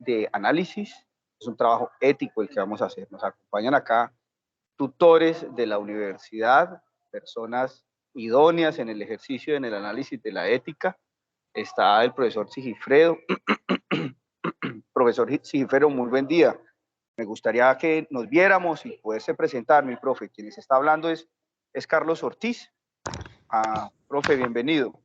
de análisis, es un trabajo ético el que vamos a hacer. Nos acompañan acá tutores de la universidad, personas idóneas en el ejercicio, en el análisis de la ética. Está el profesor Sigifredo. Profesor Sigifredo, muy buen día. Me gustaría que nos viéramos y poderse presentar, mi profe. Quien se está hablando es Carlos Ortiz. Profe, bienvenido.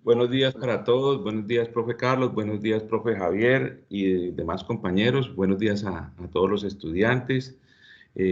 Buenos días para todos, buenos días, profe Carlos, buenos días, profe Javier y demás compañeros, buenos días a todos los estudiantes. Lo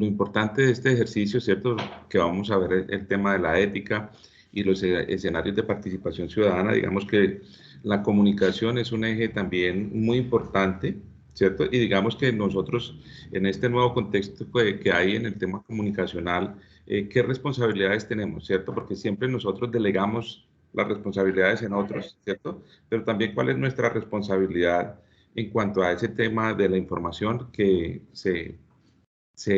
importante de este ejercicio, ¿cierto? Que vamos a ver el tema de la ética y los escenarios de participación ciudadana. Digamos que la comunicación es un eje también muy importante, ¿cierto? Y digamos que nosotros, en este nuevo contexto que hay en el tema comunicacional, ¿qué responsabilidades tenemos, cierto? Porque siempre nosotros delegamos las responsabilidades en otros, ¿cierto? Pero también cuál es nuestra responsabilidad en cuanto a ese tema de la información que se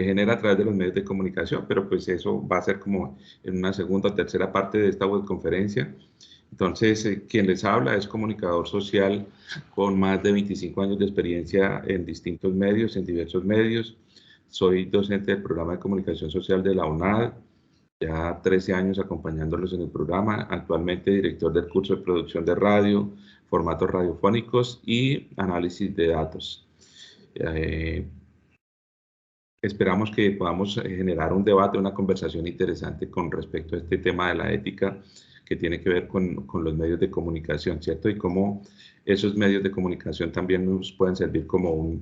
genera a través de los medios de comunicación, pero pues eso va a ser como en una segunda o tercera parte de esta webconferencia. Entonces, quien les habla es comunicador social con más de 25 años de experiencia en distintos medios, en diversos medios. Soy docente del programa de comunicación social de la UNAD, ya 13 años acompañándolos en el programa, actualmente director del curso de producción de radio, formatos radiofónicos y análisis de datos. Esperamos que podamos generar un debate, una conversación interesante con respecto a este tema de la ética que tiene que ver con los medios de comunicación, ¿cierto? Y cómo esos medios de comunicación también nos pueden servir como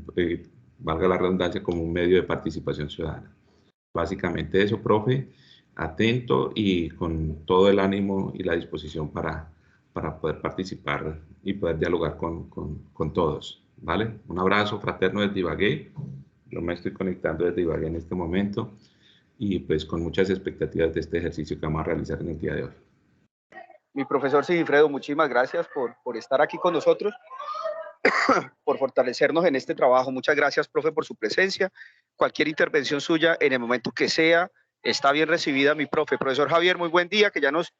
valga la redundancia, como un medio de participación ciudadana. Básicamente eso, profe, atento y con todo el ánimo y la disposición para poder participar y poder dialogar con todos, ¿vale? Un abrazo fraterno desde Ibagué. Yo me estoy conectando desde Ibagué en este momento y pues con muchas expectativas de este ejercicio que vamos a realizar en el día de hoy. Mi profesor Sigifredo, muchísimas gracias por estar aquí con nosotros, por fortalecernos en este trabajo. Muchas gracias, profe, por su presencia. Cualquier intervención suya en el momento que sea está bien recibida, mi profe. Profesor Javier, muy buen día, que ya nos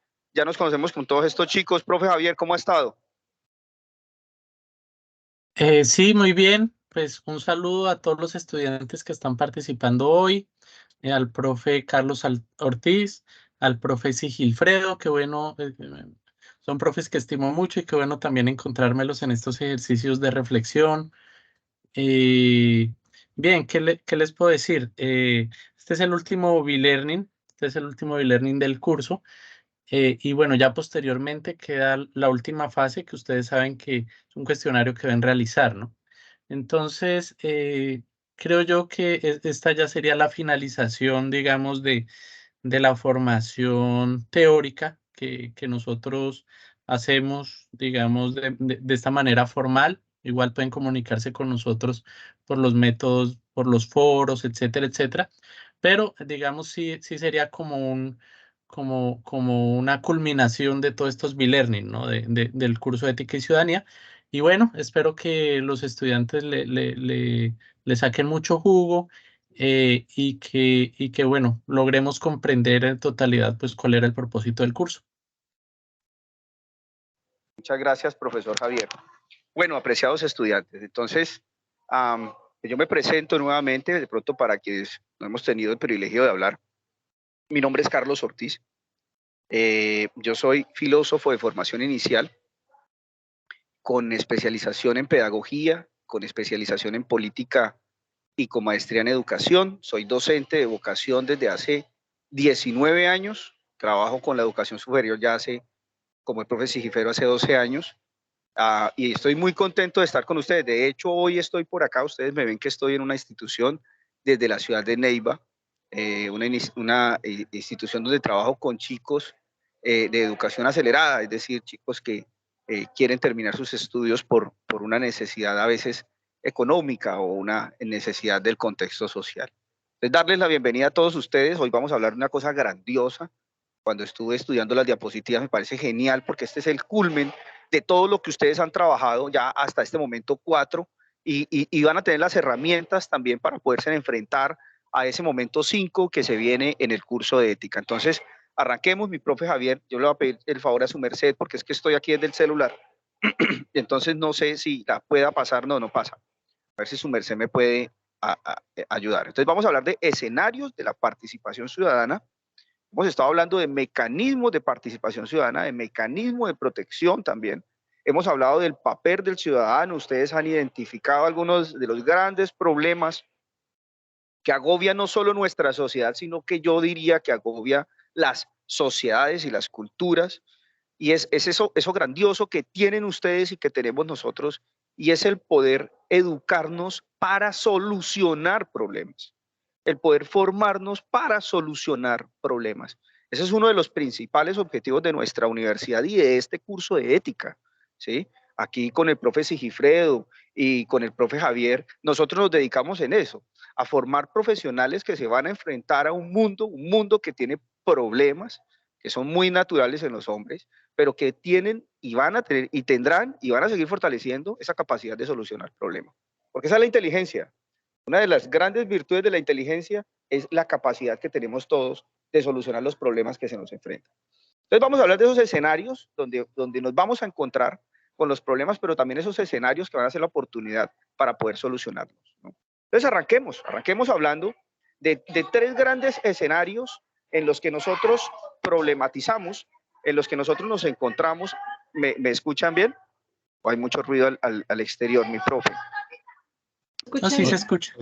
conocemos con todos estos chicos. Profe Javier, ¿cómo ha estado? Sí, muy bien. Pues un saludo a todos los estudiantes que están participando hoy, al profe Carlos Ortiz, al profe Sigilfredo, que bueno, son profes que estimo mucho y que bueno también encontrármelos en estos ejercicios de reflexión. Eh, Bien, ¿qué les puedo decir? Este es el último B-Learning, del curso. Y bueno, ya posteriormente queda la última fase que ustedes saben que es un cuestionario que deben realizar, ¿no? Entonces, creo yo que esta ya sería la finalización, digamos, de la formación teórica que nosotros hacemos, digamos, de esta manera formal. Igual pueden comunicarse con nosotros por los métodos, por los foros, etcétera, etcétera. Pero, digamos, sí sería como una culminación de todos estos B-Learning, ¿no? Del curso de Ética y Ciudadanía. Y bueno, espero que los estudiantes le saquen mucho jugo, y que, bueno, logremos comprender en totalidad, pues, cuál era el propósito del curso. Muchas gracias, profesor Javier. Bueno, apreciados estudiantes, entonces, yo me presento nuevamente, de pronto para quienes no hemos tenido el privilegio de hablar. Mi nombre es Carlos Ortiz. Yo soy filósofo de formación inicial, con especialización en pedagogía, con especialización en política y con maestría en educación. Soy docente de vocación desde hace 19 años. Trabajo con la educación superior ya como el profe Sigifredo, hace 12 años. Y estoy muy contento de estar con ustedes. De hecho, hoy estoy por acá. Ustedes me ven que estoy en una institución desde la ciudad de Neiva, una institución donde trabajo con chicos de educación acelerada, es decir, chicos que quieren terminar sus estudios por una necesidad a veces económica o una necesidad del contexto social. Entonces, darles la bienvenida a todos ustedes. Hoy vamos a hablar de una cosa grandiosa. Cuando estuve estudiando las diapositivas me parece genial porque este es el culmen de todo lo que ustedes han trabajado ya hasta este momento 4 y van a tener las herramientas también para poderse enfrentar a ese momento 5 que se viene en el curso de ética. Entonces, arranquemos, mi profe Javier. Yo le voy a pedir el favor a su merced porque es que estoy aquí desde el celular. Entonces no sé si la pueda pasar, no pasa. A ver si su merced me puede ayudar. Entonces vamos a hablar de escenarios de la participación ciudadana. Hemos estado hablando de mecanismos de participación ciudadana, de mecanismos de protección también. Hemos hablado del papel del ciudadano. Ustedes han identificado algunos de los grandes problemas que agobian no solo nuestra sociedad, sino que yo diría que agobia las sociedades y las culturas. Y es eso grandioso que tienen ustedes y que tenemos nosotros, y es el poder educarnos para solucionar problemas, el poder formarnos para solucionar problemas. Ese es uno de los principales objetivos de nuestra universidad y de este curso de ética, ¿sí? Aquí con el profe Sigifredo y con el profe Javier, nosotros nos dedicamos en eso, a formar profesionales que se van a enfrentar a un mundo que tiene problemas, que son muy naturales en los hombres, pero que tienen y van a tener y tendrán y van a seguir fortaleciendo esa capacidad de solucionar problemas. Porque esa es la inteligencia. Una de las grandes virtudes de la inteligencia es la capacidad que tenemos todos de solucionar los problemas que se nos enfrentan. Entonces vamos a hablar de esos escenarios donde nos vamos a encontrar con los problemas, pero también esos escenarios que van a ser la oportunidad para poder solucionarlos, ¿no? Entonces arranquemos hablando de 3 grandes escenarios en los que nosotros problematizamos, en los que nosotros nos encontramos. ¿Me escuchan bien? ¿O hay mucho ruido al exterior, mi profe? No, sí se escucha.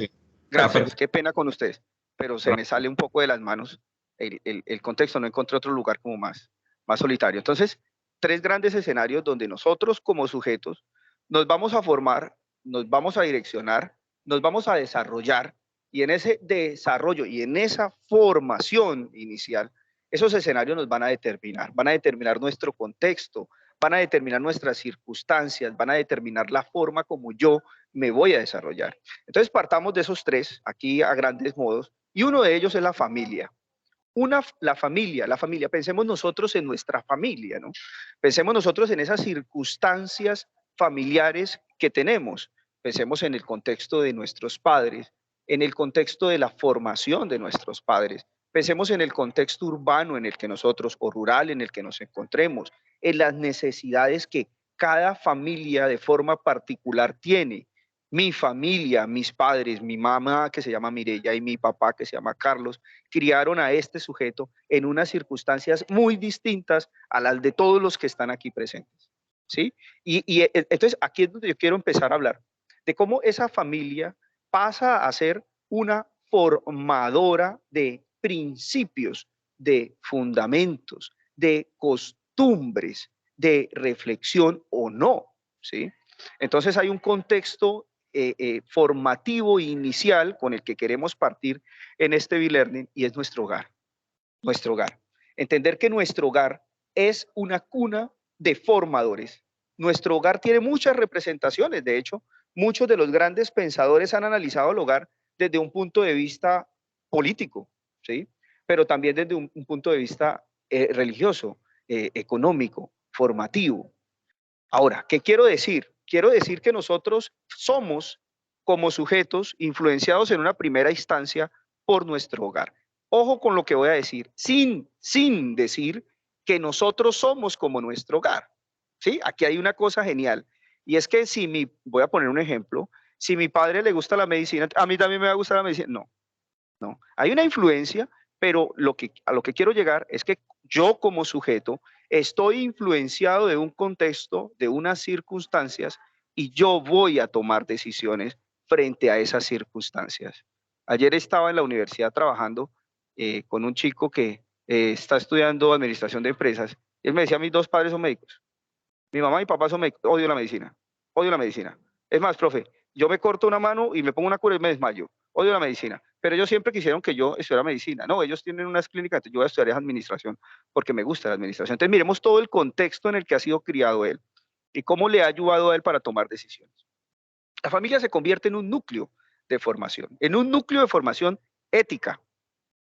Gracias, qué pena con ustedes, pero se me sale un poco de las manos el contexto, no encontré otro lugar como más solitario. Entonces, 3 grandes escenarios donde nosotros como sujetos nos vamos a formar, nos vamos a direccionar, nos vamos a desarrollar, y en ese desarrollo y en esa formación inicial, esos escenarios nos van a determinar nuestro contexto, van a determinar nuestras circunstancias, van a determinar la forma como yo me voy a desarrollar. Entonces partamos de esos 3 aquí a grandes modos, y uno de ellos es la familia. La familia, pensemos nosotros en nuestra familia, ¿no? Pensemos nosotros en esas circunstancias familiares que tenemos. Pensemos en el contexto de nuestros padres, en el contexto de la formación de nuestros padres. Pensemos en el contexto urbano en el que nosotros, o rural en el que nos encontremos, en las necesidades que cada familia de forma particular tiene. Mi familia, mis padres, mi mamá que se llama Mireya y mi papá que se llama Carlos, criaron a este sujeto en unas circunstancias muy distintas a las de todos los que están aquí presentes, ¿sí? Y entonces aquí es donde yo quiero empezar a hablar de cómo esa familia pasa a ser una formadora de principios, de fundamentos, de costumbres, de reflexión o no, ¿sí? Entonces hay un contexto formativo inicial con el que queremos partir en este B-Learning, y es nuestro hogar. Nuestro hogar. Entender que nuestro hogar es una cuna de formadores. Nuestro hogar tiene muchas representaciones. De hecho, muchos de los grandes pensadores han analizado el hogar desde un punto de vista político, ¿sí? Pero también desde un punto de vista religioso, económico, formativo. Ahora, ¿qué quiero decir? Quiero decir que nosotros somos, como sujetos, influenciados en una primera instancia por nuestro hogar. Ojo con lo que voy a decir, sin decir que nosotros somos como nuestro hogar, ¿sí? Aquí hay una cosa genial, y es que voy a poner un ejemplo, si a mi padre le gusta la medicina, a mí también me va a gustar la medicina. No. Hay una influencia, pero a lo que quiero llegar es que yo como sujeto estoy influenciado de un contexto, de unas circunstancias, y yo voy a tomar decisiones frente a esas circunstancias. Ayer estaba en la universidad trabajando con un chico que está estudiando administración de empresas. Él me decía, mis 2 padres son médicos. Mi mamá y mi papá son médicos. Odio la medicina. Odio la medicina. Es más, profe, yo me corto una mano y me pongo una cura y me desmayo. Odio la medicina. Pero ellos siempre quisieron que yo estudiara medicina. No, ellos tienen unas clínicas, yo voy a estudiar administración porque me gusta la administración. Entonces miremos todo el contexto en el que ha sido criado él y cómo le ha ayudado a él para tomar decisiones. La familia se convierte en un núcleo de formación, en un núcleo de formación ética,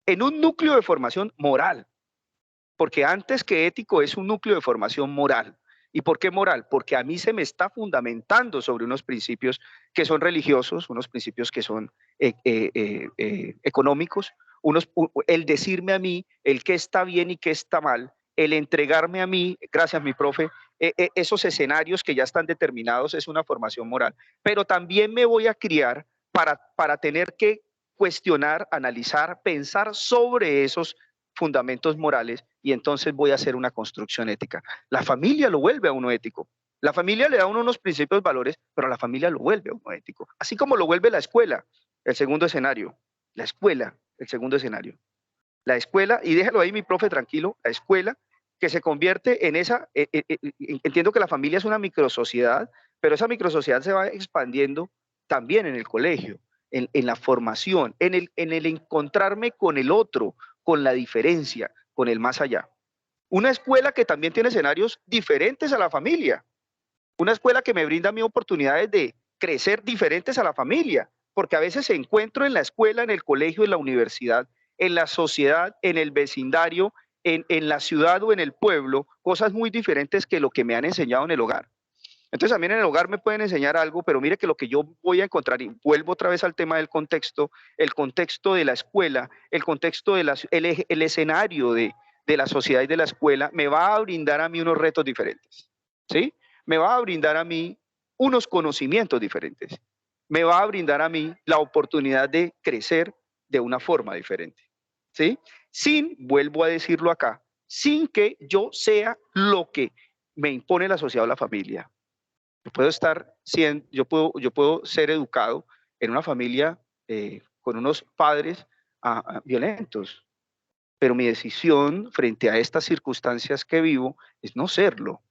en un núcleo de formación moral, porque antes que ético es un núcleo de formación moral. ¿Y por qué moral? Porque a mí se me está fundamentando sobre unos principios que son religiosos, unos principios que son económicos, el decirme a mí el qué está bien y qué está mal, el entregarme a mí, gracias mi profe, esos escenarios que ya están determinados, es una formación moral. Pero también me voy a criar para tener que cuestionar, analizar, pensar sobre esos fundamentos morales y entonces voy a hacer una construcción ética. La familia lo vuelve a uno ético. La familia le da a uno unos principios, valores, pero la familia lo vuelve a uno ético. Así como lo vuelve la escuela, el segundo escenario. La escuela, el segundo escenario. La escuela, y déjalo ahí mi profe tranquilo, la escuela que se convierte en esa, entiendo que la familia es una microsociedad, pero esa microsociedad se va expandiendo también en el colegio, en la formación, en el encontrarme con el otro, con la diferencia, con el más allá. Una escuela que también tiene escenarios diferentes a la familia. Una escuela que me brinda a mí oportunidades de crecer diferentes a la familia, porque a veces encuentro en la escuela, en el colegio, en la universidad, en la sociedad, en el vecindario, en la ciudad o en el pueblo, cosas muy diferentes que lo que me han enseñado en el hogar. Entonces también en el hogar me pueden enseñar algo, pero mire que lo que yo voy a encontrar, y vuelvo otra vez al tema del contexto, el contexto de la escuela, el contexto de el escenario de la sociedad y de la escuela, me va a brindar a mí unos retos diferentes, ¿sí? Me va a brindar a mí unos conocimientos diferentes, me va a brindar a mí la oportunidad de crecer de una forma diferente, ¿sí? Sin, vuelvo a decirlo acá, sin que yo sea lo que me impone la sociedad o la familia. Yo puedo ser educado en una familia con unos padres violentos, pero mi decisión frente a estas circunstancias que vivo es no serlo.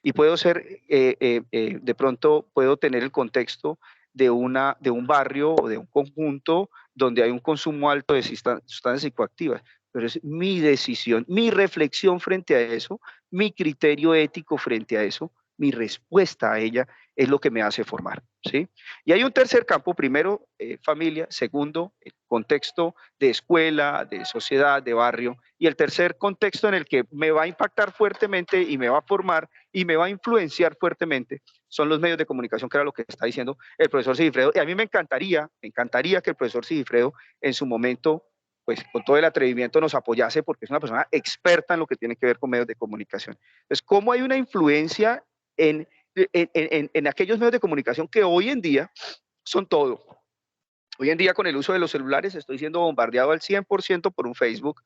Y puedo ser, de pronto puedo tener el contexto de un barrio o de un conjunto donde hay un consumo alto de sustancias psicoactivas, pero es mi decisión, mi reflexión frente a eso, mi criterio ético frente a eso, mi respuesta a ella es lo que me hace formar, ¿sí? Y hay un tercer campo, primero, familia, segundo, contexto de escuela, de sociedad, de barrio, y el tercer contexto en el que me va a impactar fuertemente y me va a formar y me va a influenciar fuertemente son los medios de comunicación, que era lo que está diciendo el profesor Sigifredo, y a mí me encantaría que el profesor Sigifredo en su momento, pues con todo el atrevimiento nos apoyase, porque es una persona experta en lo que tiene que ver con medios de comunicación. Entonces, ¿cómo hay una influencia en aquellos medios de comunicación que hoy en día son todo? Hoy en día con el uso de los celulares estoy siendo bombardeado al 100% por un Facebook,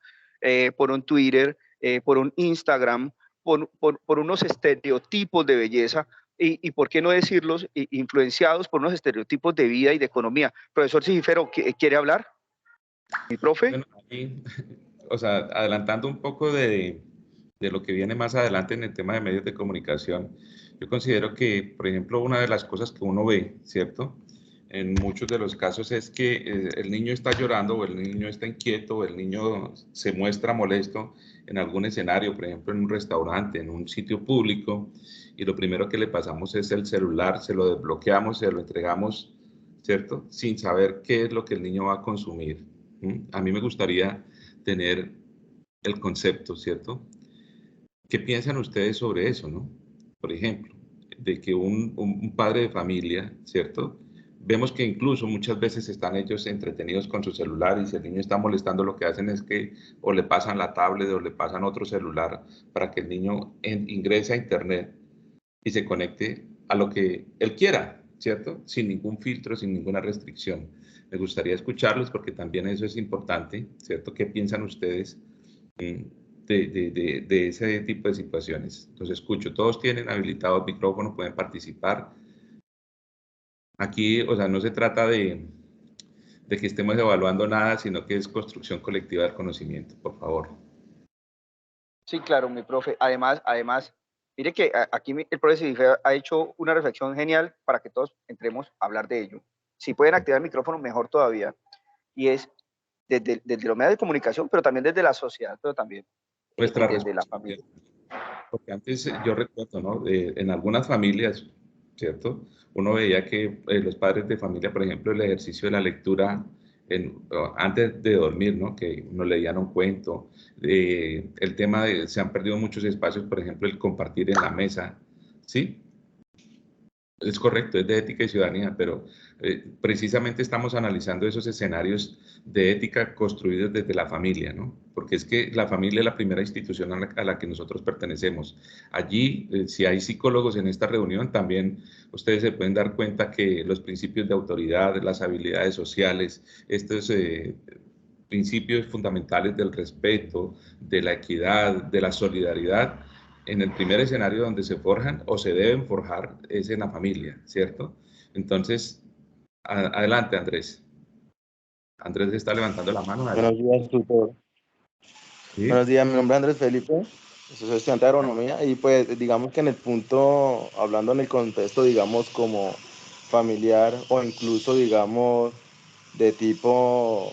por un Twitter, por un Instagram, por unos estereotipos de belleza y por qué no decirlos, influenciados por unos estereotipos de vida y de economía. Profesor Sigifredo, ¿quiere hablar? ¿Mi profe? Bueno, aquí, o sea, adelantando un poco de lo que viene más adelante en el tema de medios de comunicación, yo considero que, por ejemplo, una de las cosas que uno ve, ¿cierto? En muchos de los casos es que el niño está llorando o el niño está inquieto o el niño se muestra molesto en algún escenario, por ejemplo, en un restaurante, en un sitio público, y lo primero que le pasamos es el celular, se lo desbloqueamos, se lo entregamos, ¿cierto? Sin saber qué es lo que el niño va a consumir. A mí me gustaría tener el concepto, ¿cierto? ¿Qué piensan ustedes sobre eso, no? Por ejemplo, de que un padre de familia, ¿cierto? Vemos que incluso muchas veces están ellos entretenidos con su celular y si el niño está molestando, lo que hacen es que o le pasan la tablet o le pasan otro celular para que el niño ingrese a internet y se conecte a lo que él quiera, ¿cierto? Sin ningún filtro, sin ninguna restricción. Me gustaría escucharlos porque también eso es importante, ¿cierto? ¿Qué piensan ustedes de ese tipo de situaciones? Entonces escucho, todos tienen habilitado el micrófono, pueden participar. Aquí, o sea, no se trata de que estemos evaluando nada, sino que es construcción colectiva del conocimiento, por favor. Sí, claro, mi profe. Además, mire que aquí el profesor ha hecho una reflexión genial para que todos entremos a hablar de ello. Si pueden activar el micrófono, mejor todavía. Y es desde los medios de comunicación, pero también desde la sociedad, pero también Nuestra desde la responsabilidad. familia. Porque antes yo recuerdo, ¿no? En algunas familias, ¿cierto? Uno veía que los padres de familia, por ejemplo, el ejercicio de la lectura antes de dormir, ¿no? Que nos leían un cuento. El tema de, se han perdido muchos espacios, por ejemplo, el compartir en la mesa, ¿sí? Es correcto, es de ética y ciudadanía, pero precisamente estamos analizando esos escenarios de ética construidos desde la familia, ¿no? Porque es que la familia es la primera institución a la que nosotros pertenecemos. Allí, si hay psicólogos en esta reunión, también ustedes se pueden dar cuenta que los principios de autoridad, las habilidades sociales, estos principios fundamentales del respeto, de la equidad, de la solidaridad, en el primer escenario donde se forjan o se deben forjar es en la familia, ¿cierto? Entonces, adelante, Andrés. Andrés está levantando la mano. Buenos Adelante. días, tutor. ¿Sí? Buenos días, mi nombre es Andrés Felipe, soy estudiante de agronomía y pues digamos que en el punto, hablando en el contexto, digamos, como familiar o incluso, digamos, de tipo,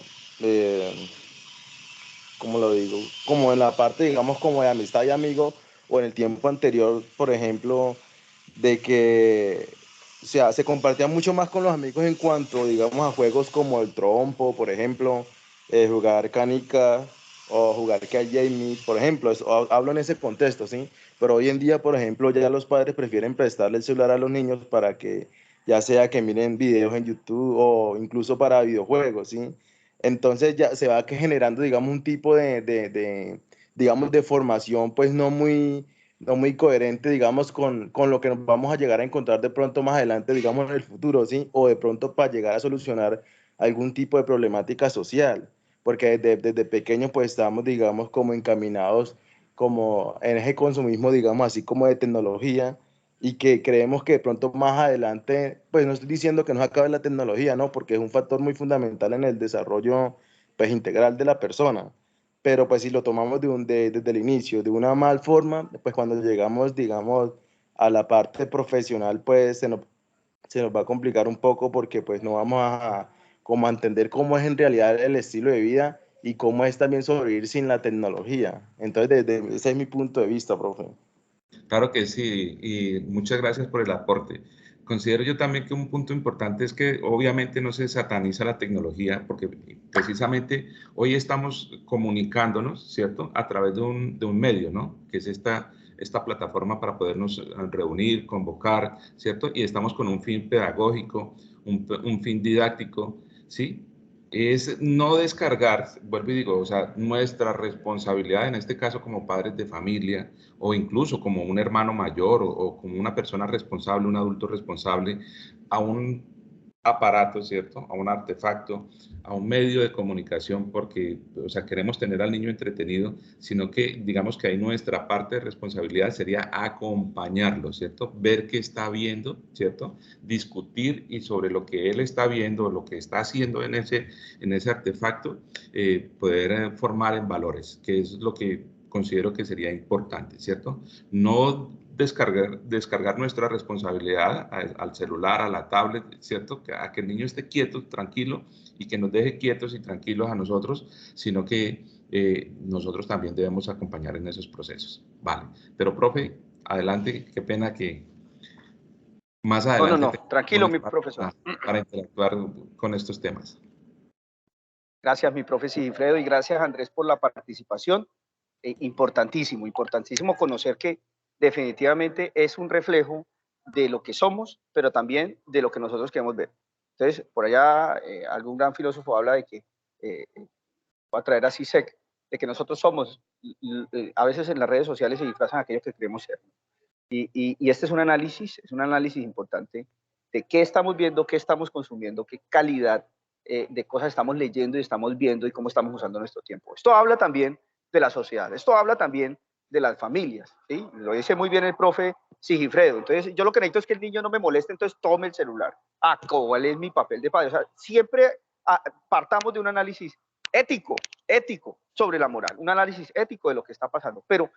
¿cómo lo digo? Como en la parte, digamos, como de amistad y amigo o en el tiempo anterior, por ejemplo, de que o sea, se compartía mucho más con los amigos en cuanto, digamos, a juegos como el trompo, por ejemplo, jugar canica o jugar que a Jamie, por ejemplo, hablo en ese contexto, ¿sí? Pero hoy en día, por ejemplo, ya los padres prefieren prestarle el celular a los niños para que, ya sea que miren videos en YouTube o incluso para videojuegos, ¿sí? Entonces ya se va generando, digamos, un tipo digamos, de formación, pues no muy coherente, digamos, con lo que nos vamos a llegar a encontrar de pronto más adelante, digamos, en el futuro, ¿sí? O de pronto para llegar a solucionar algún tipo de problemática social, porque desde pequeños pues estamos, digamos, como encaminados como en ese consumismo, digamos, así como de tecnología, y que creemos que de pronto más adelante, pues no estoy diciendo que no se acabe la tecnología, ¿no? Porque es un factor muy fundamental en el desarrollo, pues, integral de la persona, pero pues si lo tomamos desde el inicio, de una mal forma, pues cuando llegamos, digamos, a la parte profesional, pues se nos va a complicar un poco porque pues no vamos como a entender cómo es en realidad el estilo de vida y cómo es también sobrevivir sin la tecnología. Entonces, ese es mi punto de vista, profe. Claro que sí, y muchas gracias por el aporte. Considero yo también que un punto importante es que obviamente no se sataniza la tecnología, porque precisamente hoy estamos comunicándonos, ¿cierto? A través de un medio, ¿no? Que es esta plataforma para podernos reunir, convocar, ¿cierto? Y estamos con un fin pedagógico, un fin didáctico, ¿sí? Es no descargar, vuelvo y digo, o sea, nuestra responsabilidad en este caso como padres de familia, o incluso como un hermano mayor o como una persona responsable, un adulto responsable, a un aparato, ¿cierto? A un artefacto, a un medio de comunicación, porque, o sea, queremos tener al niño entretenido, sino que digamos que ahí nuestra parte de responsabilidad sería acompañarlo, ¿cierto? Ver qué está viendo, ¿cierto? Discutir y sobre lo que él está viendo, lo que está haciendo en ese artefacto, poder formar en valores, que es lo que considero que sería importante, ¿cierto? No descargar nuestra responsabilidad al celular, a la tablet, ¿cierto? A que el niño esté quieto, tranquilo, y que nos deje quietos y tranquilos a nosotros, sino que nosotros también debemos acompañar en esos procesos. Vale, pero profe, adelante, qué pena que más No, no, adelante no, tranquilo, mi profesor. para interactuar con estos temas. Gracias, mi profe Sigifredo, y gracias, Andrés, por la participación. Importantísimo, importantísimo conocer que definitivamente es un reflejo de lo que somos, pero también de lo que nosotros queremos ver. Entonces, por allá algún gran filósofo habla de que, voy a traer así sec, de que nosotros somos, a veces en las redes sociales se disfrazan aquello que queremos ser. Y este es un análisis importante de qué estamos viendo, qué estamos consumiendo, qué calidad de cosas estamos leyendo y estamos viendo y cómo estamos usando nuestro tiempo. Esto habla también de la sociedad, esto habla también de las familias, ¿sí? Lo dice muy bien el profe Sigifredo. Entonces, yo lo que necesito es que el niño no me moleste, entonces tome el celular. Ah, ¿cuál es mi papel de padre? O sea, siempre partamos de un análisis ético, ético sobre la moral, un análisis ético de lo que está pasando. Pero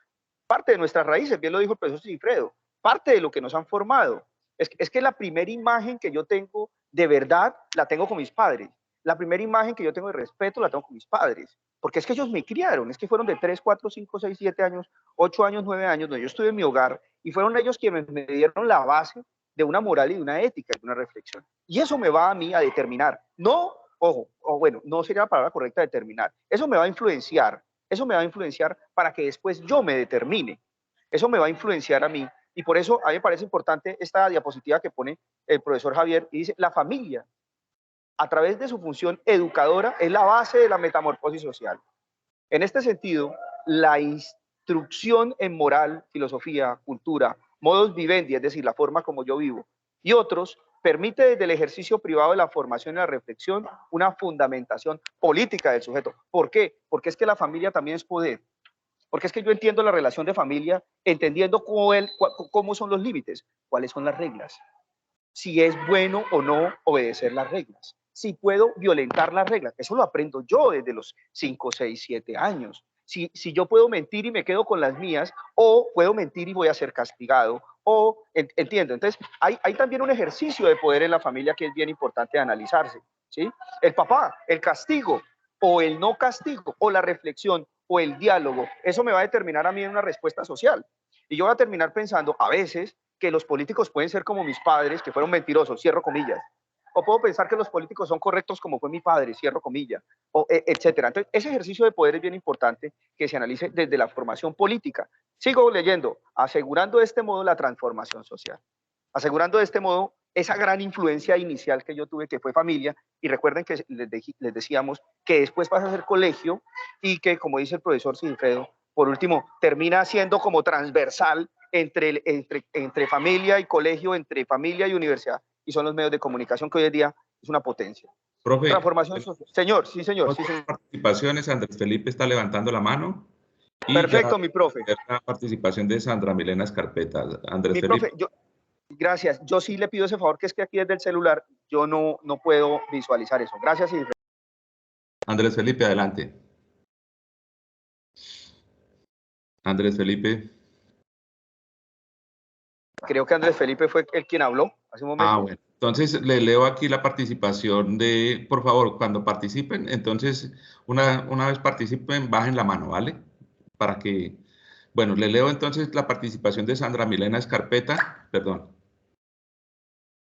parte de nuestras raíces, bien lo dijo el profesor Sigifredo, parte de lo que nos han formado. Es que la primera imagen que yo tengo de verdad la tengo con mis padres. La primera imagen que yo tengo de respeto la tengo con mis padres. Porque es que ellos me criaron, es que fueron de 3, 4, 5, 6, 7 años, 8 años, 9 años, donde yo estuve en mi hogar y fueron ellos quienes me dieron la base de una moral y de una ética y de una reflexión. Y eso me va a mí a determinar. No, ojo, o bueno, no sería la palabra correcta determinar. Eso me va a influenciar. Eso me va a influenciar para que después yo me determine. Eso me va a influenciar a mí Y por eso a mí me parece importante esta diapositiva que pone el profesor Javier y dice, la familia, a través de su función educadora, es la base de la metamorfosis social. En este sentido, la instrucción en moral, filosofía, cultura, modus vivendi, es decir, la forma como yo vivo, y otros, permite desde el ejercicio privado de la formación y la reflexión una fundamentación política del sujeto. ¿Por qué? Porque es que la familia también es poder. Porque es que yo entiendo la relación de familia, entendiendo cómo son los límites, cuáles son las reglas, si es bueno o no obedecer las reglas, si puedo violentar las reglas. Eso lo aprendo yo desde los 5, 6, 7 años. Si yo puedo mentir y me quedo con las mías, o puedo mentir y voy a ser castigado, o entiendo. Entonces, hay también un ejercicio de poder en la familia que es bien importante analizarse, ¿sí? El papá, el castigo, o el no castigo, o la reflexión, o el diálogo, eso me va a determinar a mí en una respuesta social. Y yo voy a terminar pensando, a veces, que los políticos pueden ser como mis padres, que fueron mentirosos, cierro comillas. O puedo pensar que los políticos son correctos como fue mi padre, cierro comillas, o, etcétera. Entonces, ese ejercicio de poder es bien importante que se analice desde la formación política. Sigo leyendo, asegurando de este modo la transformación social. Asegurando de este modo esa gran influencia inicial que yo tuve, que fue familia, y recuerden que les decíamos que después pasa a ser colegio y que, como dice el profesor Sinfredo, por último, termina siendo como transversal entre familia y colegio, entre familia y universidad, y son los medios de comunicación que hoy en día es una potencia. Profe, Transformación social. Señor, sí, señor. Sí, señor. Participaciones, Andrés Felipe está levantando la mano. Y perfecto, ya mi profe. la participación de Sandra Milena Escarpeta. Andrés Mi Felipe. profe, gracias. Yo sí le pido ese favor, que es que aquí desde el celular yo no puedo visualizar eso. Gracias. Andrés Felipe, adelante. Andrés Felipe. Creo que Andrés Felipe fue el quien habló hace un momento. Ah, bueno. Entonces, le leo aquí la participación de, por favor, cuando participen, entonces, una vez participen, bajen la mano, ¿vale? Para que, bueno, le leo entonces la participación de Sandra Milena Escarpeta, perdón.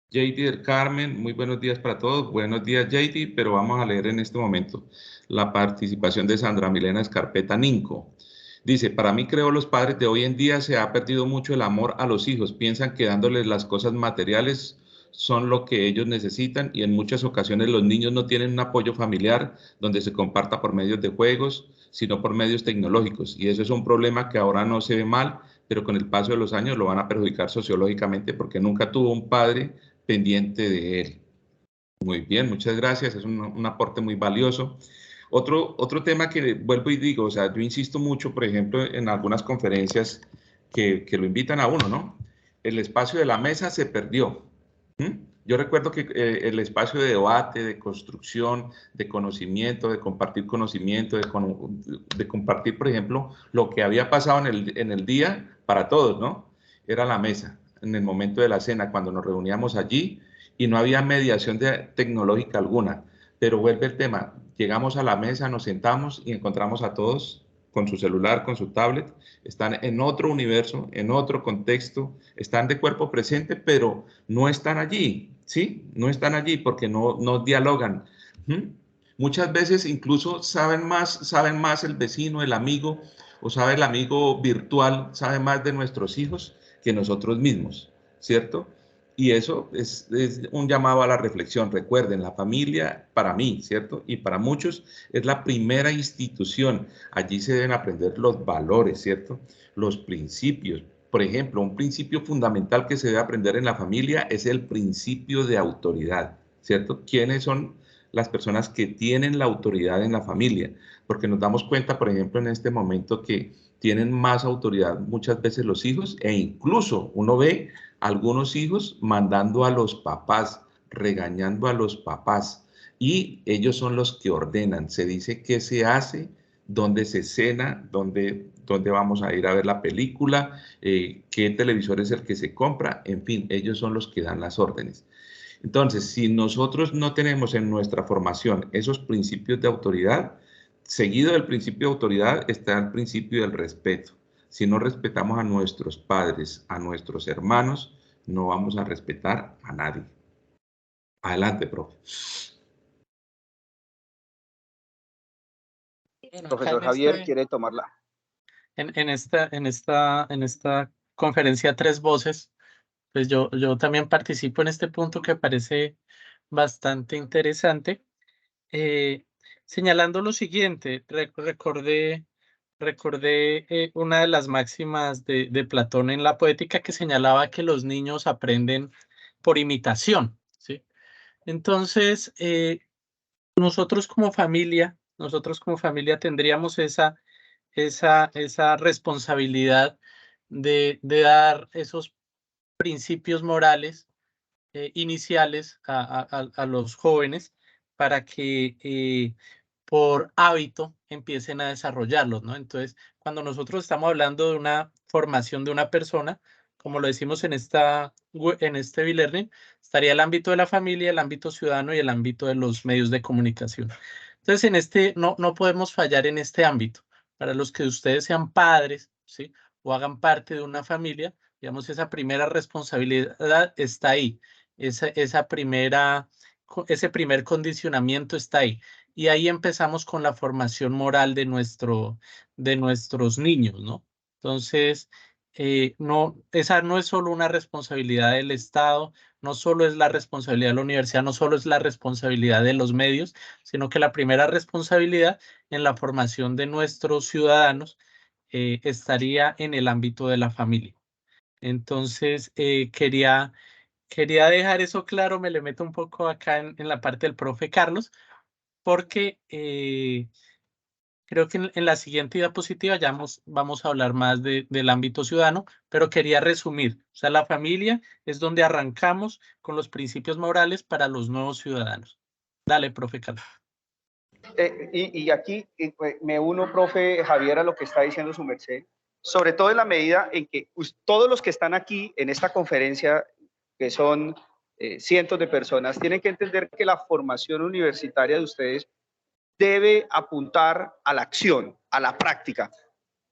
JD del Carmen, muy buenos días para todos. Buenos días, JD, pero vamos a leer en este momento la participación de Sandra Milena Escarpeta Ninco. Dice, para mí creo los padres de hoy en día se ha perdido mucho el amor a los hijos. Piensan que dándoles las cosas materiales son lo que ellos necesitan y en muchas ocasiones los niños no tienen un apoyo familiar donde se comparta por medios de juegos, sino por medios tecnológicos. Y eso es un problema que ahora no se ve mal, pero con el paso de los años lo van a perjudicar sociológicamente porque nunca tuvo un padre pendiente de él. Muy bien, muchas gracias, es un aporte muy valioso. Otro tema que vuelvo y digo, o sea, yo insisto mucho, por ejemplo, en algunas conferencias que lo invitan a uno, ¿no? El espacio de la mesa se perdió. Yo recuerdo que el espacio de debate, de construcción, de conocimiento, de compartir conocimiento, de compartir, por ejemplo, lo que había pasado en el día para todos, ¿no? Era la mesa, en el momento de la cena, cuando nos reuníamos allí y no había mediación tecnológica alguna. Pero vuelve el tema, llegamos a la mesa, nos sentamos y encontramos a todos con su celular, con su tablet, están en otro universo, en otro contexto, están de cuerpo presente, pero no están allí, ¿sí? No están allí porque no dialogan. Muchas veces incluso saben más el vecino, el amigo, o sabe el amigo virtual, sabe más de nuestros hijos que nosotros mismos, ¿cierto? Y eso es un llamado a la reflexión. Recuerden, la familia para mí, ¿cierto? Y para muchos es la primera institución. Allí se deben aprender los valores, ¿cierto? Los principios. Por ejemplo, un principio fundamental que se debe aprender en la familia es el principio de autoridad, ¿cierto? ¿Quiénes son las personas que tienen la autoridad en la familia? Porque nos damos cuenta, por ejemplo, en este momento que tienen más autoridad muchas veces los hijos e incluso uno ve algunos hijos mandando a los papás, regañando a los papás y ellos son los que ordenan. Se dice qué se hace, dónde se cena, dónde vamos a ir a ver la película, qué televisor es el que se compra, en fin, ellos son los que dan las órdenes. Entonces, si nosotros no tenemos en nuestra formación esos principios de autoridad, seguido del principio de autoridad está el principio del respeto. Si no respetamos a nuestros padres, a nuestros hermanos, no vamos a respetar a nadie. Adelante, profe. Profesor Javier quiere tomarla. En esta conferencia Tres Voces, pues yo también participo en este punto que parece bastante interesante, señalando lo siguiente, recordé una de las máximas de Platón en la Poética que señalaba que los niños aprenden por imitación, ¿sí? Entonces, nosotros como familia tendríamos esa responsabilidad de dar esos principios morales iniciales a los jóvenes para que por hábito empiecen a desarrollarlos, ¿no? Entonces, cuando nosotros estamos hablando de una formación de una persona, como lo decimos en este e-learning, estaría el ámbito de la familia, el ámbito ciudadano y el ámbito de los medios de comunicación. Entonces, no podemos fallar en este ámbito. Para los que ustedes sean padres, ¿sí? O hagan parte de una familia, digamos, esa primera responsabilidad está ahí. Ese primer condicionamiento está ahí. Y ahí empezamos con la formación moral de nuestros niños, ¿no? Entonces, esa no es solo una responsabilidad del Estado, no solo es la responsabilidad de la universidad, no solo es la responsabilidad de los medios, sino que la primera responsabilidad en la formación de nuestros ciudadanos estaría en el ámbito de la familia. Entonces, quería dejar eso claro, me le meto un poco acá en la parte del profe Carlos, porque creo que en la siguiente diapositiva ya vamos a hablar más del ámbito ciudadano, pero quería resumir. O sea, la familia es donde arrancamos con los principios morales para los nuevos ciudadanos. Dale, profe Carlos. Y aquí me uno, profe Javier, a lo que está diciendo su merced, sobre todo en la medida en que todos los que están aquí en esta conferencia, que son cientos de personas, tienen que entender que la formación universitaria de ustedes debe apuntar a la acción, a la práctica.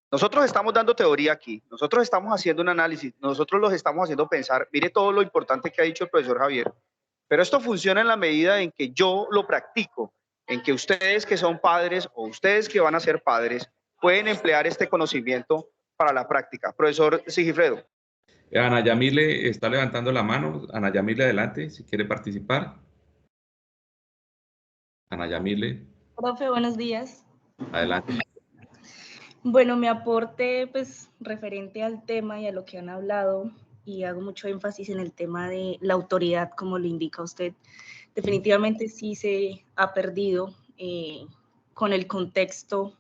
Nosotros estamos dando teoría aquí, nosotros estamos haciendo un análisis, nosotros los estamos haciendo pensar, mire todo lo importante que ha dicho el profesor Javier, pero esto funciona en la medida en que yo lo practico, en que ustedes que son padres o ustedes que van a ser padres pueden emplear este conocimiento para la práctica. Profesor Sigifredo. Ana Yamile está levantando la mano. Ana Yamile, adelante, si quiere participar. Ana Yamile. Profe, buenos días. Adelante. Bueno, mi aporte, pues, referente al tema y a lo que han hablado, y hago mucho énfasis en el tema de la autoridad, como lo indica usted, definitivamente sí se ha perdido con el contexto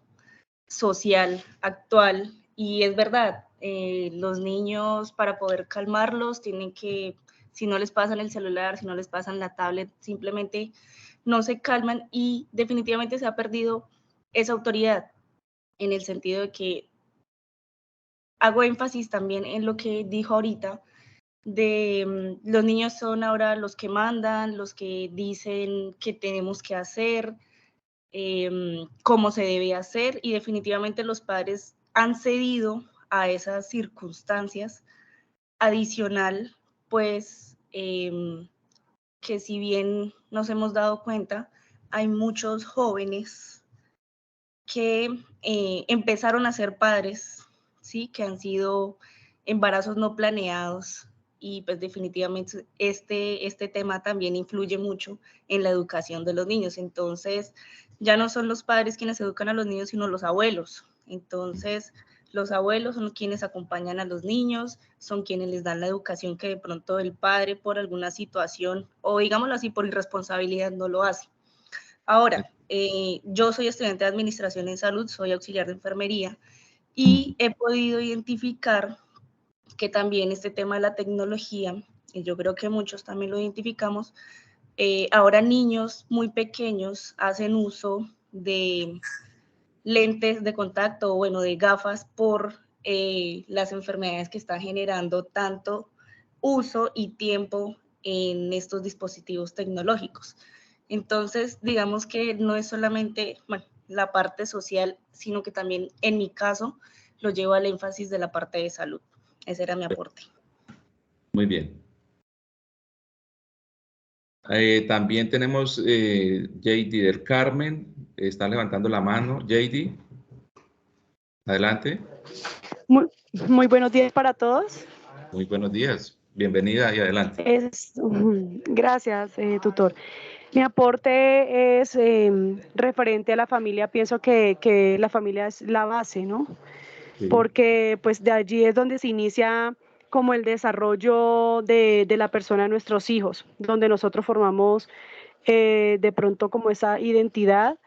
social actual, y es verdad, los niños para poder calmarlos tienen que, si no les pasan el celular, si no les pasan la tablet, simplemente no se calman y definitivamente se ha perdido esa autoridad, en el sentido de que hago énfasis también en lo que dijo ahorita, de los niños son ahora los que mandan, los que dicen qué tenemos que hacer, cómo se debe hacer, y definitivamente los padres han cedido a esas circunstancias. Adicional, pues, que si bien nos hemos dado cuenta, hay muchos jóvenes que empezaron a ser padres, ¿sí? Que han sido embarazos no planeados, y pues definitivamente este tema también influye mucho en la educación de los niños. Entonces, ya no son los padres quienes educan a los niños, sino los abuelos. Entonces, los abuelos son quienes acompañan a los niños, son quienes les dan la educación que de pronto el padre por alguna situación, o digámoslo así, por irresponsabilidad no lo hace. Ahora, yo soy estudiante de Administración en Salud, soy auxiliar de enfermería, y he podido identificar que también este tema de la tecnología, y yo creo que muchos también lo identificamos, ahora niños muy pequeños hacen uso de lentes de contacto, o bueno, de gafas, por las enfermedades que está generando tanto uso y tiempo en estos dispositivos tecnológicos. Entonces, digamos que no es solamente, bueno, la parte social, sino que también, en mi caso, lo llevo al énfasis de la parte de salud. Ese era mi aporte. Muy bien. También tenemos JD del Carmen, está levantando la mano. JD, adelante. Muy buenos días para todos. Muy buenos días. Bienvenida y adelante. Gracias, tutor. Mi aporte es referente a la familia. Pienso que la familia es la base, ¿no? Sí. Porque pues de allí es donde se inicia como el desarrollo de la persona de nuestros hijos, donde nosotros formamos de pronto como esa identidad.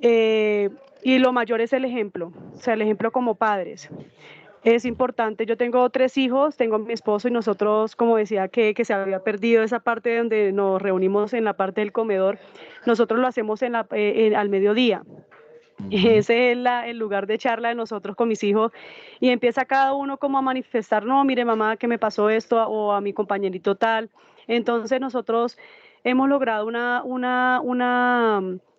Y lo mayor es el ejemplo, o sea, el ejemplo como padres. Es importante, yo tengo 3 hijos, tengo a mi esposo y nosotros, como decía, que se había perdido esa parte donde nos reunimos en la parte del comedor, nosotros lo hacemos al mediodía. Ese es el lugar de charla de nosotros con mis hijos y empieza cada uno como a manifestar, no, mire mamá, que me pasó esto o a mi compañerito tal. Entonces nosotros hemos logrado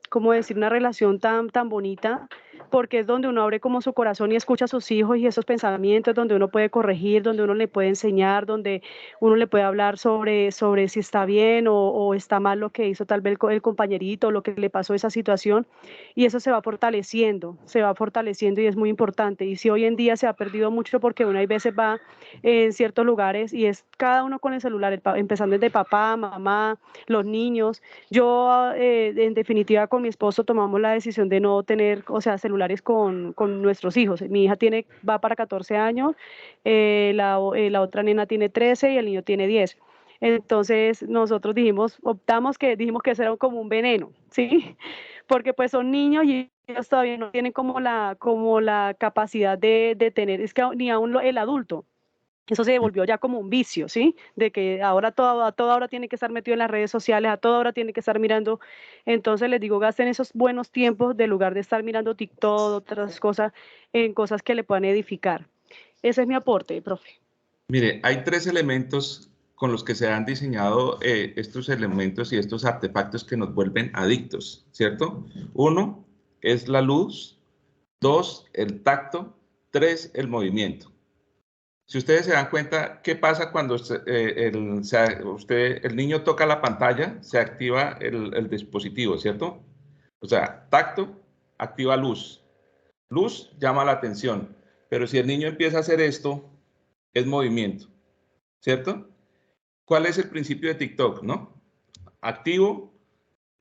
¿cómo decir? Una relación tan bonita, porque es donde uno abre como su corazón y escucha a sus hijos y esos pensamientos, donde uno puede corregir, donde uno le puede enseñar, donde uno le puede hablar sobre si está bien o está mal lo que hizo tal vez el compañerito, lo que le pasó esa situación. Y eso se va fortaleciendo y es muy importante. Y si hoy en día se ha perdido mucho porque uno hay veces va en ciertos lugares y es cada uno con el celular, empezando desde papá, mamá, los niños. Yo, en definitiva, con mi esposo tomamos la decisión de no tener, o sea, celulares con nuestros hijos. Mi hija va para 14 años, la otra nena tiene 13 y el niño tiene 10. Entonces nosotros dijimos que eso era como un veneno, ¿sí? Porque pues son niños y ellos todavía no tienen como la capacidad de tener, es que ni aún el adulto. Eso se volvió ya como un vicio, ¿sí? De que ahora a toda hora tiene que estar metido en las redes sociales, a toda hora tiene que estar mirando. Entonces les digo, gasten esos buenos tiempos de lugar de estar mirando TikTok, otras cosas, en cosas que le puedan edificar. Ese es mi aporte, profe. Mire, hay 3 elementos con los que se han diseñado estos elementos y estos artefactos que nos vuelven adictos, ¿cierto? 1 es la luz, 2 el tacto, 3 el movimiento. Si ustedes se dan cuenta, ¿qué pasa cuando el niño toca la pantalla? Se activa el dispositivo, ¿cierto? O sea, tacto activa luz. Luz llama la atención, pero si el niño empieza a hacer esto, es movimiento, ¿cierto? ¿Cuál es el principio de TikTok, no? Activo,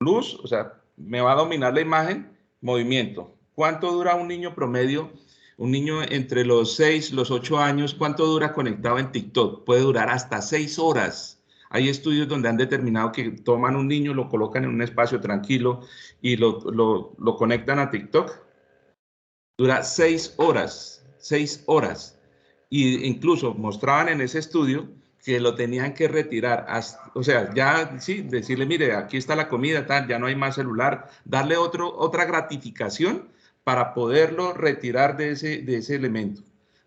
luz, o sea, me va a dominar la imagen, movimiento. ¿Cuánto dura un niño promedio? Un niño entre los 6, los 8 años, ¿cuánto dura conectado en TikTok? Puede durar hasta 6 horas. Hay estudios donde han determinado que toman un niño, lo colocan en un espacio tranquilo y lo conectan a TikTok. Dura 6 horas, 6 horas. Y incluso mostraban en ese estudio que lo tenían que retirar, o sea, ya sí, decirle, mire, aquí está la comida, tal, ya no hay más celular, darle otra gratificación para poderlo retirar de ese elemento.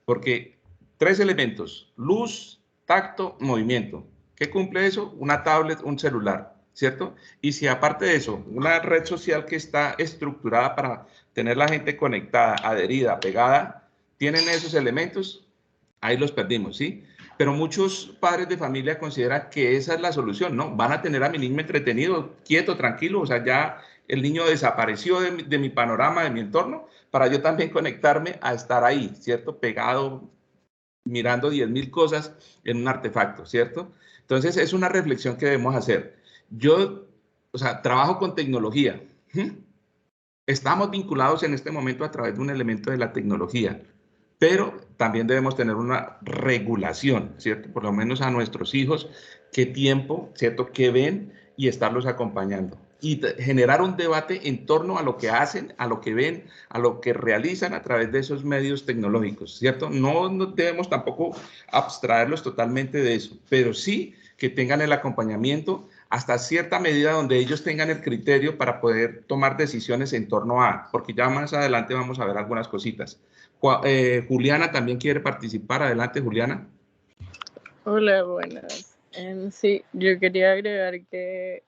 Porque 3 elementos, luz, tacto, movimiento. ¿Qué cumple eso? Una tablet, un celular, ¿cierto? Y si aparte de eso, una red social que está estructurada para tener la gente conectada, adherida, pegada, tienen esos elementos, ahí los perdimos, ¿sí? Pero muchos padres de familia consideran que esa es la solución, ¿no? Van a tener a mi niño entretenido, quieto, tranquilo, o sea, ya el niño desapareció de mi panorama, de mi entorno, para yo también conectarme a estar ahí, ¿cierto? Pegado, mirando 10.000 cosas en un artefacto, ¿cierto? Entonces, es una reflexión que debemos hacer. Yo, o sea, trabajo con tecnología. Estamos vinculados en este momento a través de un elemento de la tecnología, pero también debemos tener una regulación, ¿cierto? Por lo menos a nuestros hijos, qué tiempo, ¿cierto? Qué ven y estarlos acompañando. Y generar un debate en torno a lo que hacen, a lo que ven, a lo que realizan a través de esos medios tecnológicos, ¿cierto? No debemos tampoco abstraerlos totalmente de eso, pero sí que tengan el acompañamiento hasta cierta medida donde ellos tengan el criterio para poder tomar decisiones en torno a, porque ya más adelante vamos a ver algunas cositas. Juliana también quiere participar. Adelante, Juliana. Hola, buenas. Sí, yo quería agregar que,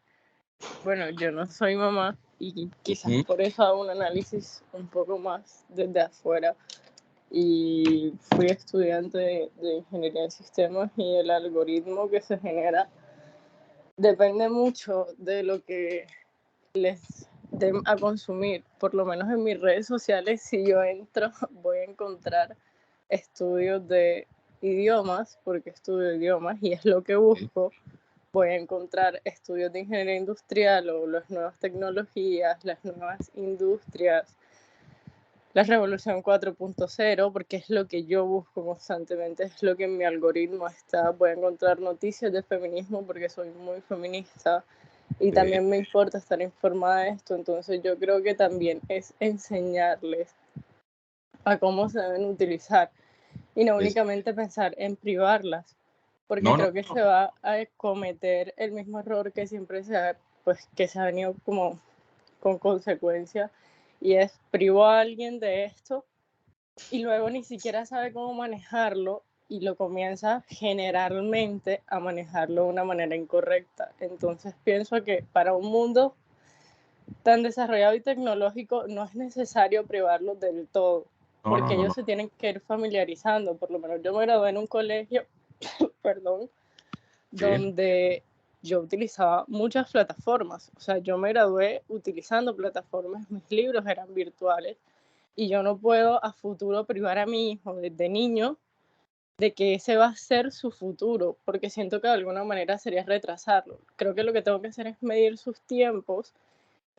bueno, yo no soy mamá y quizás por eso hago un análisis un poco más desde afuera. Y fui estudiante de ingeniería en sistemas y el algoritmo que se genera depende mucho de lo que les den a consumir. Por lo menos en mis redes sociales, si yo entro, voy a encontrar estudios de idiomas, porque estudio idiomas y es lo que busco. Voy a encontrar estudios de ingeniería industrial o las nuevas tecnologías, las nuevas industrias, la revolución 4.0, porque es lo que yo busco constantemente, es lo que en mi algoritmo está. Voy a encontrar noticias de feminismo porque soy muy feminista y también me importa estar informada de esto. Entonces yo creo que también es enseñarles a cómo se deben utilizar y no únicamente pensar en privarlas, porque creo que se va a cometer el mismo error que siempre que se ha venido como con consecuencia, y es privo a alguien de esto y luego ni siquiera sabe cómo manejarlo y lo comienza generalmente a manejarlo de una manera incorrecta. Entonces pienso que para un mundo tan desarrollado y tecnológico no es necesario privarlos del todo, porque ellos se tienen que ir familiarizando. Por lo menos yo me gradué en un colegio, perdón, donde yo utilizaba muchas plataformas. O sea, yo me gradué utilizando plataformas, mis libros eran virtuales y yo no puedo a futuro privar a mi hijo desde niño de que ese va a ser su futuro, porque siento que de alguna manera sería retrasarlo. Creo que lo que tengo que hacer es medir sus tiempos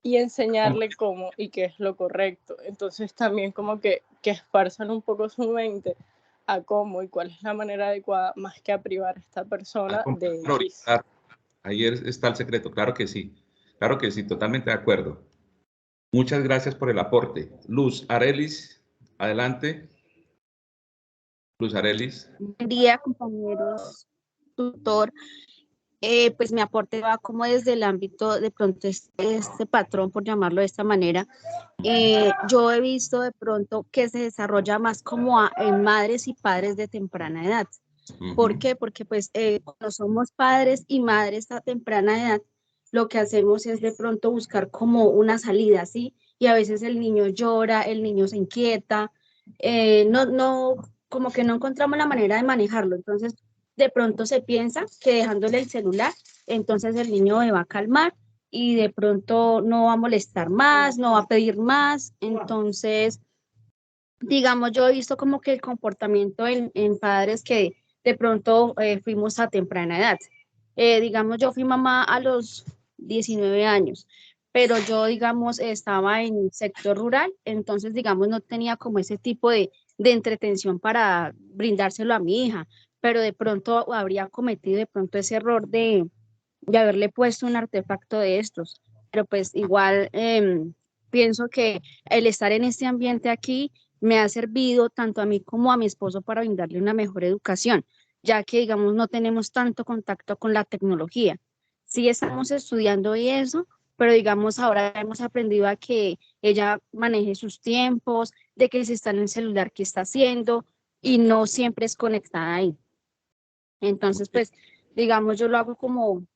y enseñarle cómo y qué es lo correcto. Entonces también como que esparzan un poco su mente a cómo y cuál es la manera adecuada, más que a privar a esta persona de X. Ahí está el secreto, claro que sí, totalmente de acuerdo. Muchas gracias por el aporte. Luz Arelis, adelante. Luz Arelis. Buen día, compañeros, tutor. Pues mi aporte va como desde el ámbito, de pronto este patrón, por llamarlo de esta manera. Yo he visto de pronto que se desarrolla más como en madres y padres de temprana edad. ¿Por qué? Porque pues cuando somos padres y madres a temprana edad, lo que hacemos es de pronto buscar como una salida, ¿sí? Y a veces el niño llora, el niño se inquieta, como que no encontramos la manera de manejarlo. Entonces, de pronto se piensa que dejándole el celular, entonces el niño se va a calmar y de pronto no va a molestar más, no va a pedir más. Entonces, digamos, yo he visto como que el comportamiento en padres que de pronto fuimos a temprana edad. Digamos, yo fui mamá a los 19 años, pero yo, digamos, estaba en sector rural, entonces, digamos, no tenía como ese tipo de entretención para brindárselo a mi hija, pero de pronto habría cometido de pronto ese error de haberle puesto un artefacto de estos. Pero pues igual pienso que el estar en este ambiente aquí me ha servido tanto a mí como a mi esposo para brindarle una mejor educación, ya que, digamos, no tenemos tanto contacto con la tecnología. Sí estamos estudiando y eso, pero digamos, ahora hemos aprendido a que ella maneje sus tiempos, de que si está en el celular, qué está haciendo, y no siempre es conectada ahí. Entonces, pues, digamos, yo lo hago como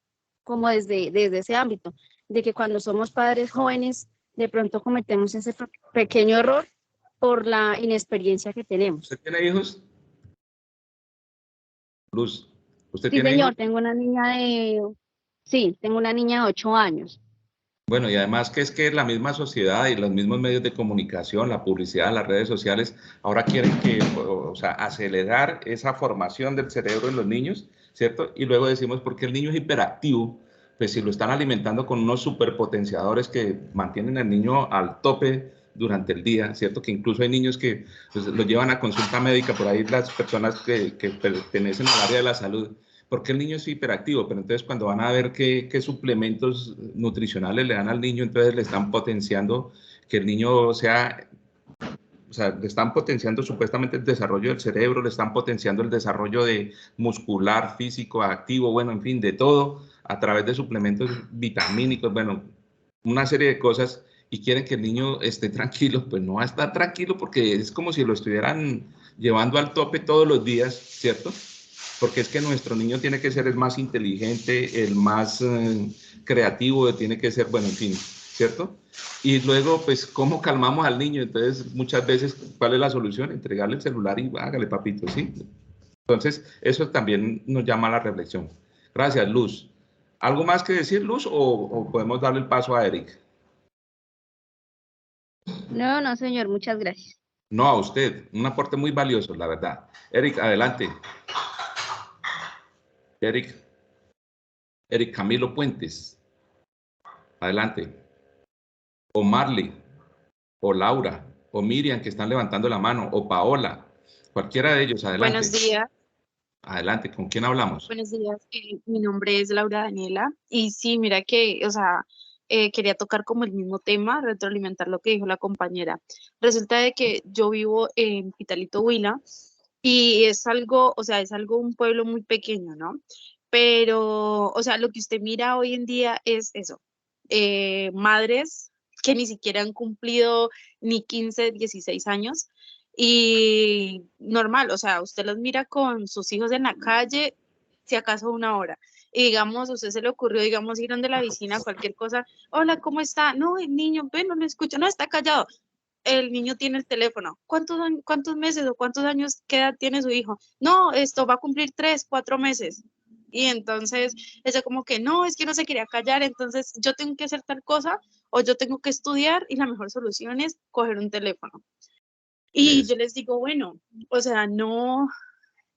desde ese ámbito, de que cuando somos padres jóvenes, de pronto cometemos ese pequeño error por la inexperiencia que tenemos. ¿Usted tiene hijos? Luz, ¿usted Sí, tiene señor, hijos? tengo una niña de 8 años. Bueno, y además que es que la misma sociedad y los mismos medios de comunicación, la publicidad, las redes sociales, ahora quieren acelerar esa formación del cerebro en los niños, ¿cierto? Y luego decimos, ¿por qué el niño es hiperactivo? Pues si lo están alimentando con unos superpotenciadores que mantienen al niño al tope durante el día, ¿cierto? Que incluso hay niños que pues, los llevan a consulta médica, por ahí las personas que pertenecen al área de la salud, porque el niño es hiperactivo, pero entonces cuando van a ver qué suplementos nutricionales le dan al niño, entonces le están potenciando que el niño le están potenciando supuestamente el desarrollo del cerebro, le están potenciando el desarrollo de muscular, físico, activo, bueno, en fin, de todo, a través de suplementos vitamínicos, bueno, una serie de cosas, y quieren que el niño esté tranquilo, pues no va a estar tranquilo porque es como si lo estuvieran llevando al tope todos los días, ¿cierto? Porque es que nuestro niño tiene que ser el más inteligente, el más creativo, tiene que ser, bueno, en fin, ¿cierto? Y luego, pues, ¿cómo calmamos al niño? Entonces, muchas veces, ¿cuál es la solución? Entregarle el celular y hágale, papito, ¿sí? Entonces, eso también nos llama a la reflexión. Gracias, Luz. ¿Algo más que decir, Luz, o podemos darle el paso a Eric? No, señor, muchas gracias. No a usted, un aporte muy valioso, la verdad. Eric, adelante. Eric Camilo Puentes, adelante. O Marley, o Laura, o Miriam, que están levantando la mano, o Paola, cualquiera de ellos, adelante. Buenos días. Adelante, ¿con quién hablamos? Buenos días, mi nombre es Laura Daniela y sí, mira que, o sea, quería tocar como el mismo tema, retroalimentar lo que dijo la compañera. Resulta de que yo vivo en Pitalito Huila y es algo, o sea, es algo, un pueblo muy pequeño, ¿no? Pero, o sea, lo que usted mira hoy en día es eso, madres que ni siquiera han cumplido ni 15, 16 años y normal, o sea, usted los mira con sus hijos en la calle, si acaso una hora. Y digamos, a usted se le ocurrió, digamos, ir donde la vecina, cualquier cosa, hola, ¿cómo está? No, el niño, ve, no le escucha, no, está callado. El niño tiene el teléfono. ¿Cuántos meses o cuántos años, qué edad tiene su hijo? No, esto va a cumplir 3, 4 meses. Y entonces, ella como que no, es que no se quería callar, entonces yo tengo que hacer tal cosa o yo tengo que estudiar y la mejor solución es coger un teléfono. Y yo les digo, bueno, o sea, no,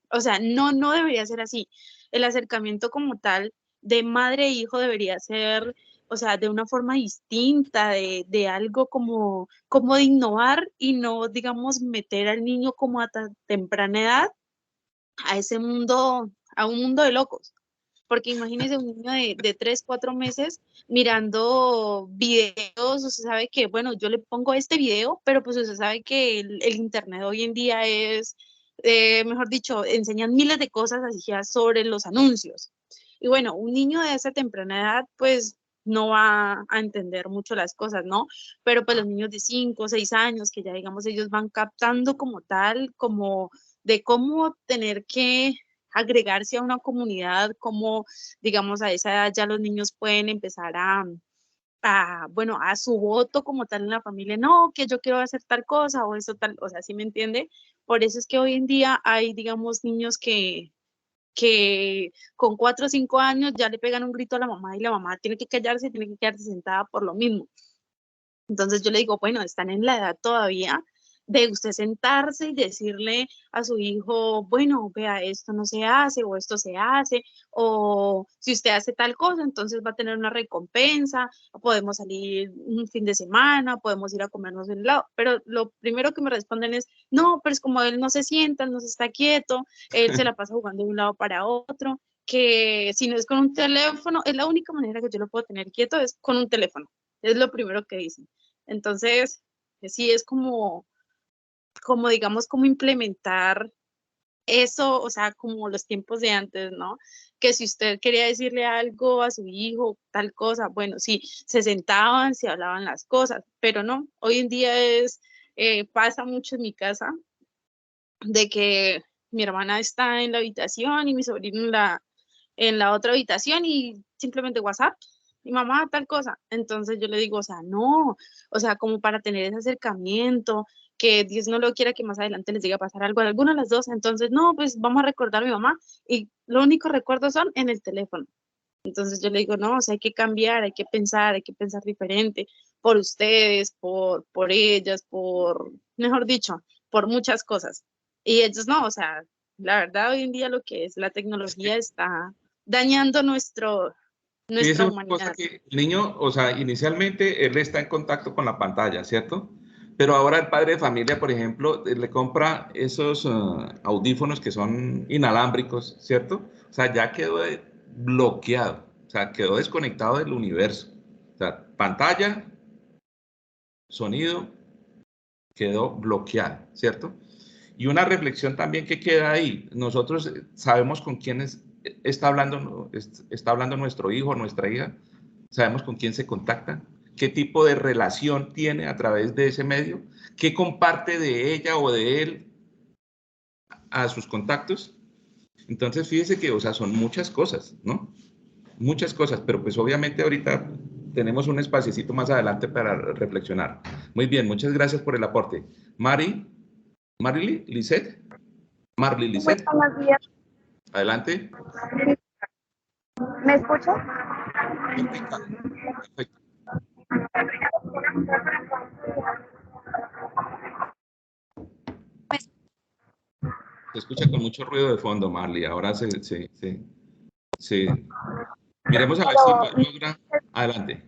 no debería ser así. El acercamiento como tal de madre e hijo debería ser, o sea, de una forma distinta, de algo como de innovar y no, digamos, meter al niño como a tan temprana edad a ese mundo, a un mundo de locos. Porque imagínese un niño de 3, 4 meses mirando videos, usted sabe que, bueno, yo le pongo este video, pero pues usted sabe que el internet hoy en día es, mejor dicho, enseñan miles de cosas así ya sobre los anuncios. Y bueno, un niño de esa temprana edad, pues no va a entender mucho las cosas, ¿no? Pero pues los niños de 5, 6 años, que ya digamos ellos van captando como tal, como de cómo tener que agregarse a una comunidad, como digamos a esa edad ya los niños pueden empezar bueno, a su voto como tal en la familia, no, que yo quiero hacer tal cosa o eso tal, o sea, ¿sí me entiende? Por eso es que hoy en día hay, digamos, niños que con 4 o 5 años ya le pegan un grito a la mamá y la mamá tiene que callarse, tiene que quedarse sentada por lo mismo. Entonces yo le digo, bueno, están en la edad todavía de usted sentarse y decirle a su hijo, bueno, vea, esto no se hace o esto se hace, o si usted hace tal cosa, entonces va a tener una recompensa, podemos salir un fin de semana, podemos ir a comernos un helado, pero lo primero que me responden es, no, pero es como él no se sienta, él no se está quieto, él se la pasa jugando de un lado para otro, que si no es con un teléfono, es la única manera que yo lo puedo tener quieto es con un teléfono, es lo primero que dicen. Entonces, sí es como digamos, como implementar eso, o sea, como los tiempos de antes, ¿no? Que si usted quería decirle algo a su hijo, tal cosa, bueno, sí, se sentaban, se hablaban las cosas, pero no, hoy en día pasa mucho en mi casa de que mi hermana está en la habitación y mi sobrino en la otra habitación y simplemente WhatsApp, mi mamá tal cosa. Entonces yo le digo, o sea, no, o sea, como para tener ese acercamiento, que Dios no lo quiera que más adelante les llegue a pasar algo a alguna de las dos. Entonces, no, pues vamos a recordar a mi mamá y los únicos recuerdos son en el teléfono. Entonces yo le digo, no, o sea, hay que cambiar, hay que pensar diferente por ustedes, por ellas, mejor dicho, por muchas cosas. Y ellos no, o sea, la verdad hoy en día lo que es la tecnología está dañando Fíjese nuestra una cosa humanidad. que el niño, o sea, inicialmente él está en contacto con la pantalla, ¿cierto? Pero ahora el padre de familia, por ejemplo, le compra esos audífonos que son inalámbricos, ¿cierto? O sea, ya quedó bloqueado, o sea, quedó desconectado del universo. O sea, pantalla, sonido, quedó bloqueado, ¿cierto? Y una reflexión también que queda ahí, nosotros sabemos con quién está hablando nuestro hijo o nuestra hija, sabemos con quién se contacta, qué tipo de relación tiene a través de ese medio, qué comparte de ella o de él a sus contactos. Entonces, fíjese que, o sea, son muchas cosas, ¿no? Muchas cosas, pero pues obviamente ahorita tenemos un espacito más adelante para reflexionar. Muy bien, muchas gracias por el aporte. Marily, Lisette. Marly, Lisette. Buenos días. Adelante. ¿Me escucha? Perfecto. Se escucha con mucho ruido de fondo, Marley. Ahora miremos a ver si logra. Adelante.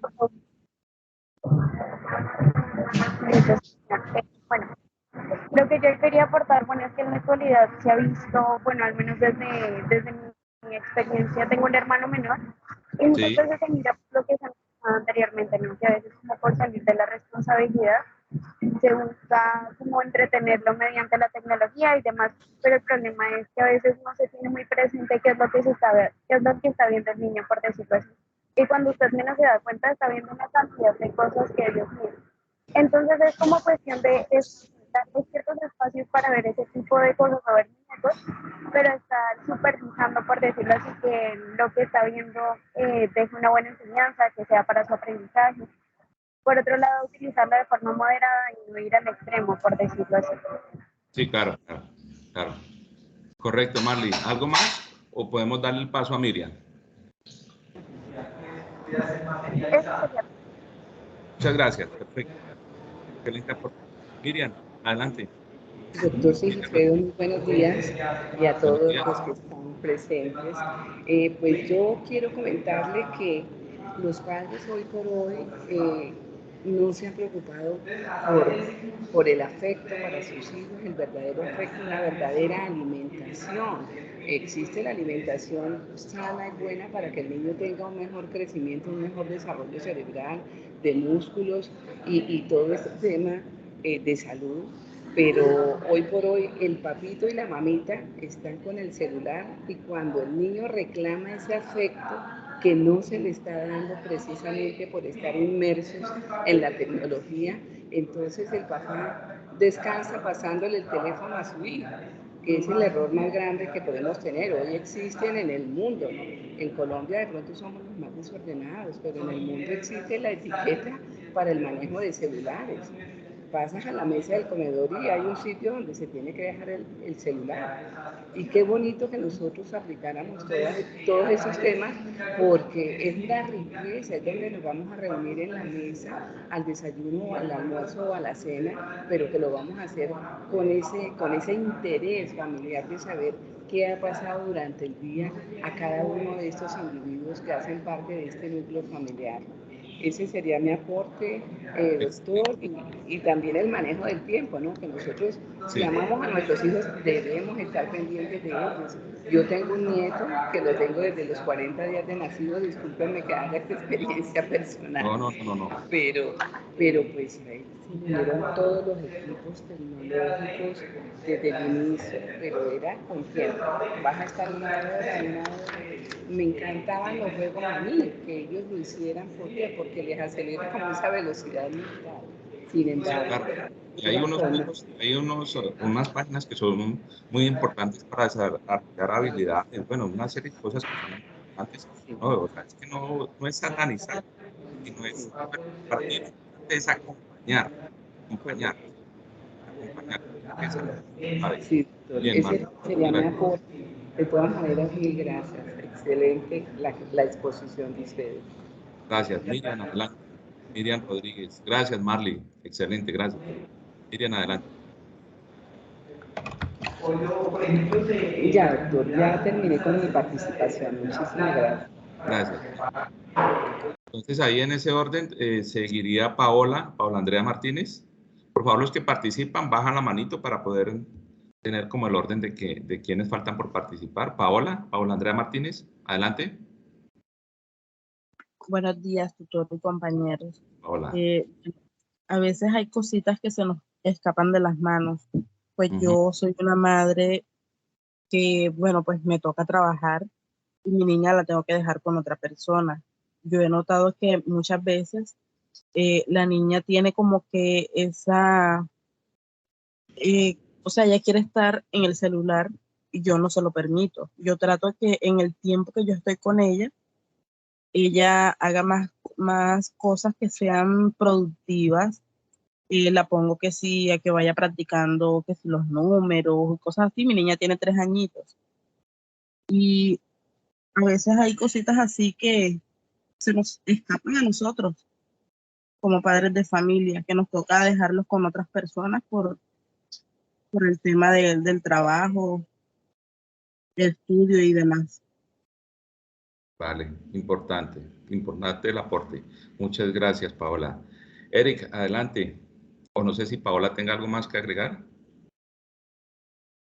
Bueno, lo que yo quería aportar, bueno, es que en la actualidad se ha visto, bueno, al menos desde mi experiencia, tengo un hermano menor, y muchas Sí. veces se mira lo que se mencionaba anteriormente, ¿no? Que a veces como por salir de la responsabilidad, se busca como entretenerlo mediante la tecnología y demás, pero el problema es que a veces no se tiene muy presente qué es lo que qué es lo que está viendo el niño, por decirlo así. Y cuando usted menos se da cuenta, está viendo una cantidad de cosas que ellos miran. Entonces es como cuestión de darle ciertos espacios para ver ese tipo de cosas o ver muñecos, pero estar supervisando, por decirlo así, que lo que está viendo deje una buena enseñanza, que sea para su aprendizaje. Por otro lado, utilizarlo de forma moderada y no ir al extremo, por decirlo así. Sí, claro. Correcto, Marley. ¿Algo más o podemos darle el paso a Miriam? Muchas gracias. Perfecto. Excelente aporte. Miriam, adelante. Doctor Sigifredo, muy buenos días y a todos los que están presentes. Pues yo quiero comentarle que los padres hoy por hoy no se han preocupado por el afecto para sus hijos, el verdadero afecto, una verdadera alimentación. Existe la alimentación sana y buena para que el niño tenga un mejor crecimiento, un mejor desarrollo cerebral, de músculos y todo este tema de salud. Pero hoy por hoy el papito y la mamita están con el celular y cuando el niño reclama ese afecto que no se le está dando precisamente por estar inmersos en la tecnología, entonces el papá descansa pasándole el teléfono a su hijo, que es el error más grande que podemos tener. Hoy existen en el mundo, ¿no? En Colombia de pronto somos los más desordenados, pero en el mundo existe la etiqueta para el manejo de celulares. Pasas a la mesa del comedor y hay un sitio donde se tiene que dejar el celular. Y qué bonito que nosotros aplicáramos todos esos temas, porque es la riqueza, es donde nos vamos a reunir en la mesa, al desayuno, al almuerzo o a la cena, pero que lo vamos a hacer con ese interés familiar de saber qué ha pasado durante el día a cada uno de estos individuos que hacen parte de este núcleo familiar. Ese sería mi aporte, doctor, y también el manejo del tiempo, ¿no? Que nosotros, si amamos a nuestros hijos, debemos estar pendientes de ellos. Yo tengo un nieto que lo tengo desde los 40 días de nacido, discúlpenme que haga esta experiencia personal. No. Pero pues ahí se unieron todos los equipos tecnológicos desde el inicio, pero era con tiempo. Vas a estar una hora. Me encantaban los juegos a mí, que ellos lo hicieran. ¿Por qué? Porque les acelera como esa velocidad mental. Sin embargo, y hay unas páginas que son muy importantes para desarrollar habilidades, bueno, una serie de cosas que son importantes, ¿no? O sea, es que no es satanizar, sino es partir, es acompañar. Sí, doctor, ese sería mi aporte. De todas maneras, mil gracias. Excelente la exposición de ustedes. Gracias, Miriam, adelante. Miriam Rodríguez. Gracias, Marley. Excelente, gracias. Miriam, adelante. Ya, doctor, ya terminé con mi participación. Muchísimas gracias. Gracias. Entonces, ahí en ese orden seguiría Paola Andrea Martínez. Por favor, los que participan, bajan la manito para poder tener como el orden de quienes faltan por participar. Paola Andrea Martínez, adelante. Buenos días, tutor y compañeros. Hola. A veces hay cositas que se nos escapan de las manos. Pues yo soy una madre que, bueno, pues me toca trabajar y mi niña la tengo que dejar con otra persona. Yo he notado que muchas veces la niña tiene como que esa, o sea, ella quiere estar en el celular y yo no se lo permito. Yo trato que en el tiempo que yo estoy con ella haga más cosas que sean productivas. La pongo que sí, a que vaya practicando, que si los números, cosas así. Mi niña tiene 3 añitos. Y a veces hay cositas así que se nos escapan a nosotros, como padres de familia, que nos toca dejarlos con otras personas por el tema del trabajo estudio y demás. Vale, importante el aporte. Muchas gracias, Paola. Eric, adelante. O no sé si Paola tenga algo más que agregar.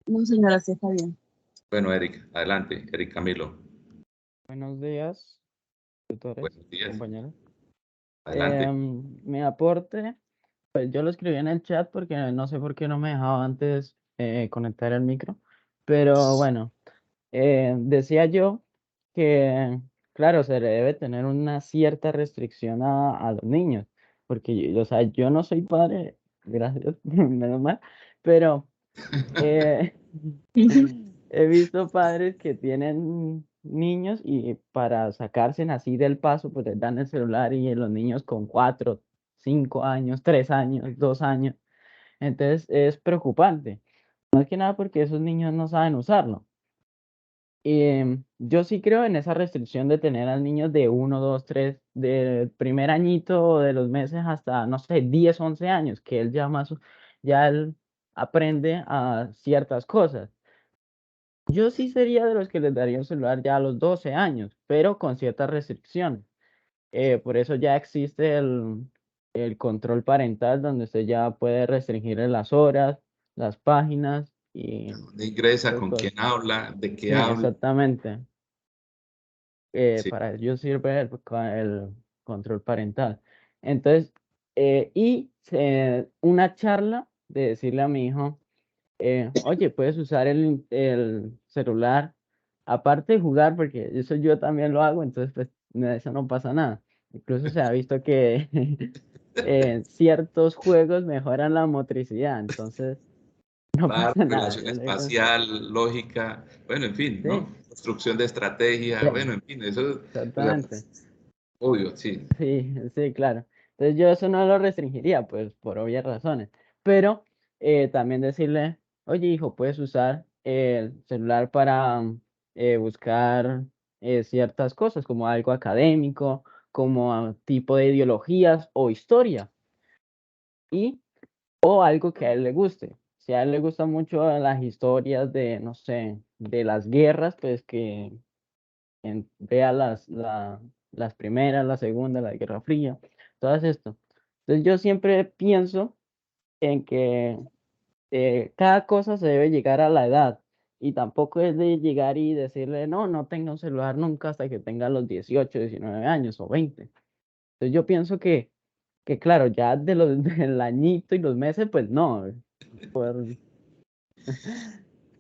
No, señora, sí está bien. Bueno, Eric, adelante. Eric Camilo. Buenos días, tutores, Buenos días. compañeros. Adelante. Mi aporte, pues yo lo escribí en el chat porque no sé por qué no me dejaba antes conectar el micro, pero bueno, decía yo que, claro, se le debe tener una cierta restricción a los niños, porque, o sea, yo no soy padre, gracias, menos mal, pero he visto padres que tienen niños y para sacarse así del paso, pues les dan el celular y los niños con 4, 5 años, 3 años, 2 años. Entonces es preocupante. Más que nada porque esos niños no saben usarlo. Y yo sí creo en esa restricción de tener a niños de 1, 2, 3, del primer añito de los meses hasta, no sé, 10, 11 años, que él ya más, ya él aprende a ciertas cosas. Yo sí sería de los que les daría un celular ya a los 12 años, pero con ciertas restricciones. Por eso ya existe el control parental, donde usted ya puede restringirle las horas, las páginas y ¿Dónde ingresa? esas ¿Con cosas. quién habla? ¿De qué Sí, habla? exactamente. Sí. Para ello sirve el control parental. Entonces, una charla de decirle a mi hijo, oye, puedes usar el celular, aparte de jugar, porque eso yo también lo hago, entonces pues eso no pasa nada. Incluso se ha visto que ciertos juegos mejoran la motricidad, entonces no Claro, pasa nada. relación Yo le digo, espacial, lógica, bueno, en fin, sí, ¿no? Construcción de estrategia, sí, bueno, en fin, eso, o sea, exactamente. obvio, sí. Sí, sí, claro. Entonces yo eso no lo restringiría, pues por obvias razones. Pero también decirle, oye, hijo, puedes usar el celular para buscar ciertas cosas, como algo académico, como tipo de ideologías o historia, o algo que a él le guste. Si a él le gustan mucho las historias de, no sé, de las guerras, pues que vea las primeras, la segunda, la Guerra Fría, todas esto. Entonces yo siempre pienso en que cada cosa se debe llegar a la edad y tampoco es de llegar y decirle, no, no tenga un celular nunca hasta que tenga los 18, 19 años o 20. Entonces yo pienso que claro, ya de los del añito y los meses, pues no, por,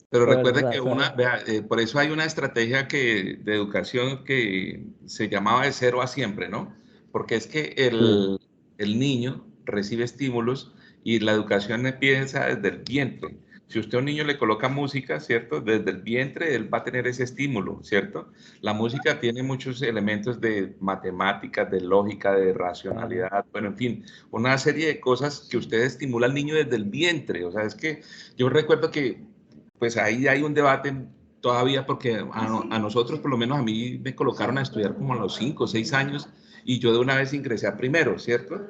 Pero por recuerda que razón. por eso hay una estrategia de educación que se llamaba de 0 a siempre, ¿no? Porque es que Sí, el niño recibe estímulos y la educación empieza desde el vientre. Si usted a un niño le coloca música, ¿cierto? Desde el vientre él va a tener ese estímulo, ¿cierto? La música tiene muchos elementos de matemáticas, de lógica, de claro. racionalidad, bueno, en fin, una serie de cosas que usted estimula al niño desde el vientre. O sea, es que yo recuerdo que pues ahí hay un debate todavía porque a nosotros, por lo menos a mí, me colocaron a estudiar como a los 5 o 6 años y yo de una vez ingresé a primero, ¿cierto?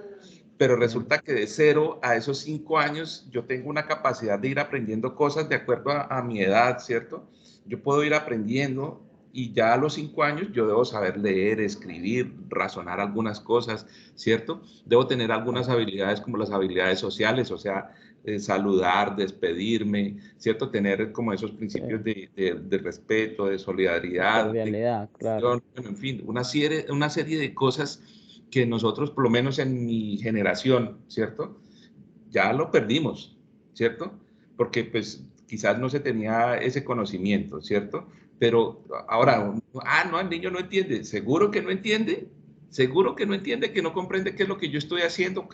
Pero Sí, resulta que de 0 a esos 5 años yo tengo una capacidad de ir aprendiendo cosas de acuerdo a mi edad, ¿cierto? Yo puedo ir aprendiendo y ya a los 5 años yo debo saber leer, escribir, razonar algunas cosas, ¿cierto? Debo tener algunas claro. habilidades como las habilidades sociales, o sea, saludar, despedirme, ¿cierto? Tener como esos principios Sí, de respeto, de de solidaridad, de cordialidad, claro. bueno, en fin, una serie de cosas que nosotros, por lo menos en mi generación, ¿cierto? Ya lo perdimos, ¿cierto? Porque pues quizás no se tenía ese conocimiento, ¿cierto? Pero Sí, ahora, no, el niño no entiende, seguro que no entiende, seguro que no entiende, que no comprende qué es lo que yo estoy haciendo,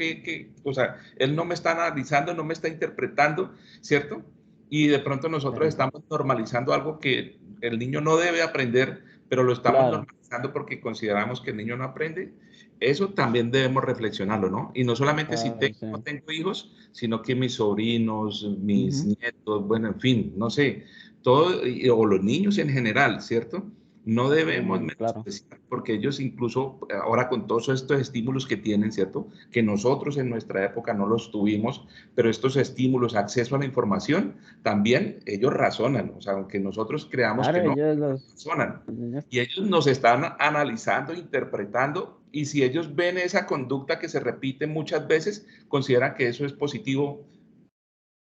o sea, él no me está analizando, no me está interpretando, ¿cierto? Y de pronto nosotros sí, estamos normalizando algo que el niño no debe aprender, pero lo estamos claro. normalizando porque consideramos que el niño no aprende. Eso también debemos reflexionarlo, ¿no? Y no solamente si Claro, tengo sí. o no tengo hijos, sino que mis sobrinos, mis Ujú, nietos, bueno, en fin, no sé, todo, o los niños en general, ¿cierto? No debemos Claro. menospreciar, porque ellos incluso ahora con todos estos estímulos que tienen, ¿cierto? Que nosotros en nuestra época no los tuvimos, pero estos estímulos, acceso a la información, también ellos razonan, o sea, aunque nosotros creamos que Claro, no, ellos razonan. los niños, Y ellos nos están analizando, interpretando, y si ellos ven esa conducta que se repite muchas veces, consideran que eso es positivo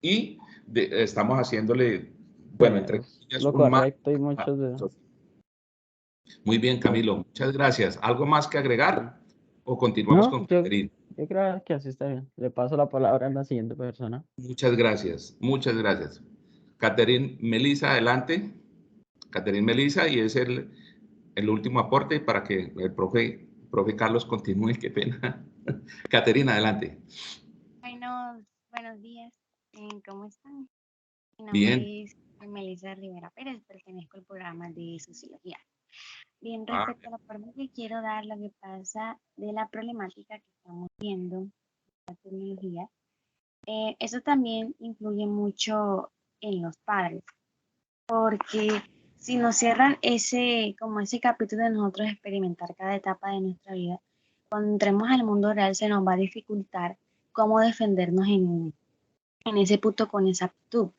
y estamos haciéndole, bueno, entre comillas, lo un mal. correcto y muchos de... Muy bien, Camilo, muchas gracias. ¿Algo más que agregar o continuamos No, con yo Caterine? creo que así está bien. Le paso la palabra a la siguiente persona. Muchas gracias, muchas gracias. Caterine Melisa, adelante. Caterine Melisa, y es el último aporte para que el profe Carlos continúe, qué pena. Caterina, adelante. Bueno, buenos días. ¿Cómo están? Mi Bien. nombre es Melissa Rivera Pérez, pertenezco al programa de Sociología. Bien, respecto a la forma que quiero dar, lo que pasa de la problemática que estamos viendo en la tecnología, eso también influye mucho en los padres, porque si nos cierran como ese capítulo de nosotros experimentar cada etapa de nuestra vida, cuando entremos al mundo real se nos va a dificultar cómo defendernos en ese punto con esa actitud.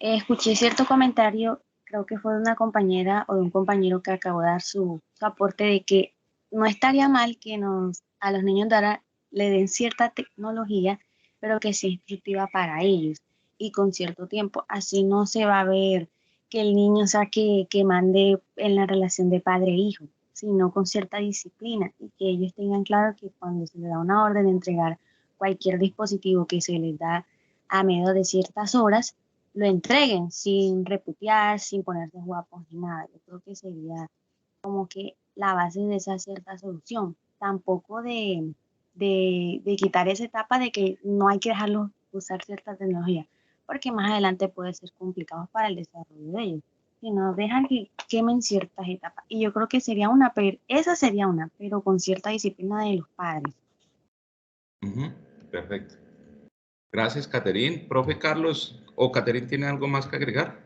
Escuché cierto comentario, creo que fue de una compañera o de un compañero que acabó de dar su aporte de que no estaría mal que a los niños de ahora le den cierta tecnología, pero que sea instructiva para ellos y con cierto tiempo. Así no se va a ver que el niño sea que mande en la relación de padre-hijo, sino con cierta disciplina y que ellos tengan claro que cuando se les da una orden de entregar cualquier dispositivo que se les da a medio de ciertas horas, lo entreguen sin repudiar, sin ponerse guapos ni nada. Yo creo que sería como que la base de esa cierta solución. Tampoco de quitar esa etapa de que no hay que dejarlos usar cierta tecnología, porque más adelante puede ser complicado para el desarrollo de ellos. Si no dejan que quemen ciertas etapas. Y yo creo que sería esa sería una, pero con cierta disciplina de los padres. Perfecto. Gracias, Caterine. Profe Carlos, ¿o Caterine tiene algo más que agregar?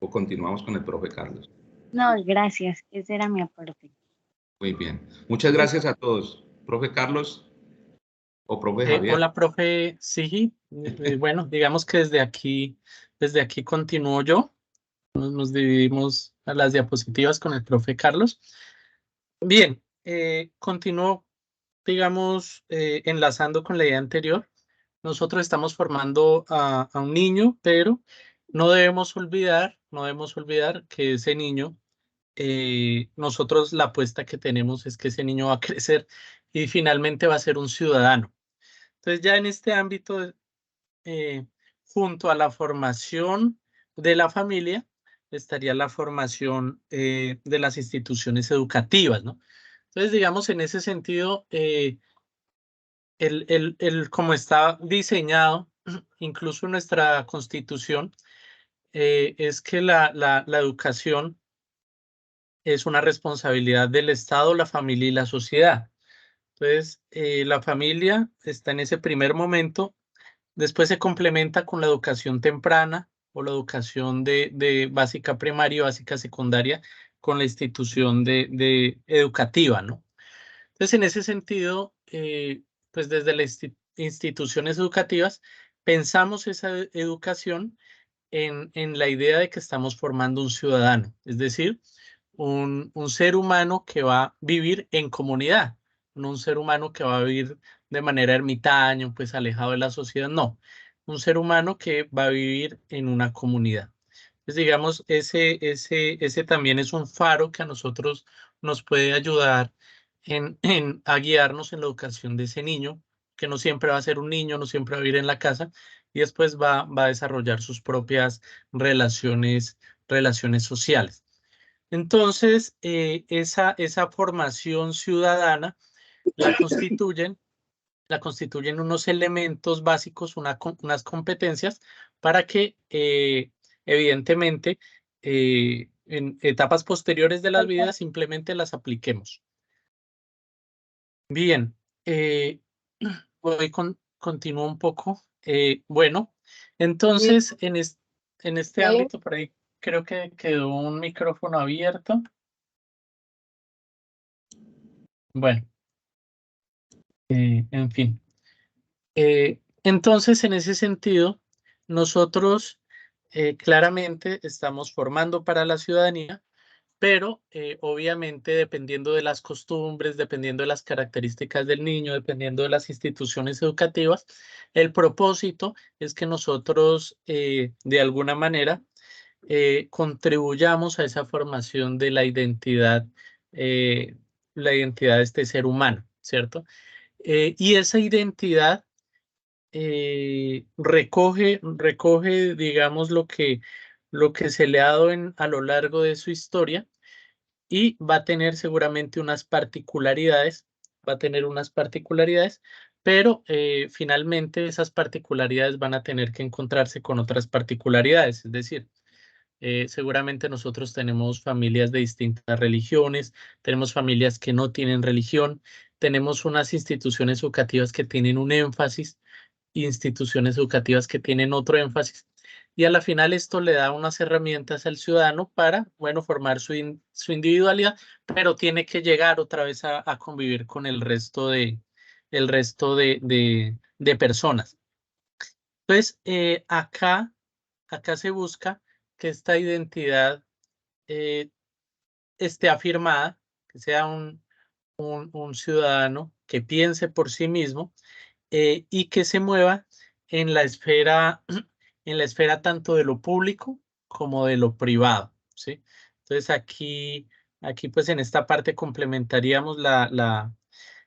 ¿O continuamos con el profe Carlos? No, gracias. Ese era mi aporte. Muy bien. Muchas gracias a todos. Profe Carlos o profe Javier. Hola, profe. Sí, bueno, digamos que desde aquí continúo yo. Nos dividimos a las diapositivas con el profe Carlos. Bien, continúo, digamos, enlazando con la idea anterior. Nosotros estamos formando a un niño, pero no debemos olvidar que ese niño, nosotros la apuesta que tenemos es que ese niño va a crecer y finalmente va a ser un ciudadano. Entonces ya en este ámbito, junto a la formación de la familia, estaría la formación de las instituciones educativas, ¿no? Entonces, digamos, en ese sentido, como está diseñado, incluso nuestra Constitución, es que la educación es una responsabilidad del Estado, la familia y la sociedad. Entonces, la familia está en ese primer momento, después se complementa con la educación temprana o la educación de básica primaria y básica secundaria con la institución de educativa, ¿no? Entonces, en ese sentido, pues desde las instituciones educativas, pensamos esa educación en la idea de que estamos formando un ciudadano, es decir, un ser humano que va a vivir en comunidad, no un ser humano que va a vivir de manera ermitaña, pues alejado de la sociedad, no, un ser humano que va a vivir en una comunidad. Entonces, digamos, ese también es un faro que a nosotros nos puede ayudar a guiarnos en la educación de ese niño, que no siempre va a ser un niño, no siempre va a vivir en la casa, y después va a desarrollar sus propias relaciones sociales. Entonces, esa formación ciudadana la constituyen unos elementos básicos, unas competencias para que, evidentemente, en etapas posteriores de las vidas simplemente las apliquemos. Bien, continúo un poco. Bueno, entonces en este ámbito por ahí creo que quedó un micrófono abierto. Bueno, en fin. Entonces, en ese sentido, nosotros claramente estamos formando para la ciudadanía, pero obviamente dependiendo de las costumbres, dependiendo de las características del niño, dependiendo de las instituciones educativas, el propósito es que nosotros de alguna manera contribuyamos a esa formación de la identidad de este ser humano, ¿cierto? Y esa identidad recoge, digamos, lo que se le ha dado a lo largo de su historia y va a tener seguramente unas particularidades, pero finalmente esas particularidades van a tener que encontrarse con otras particularidades, es decir, seguramente nosotros tenemos familias de distintas religiones, tenemos familias que no tienen religión, tenemos unas instituciones educativas que tienen un énfasis, instituciones educativas que tienen otro énfasis. Y a la final esto le da unas herramientas al ciudadano para, bueno, formar su individualidad, pero tiene que llegar otra vez a convivir con el resto de personas. Entonces, acá se busca que esta identidad esté afirmada, que sea un ciudadano que piense por sí mismo y que se mueva en la esfera, tanto de lo público como de lo privado, ¿sí? Entonces aquí pues en esta parte complementaríamos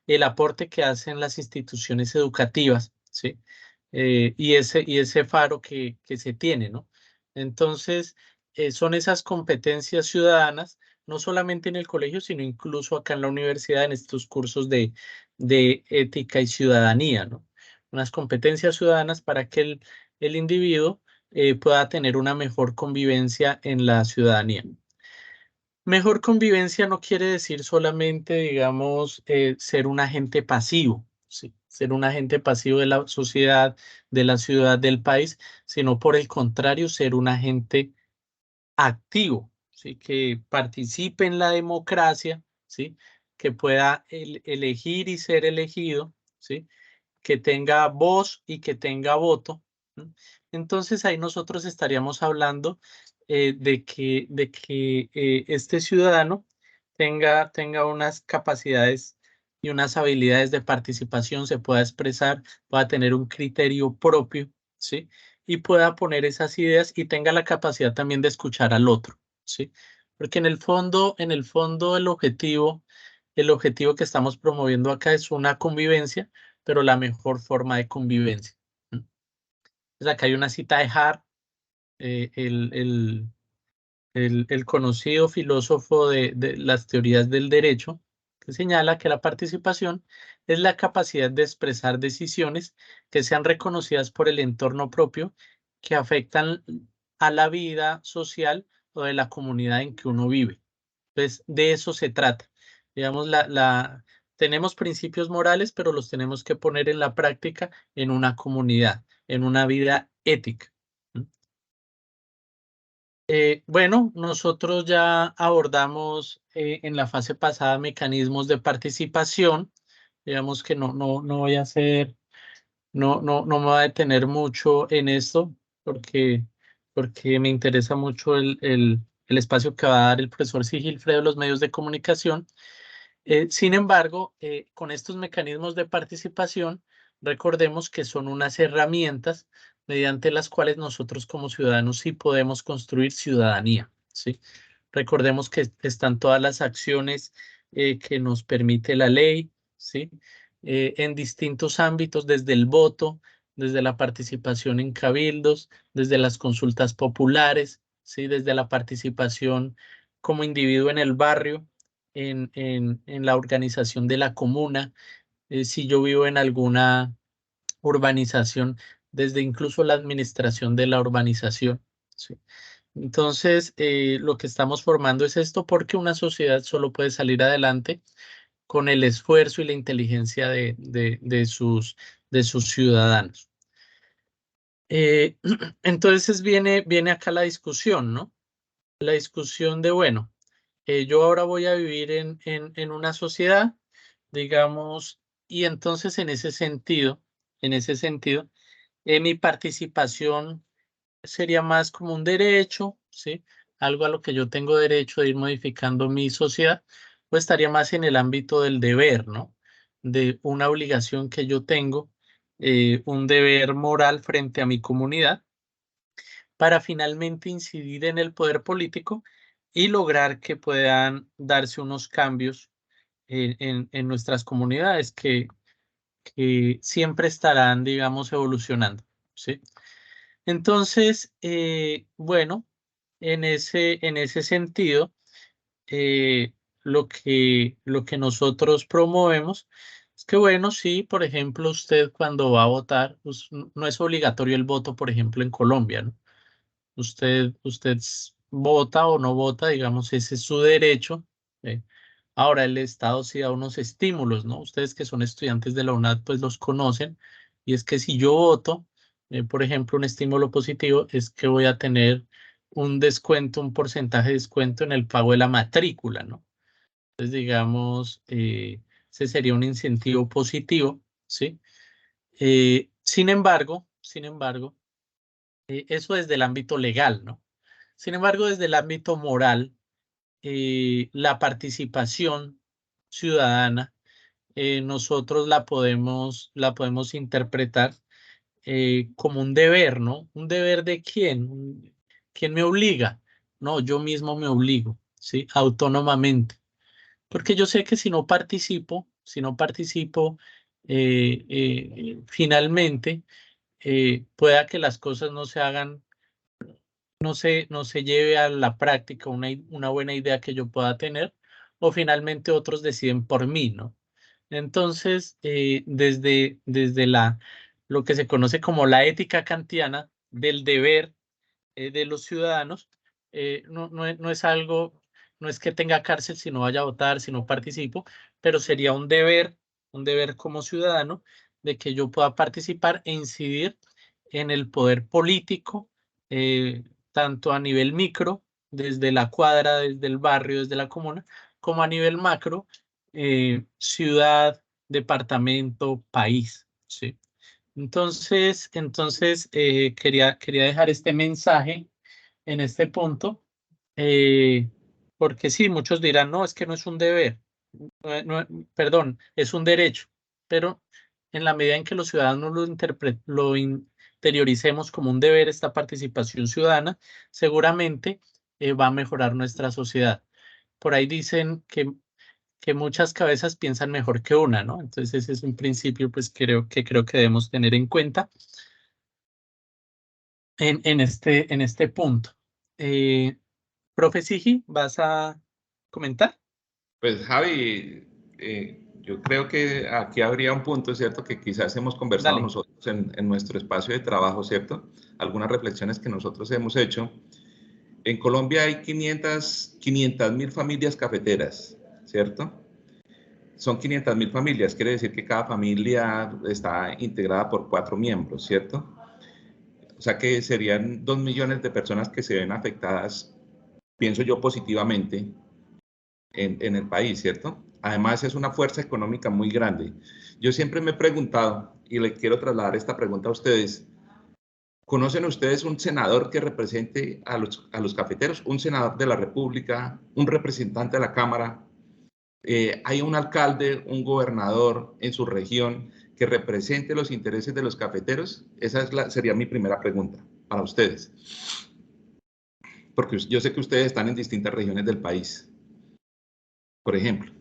el aporte que hacen las instituciones educativas, ¿sí? Y ese faro que se tiene, ¿no? Entonces, son esas competencias ciudadanas, no solamente en el colegio, sino incluso acá en la universidad, en estos cursos de ética y ciudadanía, ¿no? Unas competencias ciudadanas para que el individuo pueda tener una mejor convivencia en la ciudadanía. Mejor convivencia no quiere decir solamente, digamos, ser un agente pasivo, ¿sí? Ser un agente pasivo de la sociedad, de la ciudad, del país, sino por el contrario, ser un agente activo, ¿sí? Que participe en la democracia, ¿sí? Que pueda elegir y ser elegido, ¿sí? Que tenga voz y que tenga voto, ¿no? Entonces ahí nosotros estaríamos hablando de que este ciudadano tenga unas capacidades y unas habilidades de participación, se pueda expresar, pueda tener un criterio propio, ¿sí? Y pueda poner esas ideas y tenga la capacidad también de escuchar al otro, ¿sí? Porque en el fondo el objetivo que estamos promoviendo acá es una convivencia, pero la mejor forma de convivencia. Entonces acá hay una cita de Hart, el conocido filósofo de las teorías del derecho, que señala que la participación es la capacidad de expresar decisiones que sean reconocidas por el entorno propio que afectan a la vida social o de la comunidad en que uno vive. Entonces, de eso se trata. Digamos, tenemos principios morales, pero los tenemos que poner en la práctica en una comunidad, en una vida ética. Bueno, nosotros ya abordamos en la fase pasada mecanismos de participación. Digamos que no voy a hacer, no me voy a detener mucho en esto porque me interesa mucho el espacio que va a dar el profesor Sigilfredo de los medios de comunicación. Sin embargo, con estos mecanismos de participación, recordemos que son unas herramientas mediante las cuales nosotros como ciudadanos sí podemos construir ciudadanía, ¿sí? Recordemos que están todas las acciones que nos permite la ley, ¿sí? En distintos ámbitos, desde el voto, desde la participación en cabildos, desde las consultas populares, ¿sí? Desde la participación como individuo en el barrio, en la organización de la comuna, si yo vivo en alguna urbanización, desde incluso la administración de la urbanización, ¿sí? Entonces, lo que estamos formando es esto porque una sociedad solo puede salir adelante con el esfuerzo y la inteligencia de sus ciudadanos. Entonces viene acá la discusión, ¿no? la discusión de, bueno, yo ahora voy a vivir en una sociedad, digamos, y entonces en ese sentido, mi participación sería más como un derecho, ¿sí? Algo a lo que yo tengo derecho de ir modificando mi sociedad, o estaría más en el ámbito del deber, ¿no? De una obligación que yo tengo, un deber moral frente a mi comunidad, para finalmente incidir en el poder político y lograr que puedan darse unos cambios en nuestras comunidades que siempre estarán, digamos, evolucionando, ¿sí? Entonces, bueno, en ese sentido, eh, lo que nosotros promovemos es que, bueno, sí, por ejemplo, usted cuando va a votar, pues, no es obligatorio el voto, por ejemplo, en Colombia, ¿no? Usted vota o no vota, digamos, ese es su derecho. ¿Sí? Ahora el Estado sí da unos estímulos, ¿no? Ustedes que son estudiantes de la UNAD, pues los conocen. Y es que si yo voto, por ejemplo, un estímulo positivo es que voy a tener un descuento, un porcentaje de descuento en el pago de la matrícula, ¿no? Entonces, digamos, ese sería un incentivo positivo, ¿sí? Sin embargo, eso desde el ámbito legal, ¿no? Sin embargo, desde el ámbito moral, la participación ciudadana, nosotros la podemos interpretar como un deber, ¿no? ¿Un deber de quién? ¿Quién me obliga? No, yo mismo me obligo, ¿sí? Autónomamente. Porque yo sé que si no participo, finalmente, pueda que las cosas no se hagan, no se lleve a la práctica una buena idea que yo pueda tener, o finalmente otros deciden por mí, ¿no? Entonces, desde lo que se conoce como la ética kantiana del deber de los ciudadanos, no es algo, no es que tenga cárcel si no vaya a votar, si no participo, pero sería un deber como ciudadano de que yo pueda participar e incidir en el poder político, eh, tanto a nivel micro, desde la cuadra, desde el barrio, desde la comuna, como a nivel macro, ciudad, departamento, país, ¿sí? Entonces quería dejar este mensaje en este punto, eh, porque sí, muchos dirán, no, es que no es un deber, perdón, es un derecho, pero en la medida en que los ciudadanos lo interioricemos como un deber, esta participación ciudadana, seguramente va a mejorar nuestra sociedad. Por ahí dicen que muchas cabezas piensan mejor que una, ¿no? Entonces ese es un principio, pues creo que debemos tener en cuenta en este punto. Profe Sigi, ¿vas a comentar? Pues Javi, yo creo que aquí habría un punto, ¿cierto? Que quizás hemos conversado Dale. nosotros en nuestro espacio de trabajo, ¿cierto? Algunas reflexiones que nosotros hemos hecho. En Colombia hay 500.000 familias cafeteras, ¿cierto? Son 500.000 familias, quiere decir que cada familia está integrada por 4 miembros, ¿cierto? O sea que serían 2 millones de personas que se ven afectadas, pienso yo, positivamente en el país, ¿cierto? Además es una fuerza económica muy grande. Yo siempre me he preguntado, y le quiero trasladar esta pregunta a ustedes, ¿conocen ustedes un senador que represente a los cafeteros? Un senador de la República, un representante de la Cámara, hay un alcalde, un gobernador en su región que represente los intereses de los cafeteros? Esa sería mi primera pregunta para ustedes. Porque yo sé que ustedes están en distintas regiones del país. Por ejemplo,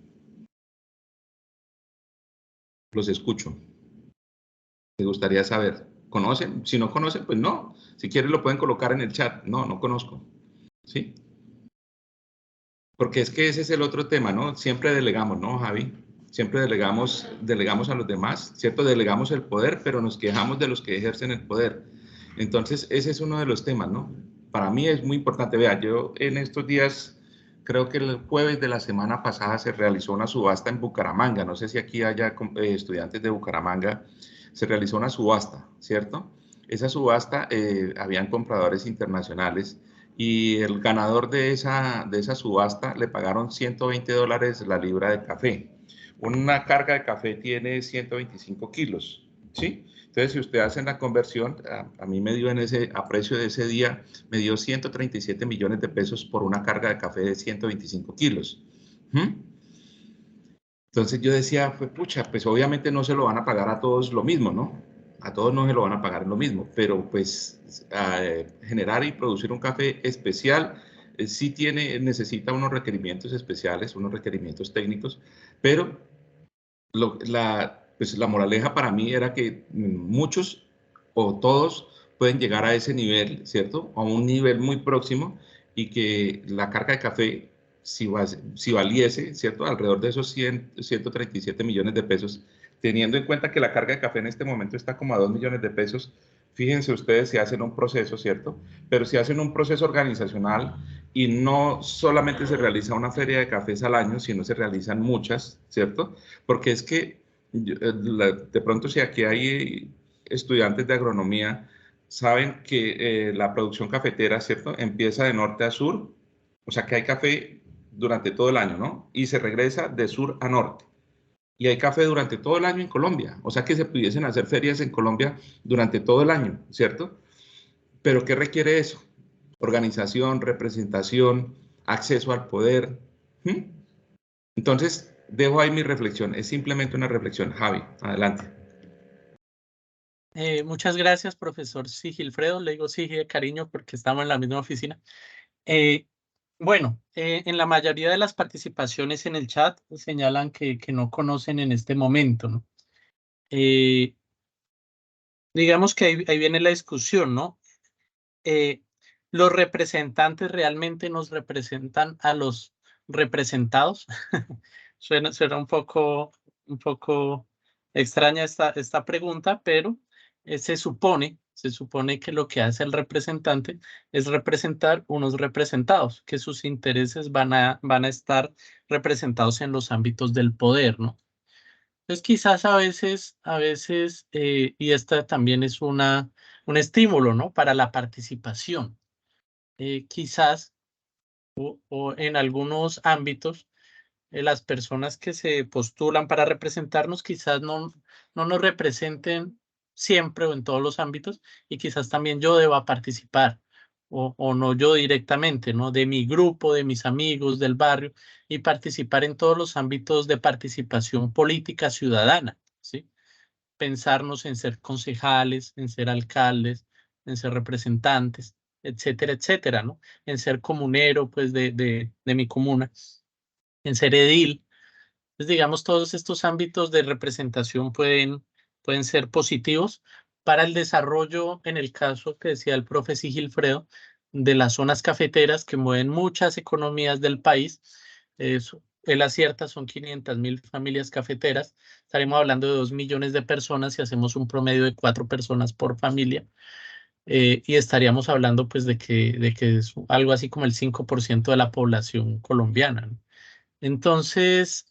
los escucho. Me gustaría saber, ¿conocen? Si no conocen, pues no. Si quieren lo pueden colocar en el chat. No, no conozco. ¿Sí? Porque es que ese es el otro tema, ¿no? Siempre delegamos, ¿no, Javi? Siempre delegamos a los demás, ¿cierto? Delegamos el poder, pero nos quejamos de los que ejercen el poder. Entonces, ese es uno de los temas, ¿no? Para mí es muy importante. Vea, yo en estos días, creo que el jueves de la semana pasada se realizó una subasta en Bucaramanga. No sé si aquí haya estudiantes de Bucaramanga. Se realizó una subasta, ¿cierto? Esa subasta, habían compradores internacionales y el ganador de esa subasta le pagaron $120 la libra de café. Una carga de café tiene 125 kilos, ¿sí? Entonces, si usted hace la conversión, a mí me dio a precio de ese día, me dio 137 millones de pesos por una carga de café de 125 kilos. Entonces yo decía, pues pucha, pues obviamente no se lo van a pagar a todos lo mismo, ¿no? A todos no se lo van a pagar lo mismo, pero pues generar y producir un café especial sí necesita unos requerimientos especiales, unos requerimientos técnicos, pero pues la moraleja para mí era que muchos o todos pueden llegar a ese nivel, ¿cierto? A un nivel muy próximo y que la carga de café, si valiese, ¿cierto? Alrededor de esos 137 millones de pesos, teniendo en cuenta que la carga de café en este momento está como a 2 millones de pesos, fíjense ustedes si hacen un proceso, ¿cierto? Pero si hacen un proceso organizacional y no solamente se realiza una feria de cafés al año, sino se realizan muchas, ¿cierto? Porque es que de pronto si aquí hay estudiantes de agronomía, saben que la producción cafetera, ¿cierto? Empieza de norte a sur, o sea que hay café durante todo el año, ¿no? Y se regresa de sur a norte. Y hay café durante todo el año en Colombia, o sea que se pudiesen hacer ferias en Colombia durante todo el año, ¿cierto? Pero ¿qué requiere eso? Organización, representación, acceso al poder. Entonces, dejo ahí mi reflexión. Es simplemente una reflexión. Javi, adelante. Muchas gracias, profesor Sigilfredo. Le digo Sigi de cariño porque estamos en la misma oficina. Bueno, en la mayoría de las participaciones en el chat señalan que no conocen en este momento, ¿no? Digamos que ahí viene la discusión, ¿no? ¿Los representantes realmente nos representan a los representados? Suena un poco extraña esta pregunta, pero se supone que lo que hace el representante es representar unos representados, que sus intereses van a estar representados en los ámbitos del poder, ¿no? Entonces quizás a veces, y esta también es un estímulo, ¿no? Para la participación. Quizás o en algunos ámbitos las personas que se postulan para representarnos quizás no nos representen siempre o en todos los ámbitos y quizás también yo deba participar o no yo directamente, ¿no? De mi grupo, de mis amigos, del barrio y participar en todos los ámbitos de participación política ciudadana, ¿sí? Pensarnos en ser concejales, en ser alcaldes, en ser representantes, etcétera, etcétera, ¿no? En ser comunero, pues, de mi comuna, en ser edil. Entonces, digamos, todos estos ámbitos de representación pueden ser positivos para el desarrollo, en el caso que decía el profe Sigilfredo, de las zonas cafeteras que mueven muchas economías del país. Él acierta, son 500.000 familias cafeteras. Estaremos hablando de 2 millones de personas si hacemos un promedio de 4 personas por familia. Y estaríamos hablando pues de que es algo así como el 5% de la población colombiana, ¿no? Entonces,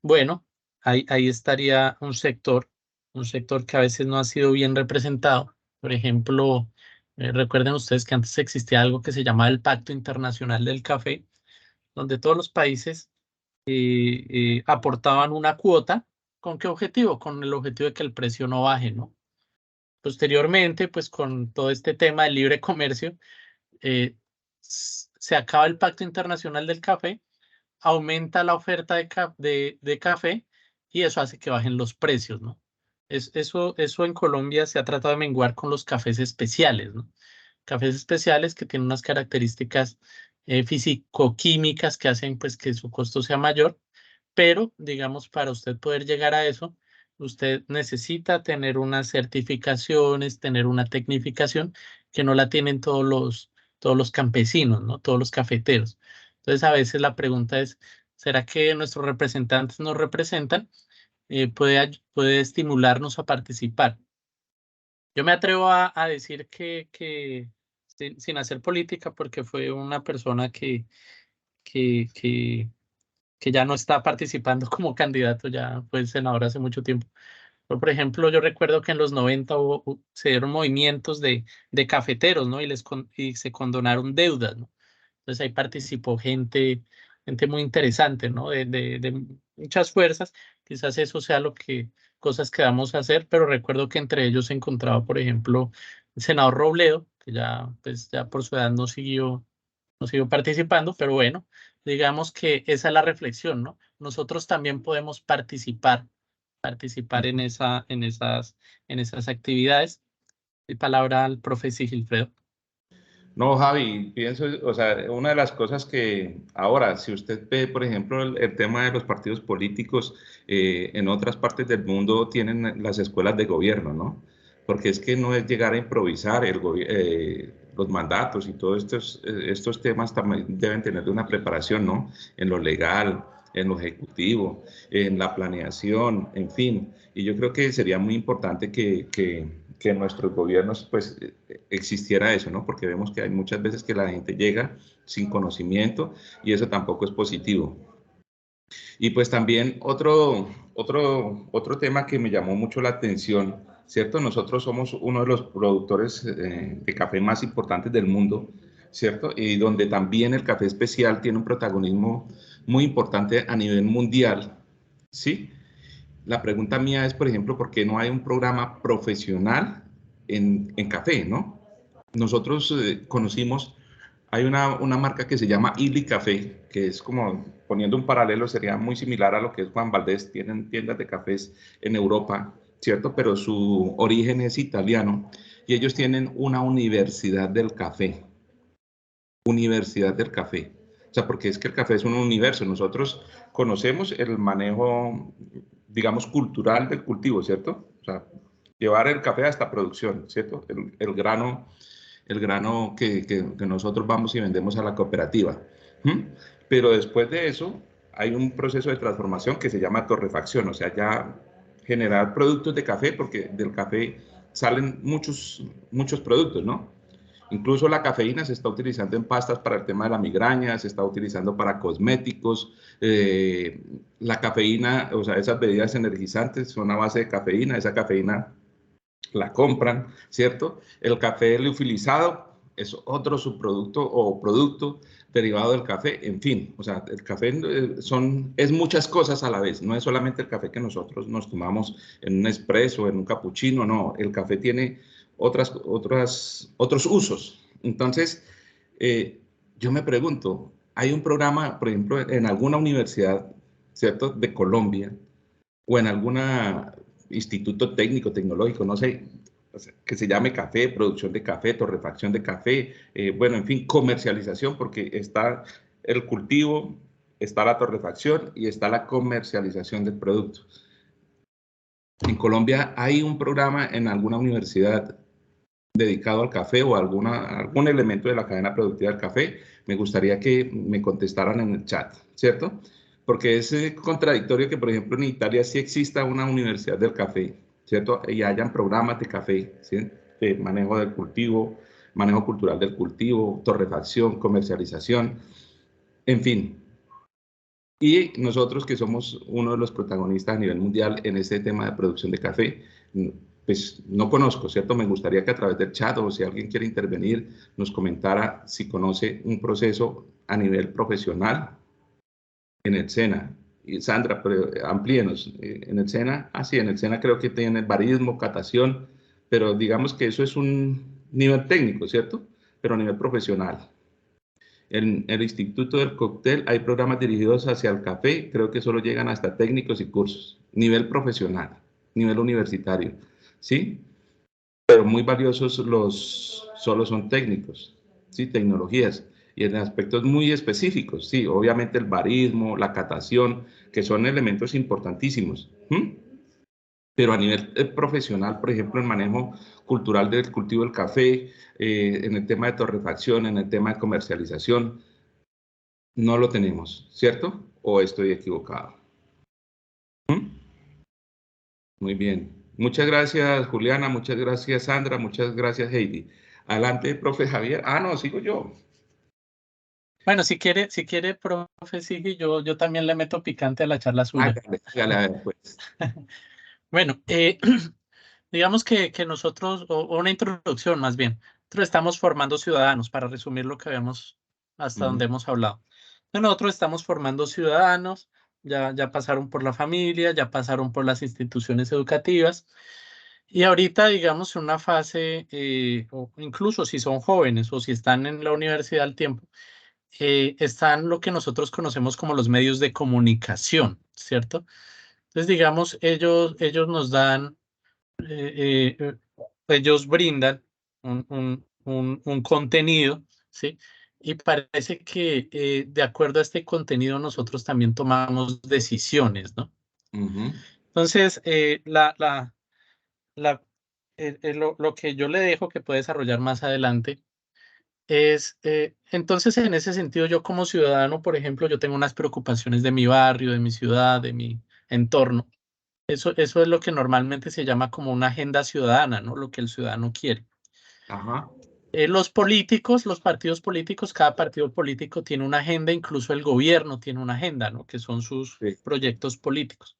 bueno, ahí estaría un sector que a veces no ha sido bien representado. Por ejemplo, recuerden ustedes que antes existía algo que se llamaba el Pacto Internacional del Café, donde todos los países aportaban una cuota. ¿Con qué objetivo? Con el objetivo de que el precio no baje, ¿no? Posteriormente, pues con todo este tema del libre comercio, se acaba el Pacto Internacional del Café, aumenta la oferta de café y eso hace que bajen los precios, ¿no? Eso en Colombia se ha tratado de menguar con los cafés especiales, ¿no? Cafés especiales que tienen unas características físico-químicas que hacen pues que su costo sea mayor, pero digamos para usted poder llegar a eso, usted necesita tener unas certificaciones, tener una tecnificación que no la tienen todos los campesinos, ¿no? Todos los cafeteros. Entonces, a veces la pregunta es, ¿será que nuestros representantes nos representan? Puede estimularnos a participar. Yo me atrevo a decir que sin hacer política, porque fue una persona que ya no está participando como candidato, ya fue senador hace mucho tiempo. Por ejemplo, yo recuerdo que en los 90 se dieron movimientos de cafeteros, ¿no? Y se condonaron deudas, ¿no? Entonces ahí participó gente muy interesante, ¿no? De muchas fuerzas. Quizás eso sea cosas que vamos a hacer, pero recuerdo que entre ellos se encontraba, por ejemplo, el senador Robledo, que ya, pues, ya por su edad no siguió participando, pero bueno, digamos que esa es la reflexión, ¿no? Nosotros también podemos participar en esas actividades. Y palabra al profe Sigilfredo. No, Javi, pienso, o sea, una de las cosas que ahora, si usted ve, por ejemplo, el tema de los partidos políticos, en otras partes del mundo tienen las escuelas de gobierno, ¿no? Porque es que no es llegar a improvisar los mandatos y todos estos temas también deben tener una preparación, ¿no? En lo legal, en lo ejecutivo, en la planeación, en fin. Y yo creo que sería muy importante que en nuestros gobiernos pues existiera eso, ¿no? Porque vemos que hay muchas veces que la gente llega sin conocimiento y eso tampoco es positivo. Y pues también otro tema que me llamó mucho la atención, ¿cierto? Nosotros somos uno de los productores de café más importantes del mundo, ¿cierto? Y donde también el café especial tiene un protagonismo muy importante a nivel mundial, ¿sí? La pregunta mía es, por ejemplo, ¿por qué no hay un programa profesional en café, no? Nosotros conocimos, hay una marca que se llama Illy Café, que es como, poniendo un paralelo, sería muy similar a lo que es Juan Valdez, tienen tiendas de cafés en Europa, ¿cierto? Pero su origen es italiano y ellos tienen una universidad del café. Universidad del café. O sea, porque es que el café es un universo. Nosotros conocemos el manejo, digamos, cultural del cultivo, ¿cierto? O sea, llevar el café hasta producción, ¿cierto? El grano que nosotros vamos y vendemos a la cooperativa. Pero después de eso, hay un proceso de transformación que se llama torrefacción, o sea, ya generar productos de café, porque del café salen muchos productos, ¿no? Incluso la cafeína se está utilizando en pastas para el tema de la migraña, se está utilizando para cosméticos. La cafeína, o sea, esas bebidas energizantes son a base de cafeína, esa cafeína la compran, ¿cierto? El café liofilizado es otro subproducto o producto derivado del café, en fin, o sea, el café es muchas cosas a la vez, no es solamente el café que nosotros nos tomamos en un espresso, en un cappuccino, no, el café tiene otros usos. Entonces, yo me pregunto, hay un programa, por ejemplo, en alguna universidad, ¿cierto?, de Colombia, o en algún instituto técnico, tecnológico, no sé, que se llame café, producción de café, torrefacción de café, bueno, en fin, comercialización, porque está el cultivo, está la torrefacción y está la comercialización del producto. En Colombia hay un programa en alguna universidad dedicado al café o algún elemento de la cadena productiva del café. Me gustaría que me contestaran en el chat, ¿cierto? Porque es contradictorio que, por ejemplo, en Italia sí exista una universidad del café, ¿cierto? Y hayan programas de café, ¿sí? De manejo del cultivo, manejo cultural del cultivo, torrefacción, comercialización, en fin. Y nosotros que somos uno de los protagonistas a nivel mundial en este tema de producción de café, pues no conozco, ¿cierto? Me gustaría que a través del chat o si alguien quiere intervenir nos comentara si conoce un proceso a nivel profesional en el SENA. Y Sandra, pero amplíenos, en el SENA, sí, en el SENA creo que tiene barismo, catación, pero digamos que eso es un nivel técnico, ¿cierto? Pero a nivel profesional. En el Instituto del Cóctel hay programas dirigidos hacia el café, creo que solo llegan hasta técnicos y cursos, nivel profesional, nivel universitario, ¿sí? Pero muy valiosos solo son técnicos, ¿sí? Tecnologías, y en aspectos muy específicos, sí, obviamente el barismo, la catación, que son elementos importantísimos, pero a nivel profesional, por ejemplo, el manejo cultural del cultivo del café, en el tema de torrefacción, en el tema de comercialización, no lo tenemos, ¿cierto? ¿O estoy equivocado? Muy bien. Muchas gracias, Juliana. Muchas gracias, Sandra. Muchas gracias, Heidi. Adelante, profe Javier. No, sigo yo. Bueno, si quiere, profe, sigue, yo también le meto picante a la charla suya. Dale, pues. Bueno, digamos que nosotros, o una introducción más bien, nosotros estamos formando ciudadanos, para resumir lo que habíamos, hasta donde hemos hablado. Nosotros estamos formando ciudadanos, ya pasaron por la familia, ya pasaron por las instituciones educativas, y ahorita, digamos, en una fase, o incluso si son jóvenes o si están en la universidad al tiempo, están lo que nosotros conocemos como los medios de comunicación, ¿cierto? Entonces, digamos, ellos nos dan, ellos brindan un contenido, ¿sí? Y parece que de acuerdo a este contenido nosotros también tomamos decisiones, ¿no? Entonces, lo que yo le dejo que puede desarrollar más adelante es, entonces en ese sentido yo como ciudadano, por ejemplo, yo tengo unas preocupaciones de mi barrio, de mi ciudad, de mi entorno. Eso es lo que normalmente se llama como una agenda ciudadana, ¿no? Lo que el ciudadano quiere. Ajá. Los políticos, los partidos políticos, cada partido político tiene una agenda, incluso el gobierno tiene una agenda, ¿no? Que son sus proyectos políticos.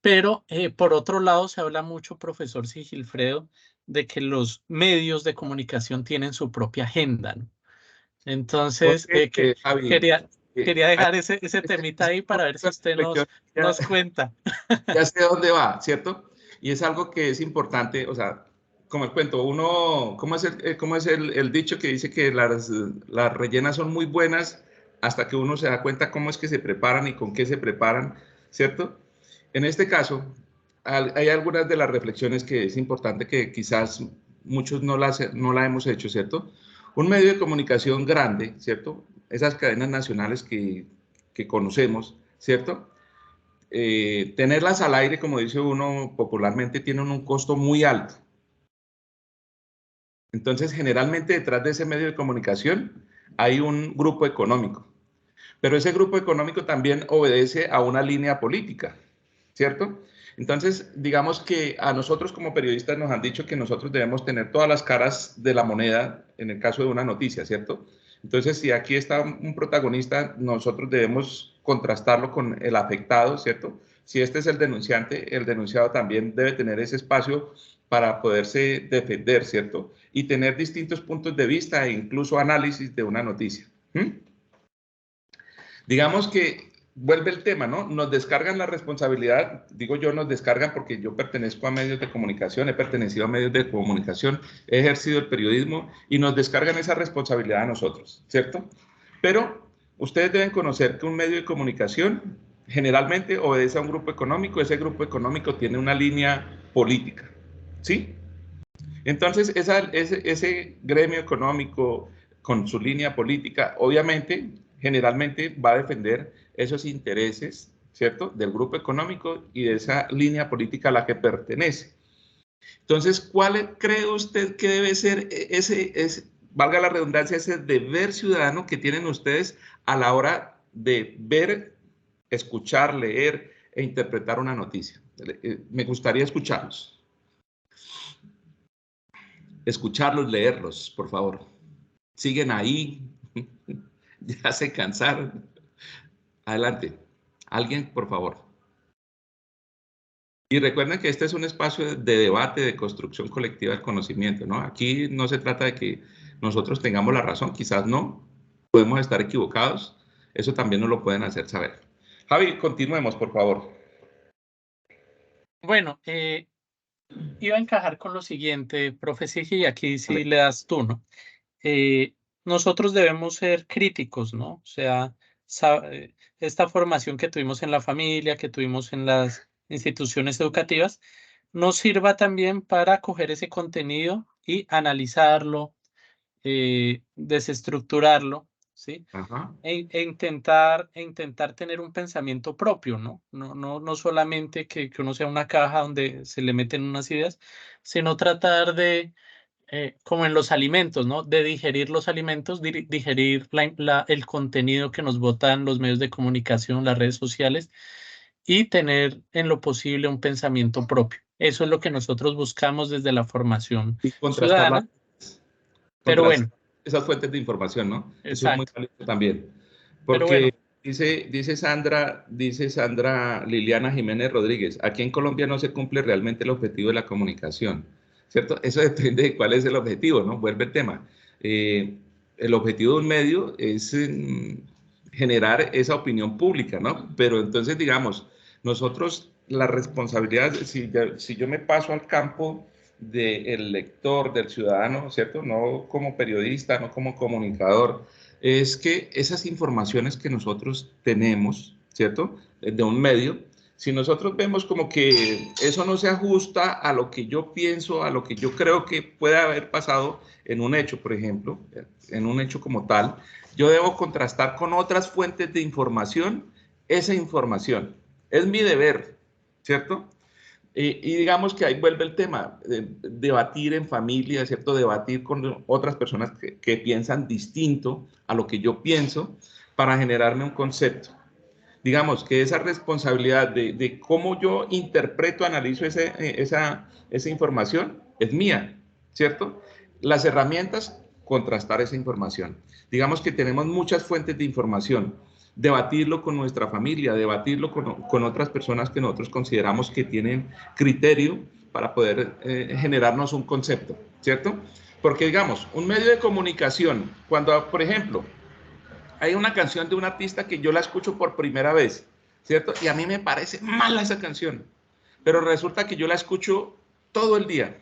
Pero por otro lado se habla mucho, profesor Sigilfredo, de que los medios de comunicación tienen su propia agenda, ¿no? Entonces, Javi, quería dejar ese temita ahí para ver si usted nos cuenta. Ya sé dónde va, ¿cierto? Y es algo que es importante, o sea, como el cuento, ¿cómo es el dicho que dice que las rellenas son muy buenas hasta que uno se da cuenta cómo es que se preparan y con qué se preparan, ¿cierto? En este caso, hay algunas de las reflexiones que es importante que quizás muchos no la hemos hecho, ¿cierto? Un medio de comunicación grande, ¿cierto? Esas cadenas nacionales que conocemos, ¿cierto? Tenerlas al aire, como dice uno popularmente, tienen un costo muy alto. Entonces, generalmente detrás de ese medio de comunicación hay un grupo económico, pero ese grupo económico también obedece a una línea política, ¿cierto? Entonces, digamos que a nosotros como periodistas nos han dicho que nosotros debemos tener todas las caras de la moneda en el caso de una noticia, ¿cierto? Entonces, si aquí está un protagonista, nosotros debemos contrastarlo con el afectado, ¿cierto? Si este es el denunciante, el denunciado también debe tener ese espacio para poderse defender, ¿cierto? Y tener distintos puntos de vista e incluso análisis de una noticia. Digamos que vuelve el tema, ¿no? Nos descargan la responsabilidad, digo yo, nos descargan porque yo pertenezco a medios de comunicación, he pertenecido a medios de comunicación, he ejercido el periodismo y nos descargan esa responsabilidad a nosotros, ¿cierto? Pero ustedes deben conocer que un medio de comunicación generalmente obedece a un grupo económico, ese grupo económico tiene una línea política, ¿sí? Entonces, ese gremio económico con su línea política, obviamente, generalmente va a defender esos intereses, ¿cierto?, del grupo económico y de esa línea política a la que pertenece. Entonces, ¿cuál cree usted que debe ser valga la redundancia, ese deber ciudadano que tienen ustedes a la hora de ver, escuchar, leer e interpretar una noticia? Me gustaría escucharlos. Escucharlos, leerlos, por favor. Siguen ahí, ya se cansaron. Adelante, alguien, por favor. Y recuerden que este es un espacio de debate, de construcción colectiva del conocimiento, ¿no? Aquí no se trata de que nosotros tengamos la razón, quizás no, podemos estar equivocados, eso también nos lo pueden hacer saber. Javi, continuemos, por favor. Bueno, iba a encajar con lo siguiente, profe Sigi, y aquí sí le das tú, ¿no? Nosotros debemos ser críticos, ¿no? O sea, esta formación que tuvimos en la familia, que tuvimos en las instituciones educativas, nos sirva también para coger ese contenido y analizarlo, desestructurarlo, ¿sí? E intentar tener un pensamiento propio, ¿no? No solamente que uno sea una caja donde se le meten unas ideas, sino tratar de, como en los alimentos, ¿no? De digerir los alimentos, digerir el contenido que nos botan los medios de comunicación, las redes sociales, y tener en lo posible un pensamiento propio. Eso es lo que nosotros buscamos desde la formación ciudadana. Pero bueno. Esas fuentes de información, ¿no? Exacto. Eso es muy valioso también. Pero bueno, dice Sandra Liliana Jiménez Rodríguez, aquí en Colombia no se cumple realmente el objetivo de la comunicación, ¿cierto? Eso depende de cuál es el objetivo, ¿no? Vuelve el tema. El objetivo de un medio es generar esa opinión pública, ¿no? Pero entonces, digamos, nosotros la responsabilidad, si yo me paso al campo del lector, del ciudadano, ¿cierto? No como periodista, no como comunicador, es que esas informaciones que nosotros tenemos, ¿cierto? De un medio, si nosotros vemos como que eso no se ajusta a lo que yo pienso, a lo que yo creo que puede haber pasado en un hecho, por ejemplo, en un hecho como tal, yo debo contrastar con otras fuentes de información esa información. Es mi deber, ¿cierto? Y digamos que ahí vuelve el tema, debatir en familia, ¿cierto? Debatir con otras personas que piensan distinto a lo que yo pienso para generarme un concepto. Digamos que esa responsabilidad de cómo yo interpreto, analizo esa información es mía, ¿cierto? Las herramientas, contrastar esa información. Digamos que tenemos muchas fuentes de información. Debatirlo con nuestra familia, debatirlo con otras personas que nosotros consideramos que tienen criterio para poder generarnos un concepto, ¿cierto? Porque digamos, un medio de comunicación, cuando, por ejemplo, hay una canción de un artista que yo la escucho por primera vez, ¿cierto? Y a mí me parece mala esa canción, pero resulta que yo la escucho todo el día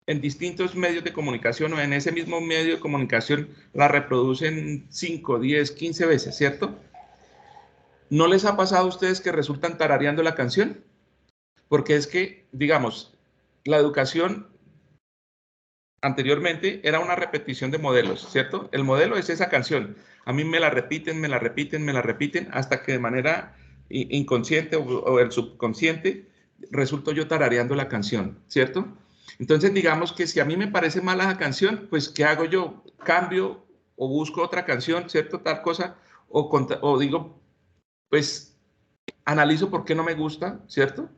en distintos medios de comunicación o en ese mismo medio de comunicación la reproducen 5, 10, 15 veces, ¿cierto? ¿No les ha pasado a ustedes que resultan tarareando la canción? Porque es que, digamos, la educación anteriormente era una repetición de modelos, ¿cierto? El modelo es esa canción. A mí me la repiten, me la repiten, me la repiten, hasta que de manera inconsciente o el subconsciente resulto yo tarareando la canción, ¿cierto? Entonces, digamos que si a mí me parece mala la canción, pues, ¿qué hago yo? Cambio o busco otra canción, ¿cierto? Tal cosa, o digo, pues, analizo por qué no me gusta, ¿cierto?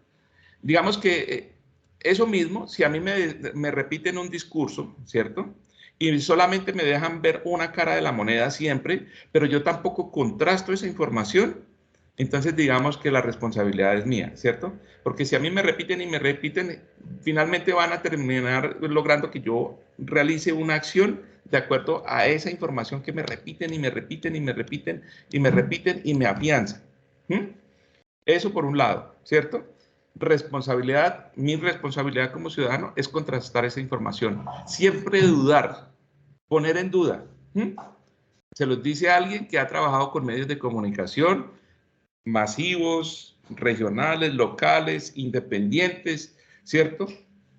Digamos que eso mismo, si a mí me repiten un discurso, ¿cierto? Y solamente me dejan ver una cara de la moneda siempre, pero yo tampoco contrasto esa información, entonces digamos que la responsabilidad es mía, ¿cierto? Porque si a mí me repiten y me repiten, finalmente van a terminar logrando que yo realice una acción de acuerdo a esa información que me repiten y me repiten y me repiten y me repiten y me afianzan. Eso por un lado, ¿cierto? Responsabilidad, mi responsabilidad como ciudadano es contrastar esa información. Siempre dudar, poner en duda. Se los dice alguien que ha trabajado con medios de comunicación masivos, regionales, locales, independientes, ¿cierto?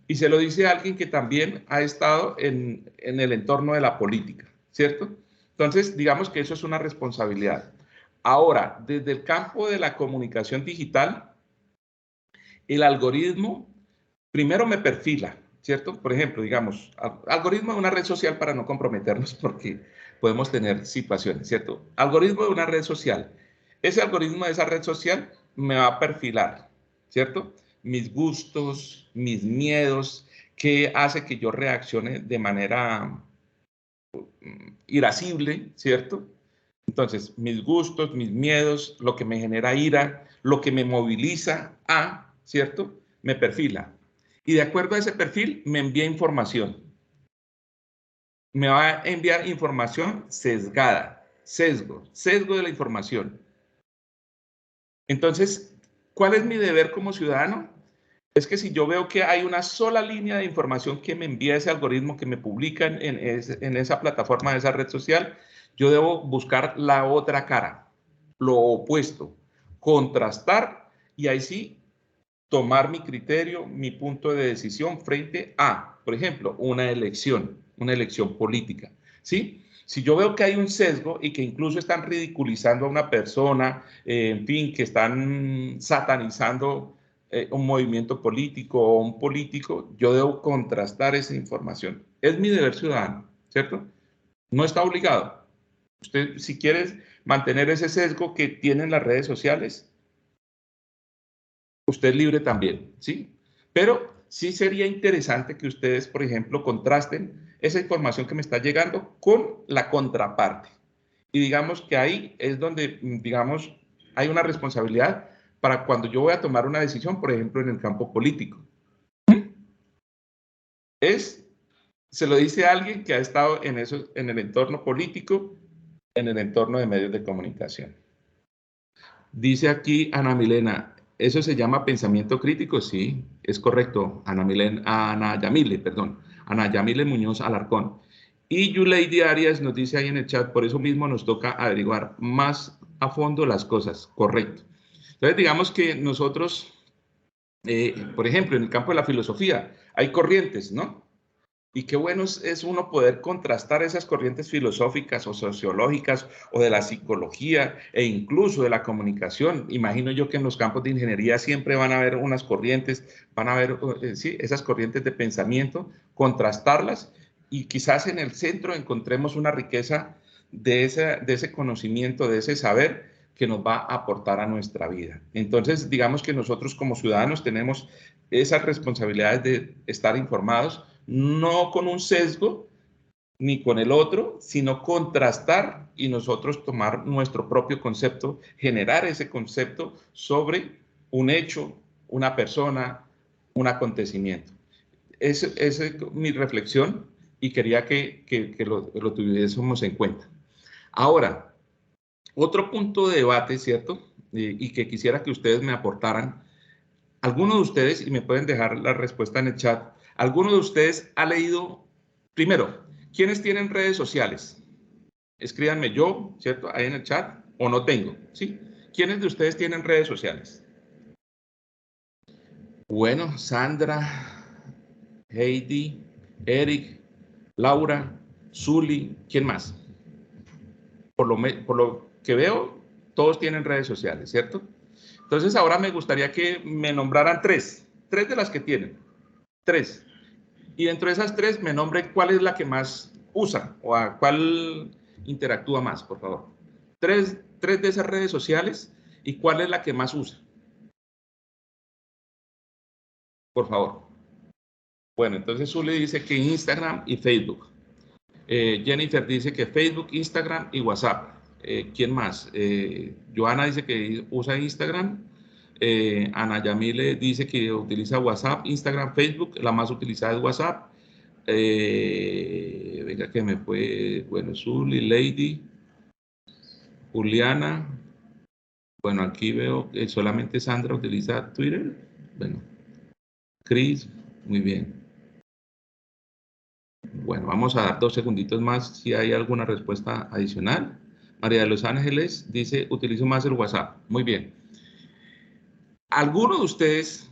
Y se lo dice alguien que también ha estado en el entorno de la política, ¿cierto? Entonces, digamos que eso es una responsabilidad. Ahora, desde el campo de la comunicación digital, el algoritmo primero me perfila, ¿cierto? Por ejemplo, digamos, algoritmo de una red social para no comprometernos porque podemos tener situaciones, ¿cierto? Algoritmo de una red social. Ese algoritmo de esa red social me va a perfilar, ¿cierto? Mis gustos, mis miedos, qué hace que yo reaccione de manera irascible, ¿cierto? Entonces, mis gustos, mis miedos, lo que me genera ira, lo que me moviliza a, ¿cierto? Me perfila. Y de acuerdo a ese perfil, me envía información. Me va a enviar información sesgada, sesgo de la información. Entonces, ¿cuál es mi deber como ciudadano? Es que si yo veo que hay una sola línea de información que me envía ese algoritmo, que me publica en esa plataforma, de esa red social, yo debo buscar la otra cara, lo opuesto, contrastar y ahí sí tomar mi criterio, mi punto de decisión frente a, por ejemplo, una elección política, ¿sí? Si yo veo que hay un sesgo y que incluso están ridiculizando a una persona, en fin, que están satanizando un movimiento político o un político, yo debo contrastar esa información. Es mi deber ciudadano, ¿cierto? No está obligado. Usted, si quiere mantener ese sesgo que tienen las redes sociales, usted es libre también, ¿sí? Pero sí sería interesante que ustedes, por ejemplo, contrasten esa información que me está llegando con la contraparte. Y digamos que ahí es donde, digamos, hay una responsabilidad para cuando yo voy a tomar una decisión, por ejemplo, en el campo político. Se lo dice a alguien que ha estado en el entorno político, en el entorno de medios de comunicación. Dice aquí Ana Milena, ¿eso se llama pensamiento crítico? Sí, es correcto, Ana Yamile Muñoz Alarcón. Y Yulady Arias nos dice ahí en el chat, por eso mismo nos toca averiguar más a fondo las cosas, correcto. Entonces digamos que nosotros, por ejemplo, en el campo de la filosofía, hay corrientes, ¿no? Y qué bueno es uno poder contrastar esas corrientes filosóficas o sociológicas o de la psicología e incluso de la comunicación. Imagino yo que en los campos de ingeniería siempre van a haber unas corrientes, van a haber sí, esas corrientes de pensamiento, contrastarlas y quizás en el centro encontremos una riqueza de ese conocimiento, de ese saber que nos va a aportar a nuestra vida. Entonces, digamos que nosotros como ciudadanos tenemos esas responsabilidades de estar informados, no con un sesgo ni con el otro, sino contrastar y nosotros tomar nuestro propio concepto, generar ese concepto sobre un hecho, una persona, un acontecimiento. Esa es mi reflexión y quería que lo tuviésemos en cuenta. Ahora, otro punto de debate, ¿cierto? Y que quisiera que ustedes me aportaran. ¿Alguno de ustedes, y me pueden dejar la respuesta en el chat, alguno de ustedes ha leído, primero, ¿quiénes tienen redes sociales? Escríbanme yo, ¿cierto? Ahí en el chat, o no tengo, ¿sí? ¿Quiénes de ustedes tienen redes sociales? Bueno, Sandra, Heidi, Eric, Laura, Zuli, ¿quién más? Por lo que veo, todos tienen redes sociales, ¿cierto? Entonces ahora me gustaría que me nombraran tres de las que tienen, tres. Y dentro de esas tres me nombren cuál es la que más usan o a cuál interactúa más, por favor. Tres de esas redes sociales y cuál es la que más usa. Por favor. Bueno, entonces Zuli dice que Instagram y Facebook. Jennifer dice que Facebook, Instagram y WhatsApp. ¿Quién más? Joana dice que usa Instagram. Ana Yamile dice que utiliza WhatsApp, Instagram, Facebook. La más utilizada es WhatsApp. Venga que me fue, bueno, Zuli, Lady, Juliana. Bueno, aquí veo que solamente Sandra utiliza Twitter. Bueno, Chris, muy bien. Bueno, vamos a dar 2 segunditos más si hay alguna respuesta adicional. María de los Ángeles dice, utilizo más el WhatsApp. Muy bien. ¿Alguno de ustedes,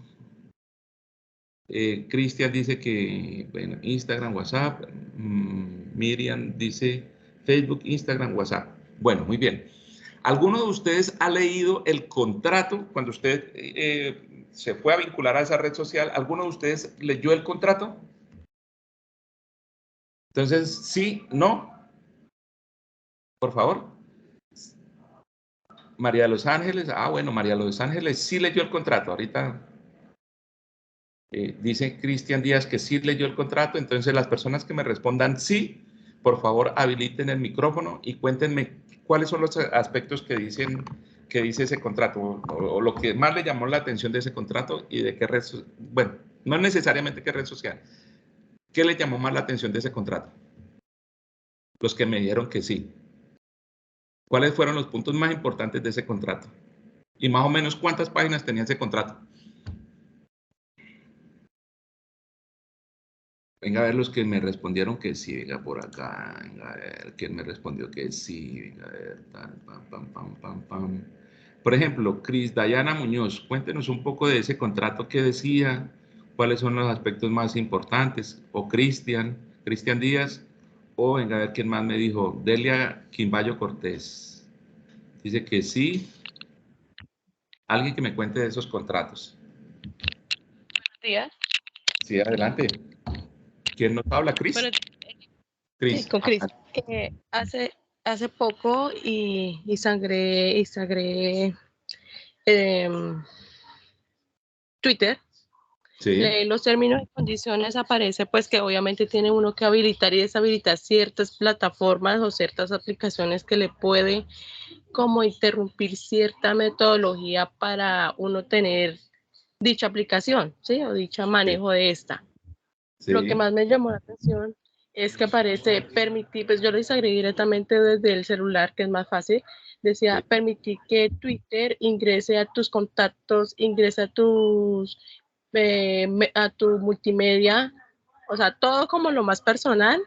Cristian dice que, bueno, Instagram, WhatsApp, Miriam dice Facebook, Instagram, WhatsApp. Bueno, muy bien. ¿Alguno de ustedes ha leído el contrato cuando usted se fue a vincular a esa red social? ¿Alguno de ustedes leyó el contrato? Entonces, sí, no. Por favor. María de los Ángeles. Ah, bueno, María de los Ángeles sí leyó el contrato. Ahorita dice Cristian Díaz que sí leyó el contrato. Entonces, las personas que me respondan sí, por favor, habiliten el micrófono y cuéntenme cuáles son los aspectos que dice ese contrato o lo que más le llamó la atención de ese contrato y de qué red, bueno, no necesariamente qué red social. ¿Qué le llamó más la atención de ese contrato? Los que me dijeron que sí. ¿Cuáles fueron los puntos más importantes de ese contrato? Y más o menos, ¿cuántas páginas tenía ese contrato? Venga a ver los que me respondieron que sí, venga por acá, venga a ver quién me respondió que sí, venga a ver, pam. Por ejemplo, Cris Dayana Muñoz, cuéntenos un poco de ese contrato que decía, cuáles son los aspectos más importantes, o Cristian Díaz, o venga a ver quién más me dijo, Delia Quimbayo Cortés, dice que sí. Alguien que me cuente de esos contratos. Buenos días. Sí, adelante. ¿Quién nos habla? ¿Cris? Cris. Sí, con Cris. Hace poco instagré Twitter lee los términos y condiciones, aparece pues que obviamente tiene uno que habilitar y deshabilitar ciertas plataformas o ciertas aplicaciones que le puede como interrumpir cierta metodología para uno tener dicha aplicación, ¿sí? O dicho manejo de esta. Lo que más me llamó la atención es que aparece permitir, pues yo lo agregué directamente desde el celular, que es más fácil. Decía, permitir que Twitter ingrese a tus contactos, ingrese a tus a tu multimedia, o sea, todo como lo más personal.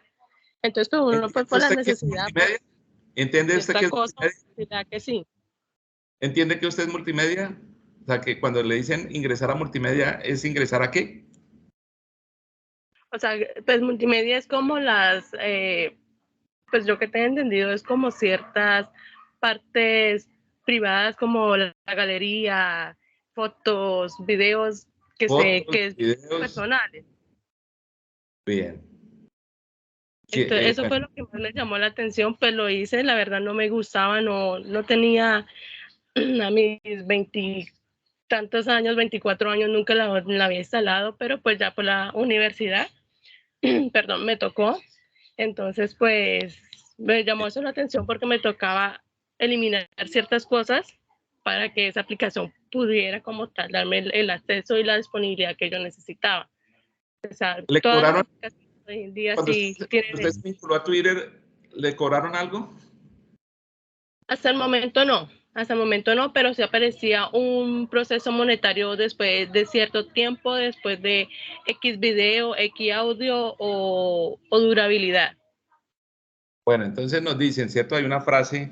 Entonces, pues uno pues, por la necesidad. ¿Entiende usted que es multimedia? Que sí. ¿Entiende que usted es multimedia? O sea, que cuando le dicen ingresar a multimedia, ¿es ingresar a qué? O sea, pues multimedia es como las, pues yo que tengo entendido, es como ciertas partes privadas como la galería, fotos, videos que videos. Personales. Bien. Entonces, eso fue lo que más me llamó la atención, pues lo hice, la verdad no me gustaba, no tenía a mis 20 tantos años, 24 años, nunca la había instalado, pero pues ya por la universidad, perdón, me tocó. Entonces, pues me llamó eso la atención porque me tocaba eliminar ciertas cosas para que esa aplicación pudiera como tal darme el acceso y la disponibilidad que yo necesitaba. O sea, ¿Le todas cobraron? las aplicaciones hoy en día Cuando sí tienen usted se vinculó a Twitter, ¿le cobraron algo? Hasta el momento no. Hasta el momento no, pero sí aparecía un proceso monetario después de cierto tiempo, después de X video, X audio o durabilidad. Bueno, entonces nos dicen, ¿cierto? Hay una frase,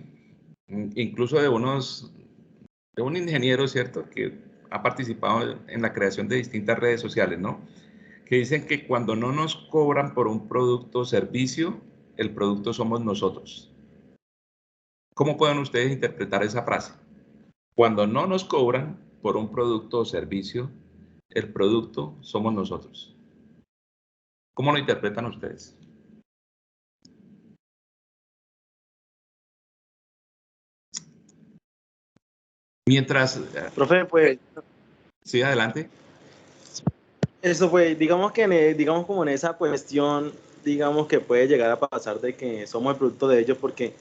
incluso de un ingeniero, ¿cierto? Que ha participado en la creación de distintas redes sociales, ¿no? Que dicen que cuando no nos cobran por un producto o servicio, el producto somos nosotros. ¿Cómo pueden ustedes interpretar esa frase? Cuando no nos cobran por un producto o servicio, el producto somos nosotros. ¿Cómo lo interpretan ustedes? Mientras... Profe, pues... Sí, adelante. Eso fue, digamos que digamos como en esa cuestión, digamos que puede llegar a pasar de que somos el producto de ellos porque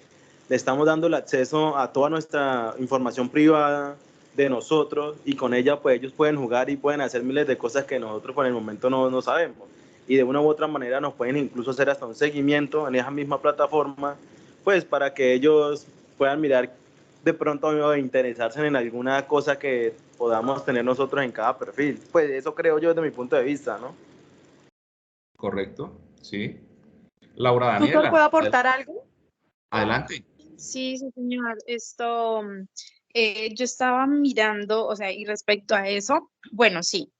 le estamos dando el acceso a toda nuestra información privada de nosotros y con ella pues ellos pueden jugar y pueden hacer miles de cosas que nosotros por el momento no sabemos. Y de una u otra manera nos pueden incluso hacer hasta un seguimiento en esa misma plataforma, pues para que ellos puedan mirar de pronto interesarse en alguna cosa que podamos tener nosotros en cada perfil. Pues eso creo yo desde mi punto de vista, ¿no? Correcto, sí. Laura ¿Tutor, Daniela. puedo aportar algo? Adelante. Sí, sí, señor. Yo estaba mirando, o sea, y respecto a eso, bueno, sí,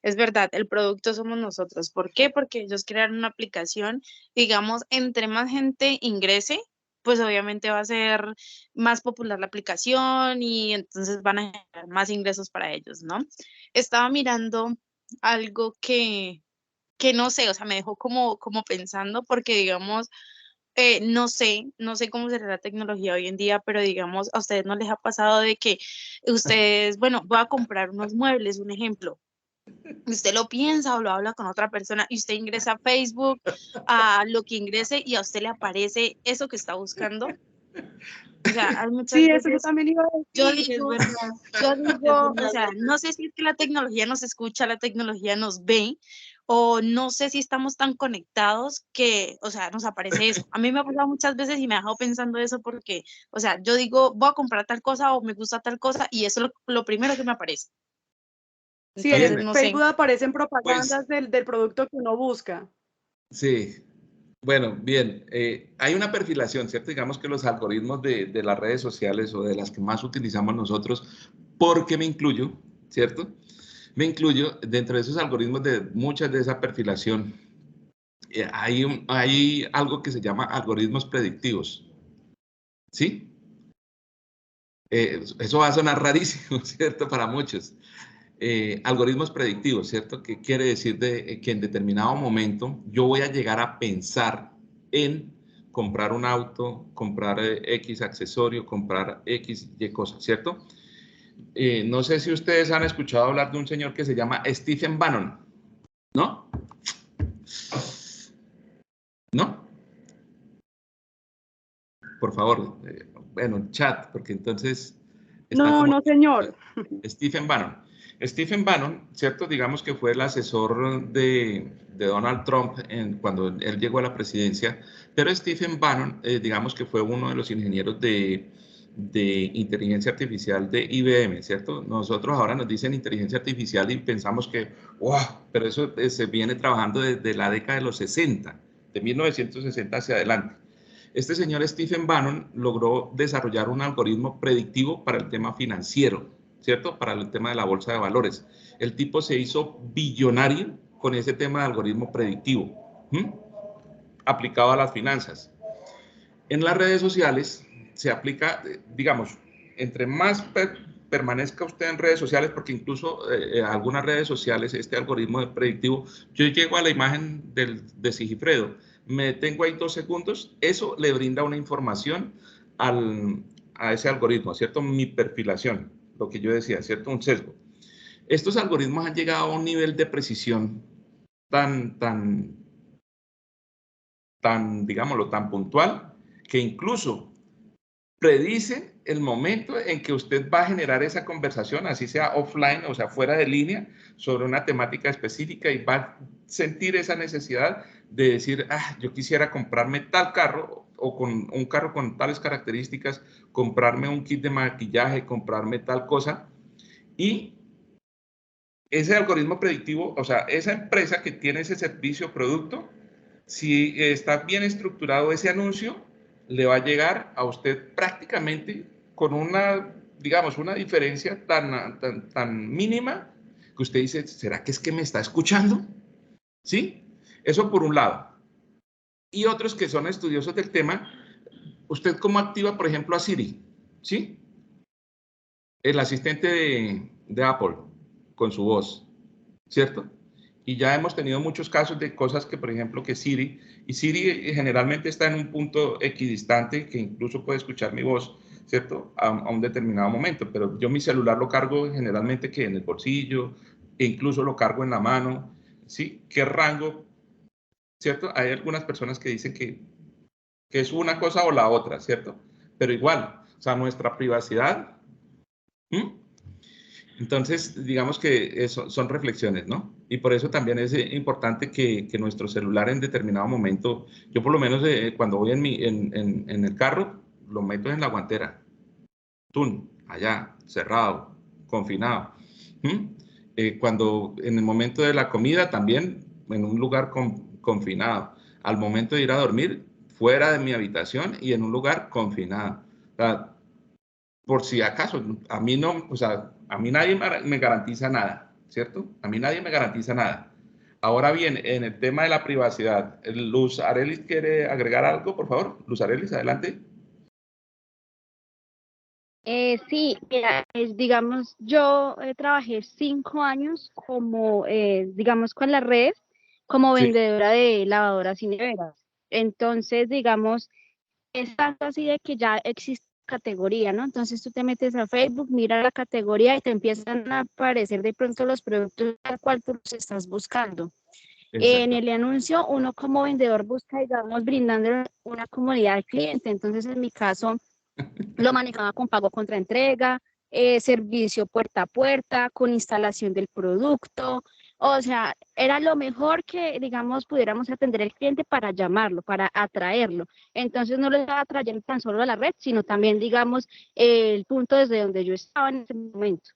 es verdad, el producto somos nosotros. ¿Por qué? Porque ellos crearon una aplicación, digamos, entre más gente ingrese, pues obviamente va a ser más popular la aplicación y entonces van a generar más ingresos para ellos, ¿no? Estaba mirando algo que no sé, o sea, me dejó como pensando porque, digamos, no sé cómo será la tecnología hoy en día, pero digamos, a ustedes no les ha pasado de que ustedes, bueno, voy a comprar unos muebles, un ejemplo. Usted lo piensa o lo habla con otra persona y usted ingresa a Facebook, a lo que ingrese y a usted le aparece eso que está buscando. O sea, hay muchas Sí, veces, eso yo también iba a decir. yo digo, o sea, no sé si es que la tecnología nos escucha, la tecnología nos ve, o no sé si estamos tan conectados que, o sea, nos aparece eso. A mí me ha pasado muchas veces y me ha dejado pensando eso porque, o sea, yo digo, voy a comprar tal cosa o me gusta tal cosa y eso es lo primero que me aparece. Sí, Entonces, en no Facebook sé. aparecen propagandas del producto que uno busca. Sí. Bueno, bien. Hay una perfilación, ¿cierto? Digamos que los algoritmos de las redes sociales o de las que más utilizamos nosotros, porque me incluyo, ¿cierto? Me incluyo dentro de esos algoritmos de muchas de esa perfilación. Hay algo que se llama algoritmos predictivos, ¿sí? Eso va a sonar rarísimo, ¿cierto? Para muchos. Algoritmos predictivos, ¿cierto? Que quiere decir que en determinado momento yo voy a llegar a pensar en comprar un auto, comprar X accesorio, comprar X, Y cosas, ¿cierto? No sé si ustedes han escuchado hablar de un señor que se llama Stephen Bannon. ¿No? ¿No? Por favor, bueno, chat, porque entonces... No, no, señor. Stephen Bannon. Stephen Bannon, ¿cierto? Digamos que fue el asesor de Donald Trump cuando él llegó a la presidencia, pero Stephen Bannon, digamos que fue uno de los ingenieros de inteligencia artificial de IBM, ¿cierto? Nosotros ahora nos dicen inteligencia artificial y pensamos que, wow, pero eso se viene trabajando desde la década de los 60, de 1960 hacia adelante. Este señor Stephen Bannon logró desarrollar un algoritmo predictivo para el tema financiero, ¿cierto? Para el tema de la bolsa de valores. El tipo se hizo billonario con ese tema de algoritmo predictivo, aplicado a las finanzas. En las redes sociales se aplica, digamos, entre más permanezca usted en redes sociales, porque incluso algunas redes sociales, este algoritmo de predictivo, yo llego a la imagen de Sigifredo, me detengo ahí 2 segundos, eso le brinda una información a ese algoritmo, ¿cierto? Mi perfilación, lo que yo decía, ¿cierto? Un sesgo. Estos algoritmos han llegado a un nivel de precisión tan, digámoslo, tan puntual, que incluso predice el momento en que usted va a generar esa conversación, así sea offline, o sea, fuera de línea, sobre una temática específica y va a sentir esa necesidad de decir, yo quisiera comprarme tal carro o con un carro con tales características, comprarme un kit de maquillaje, comprarme tal cosa. Y ese algoritmo predictivo, o sea, esa empresa que tiene ese servicio o producto, si está bien estructurado ese anuncio, le va a llegar a usted prácticamente con una, digamos, una diferencia tan mínima que usted dice, ¿será que es que me está escuchando? ¿Sí? Eso por un lado. Y otros que son estudiosos del tema, ¿usted cómo activa, por ejemplo, a Siri? ¿Sí? El asistente de Apple con su voz, ¿cierto? Y ya hemos tenido muchos casos de cosas que, por ejemplo, que Siri generalmente está en un punto equidistante que incluso puede escuchar mi voz, ¿cierto? A un determinado momento, pero yo mi celular lo cargo generalmente que en el bolsillo, e incluso lo cargo en la mano, ¿sí? ¿Qué rango? ¿Cierto? Hay algunas personas que dicen que es una cosa o la otra, ¿cierto? Pero igual, o sea, nuestra privacidad. Entonces, digamos que eso son reflexiones, ¿no? Y por eso también es importante que nuestro celular en determinado momento, yo por lo menos cuando voy en el carro, lo meto en la guantera, allá, cerrado, confinado. Cuando en el momento de la comida también en un lugar confinado. Al momento de ir a dormir, fuera de mi habitación y en un lugar confinado. O sea, por si acaso, a mí no, o sea, a mí nadie me garantiza nada, ¿cierto? A mí nadie me garantiza nada. Ahora bien, en el tema de la privacidad, Luz Arelis quiere agregar algo, por favor. Luz Arelis, adelante. Sí, mira, digamos, yo trabajé 5 años como, digamos, con las redes, como Sí. vendedora de lavadoras y neveras. Entonces, digamos, es tanto así de que ya existe categoría, ¿no? Entonces tú te metes a Facebook, miras la categoría y te empiezan a aparecer de pronto los productos al cual tú los estás buscando. En Exacto. el anuncio, uno como vendedor busca, digamos, brindando una comodidad al cliente. Entonces, en mi caso, lo manejaba con pago contra entrega, servicio puerta a puerta, con instalación del producto. O sea, era lo mejor que, digamos, pudiéramos atender al cliente para llamarlo, para atraerlo. Entonces, no lo estaba atrayendo tan solo a la red, sino también, digamos, el punto desde donde yo estaba en ese momento.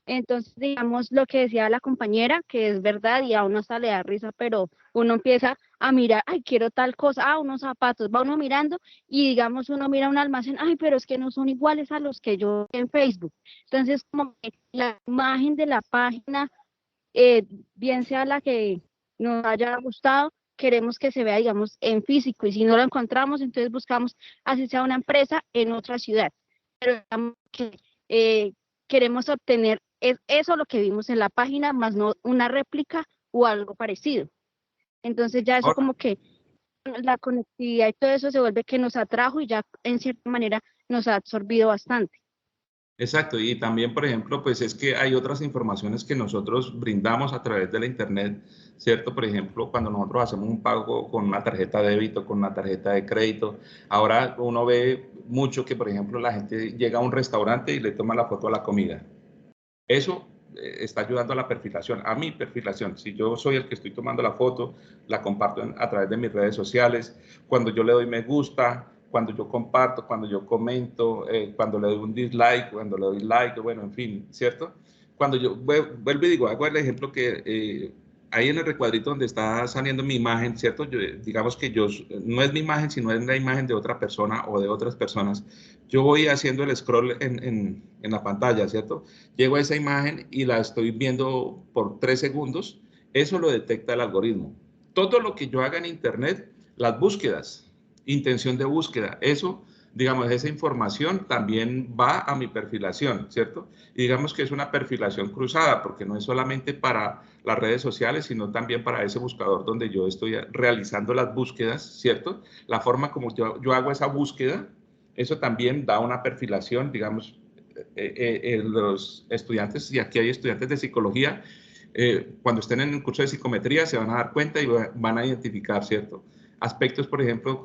Entonces, digamos, lo que decía la compañera, que es verdad y a uno hasta le da risa, pero uno empieza a mirar, ay, quiero tal cosa, unos zapatos, va uno mirando y digamos, uno mira un almacén, ay, pero es que no son iguales a los que yo en Facebook. Entonces, como que la imagen de la página, bien sea la que nos haya gustado, queremos que se vea, digamos, en físico y si no lo encontramos, entonces buscamos, así sea una empresa en otra ciudad. Pero digamos que queremos obtener es eso lo que vimos en la página, más no una réplica o algo parecido. Entonces ya eso como que la conectividad y todo eso se vuelve que nos atrajo y ya en cierta manera nos ha absorbido bastante. Exacto, y también, por ejemplo, pues es que hay otras informaciones que nosotros brindamos a través de la Internet, ¿cierto? Por ejemplo, cuando nosotros hacemos un pago con una tarjeta de débito, con una tarjeta de crédito, ahora uno ve mucho que, por ejemplo, la gente llega a un restaurante y le toma la foto a la comida. Eso está ayudando a la perfilación, a mi perfilación. Si yo soy el que estoy tomando la foto, la comparto a través de mis redes sociales, cuando yo le doy me gusta, cuando yo comparto, cuando yo comento, cuando le doy un dislike, cuando le doy like, bueno, en fin, ¿cierto? Cuando yo vuelvo y digo, hago el ejemplo que ahí en el recuadrito donde está saliendo mi imagen, ¿cierto? Yo, digamos que yo, no es mi imagen, sino es la imagen de otra persona o de otras personas. Yo voy haciendo el scroll en la pantalla, ¿cierto? Llego a esa imagen y la estoy viendo por 3 segundos. Eso lo detecta el algoritmo. Todo lo que yo haga en Internet, las búsquedas, intención de búsqueda, eso, digamos, esa información también va a mi perfilación, ¿cierto? Y digamos que es una perfilación cruzada, porque no es solamente para las redes sociales, sino también para ese buscador donde yo estoy realizando las búsquedas, ¿cierto? La forma como yo hago esa búsqueda, eso también da una perfilación, digamos, los estudiantes, y aquí hay estudiantes de psicología, cuando estén en el curso de psicometría se van a dar cuenta y van a identificar, ¿cierto? Aspectos, por ejemplo,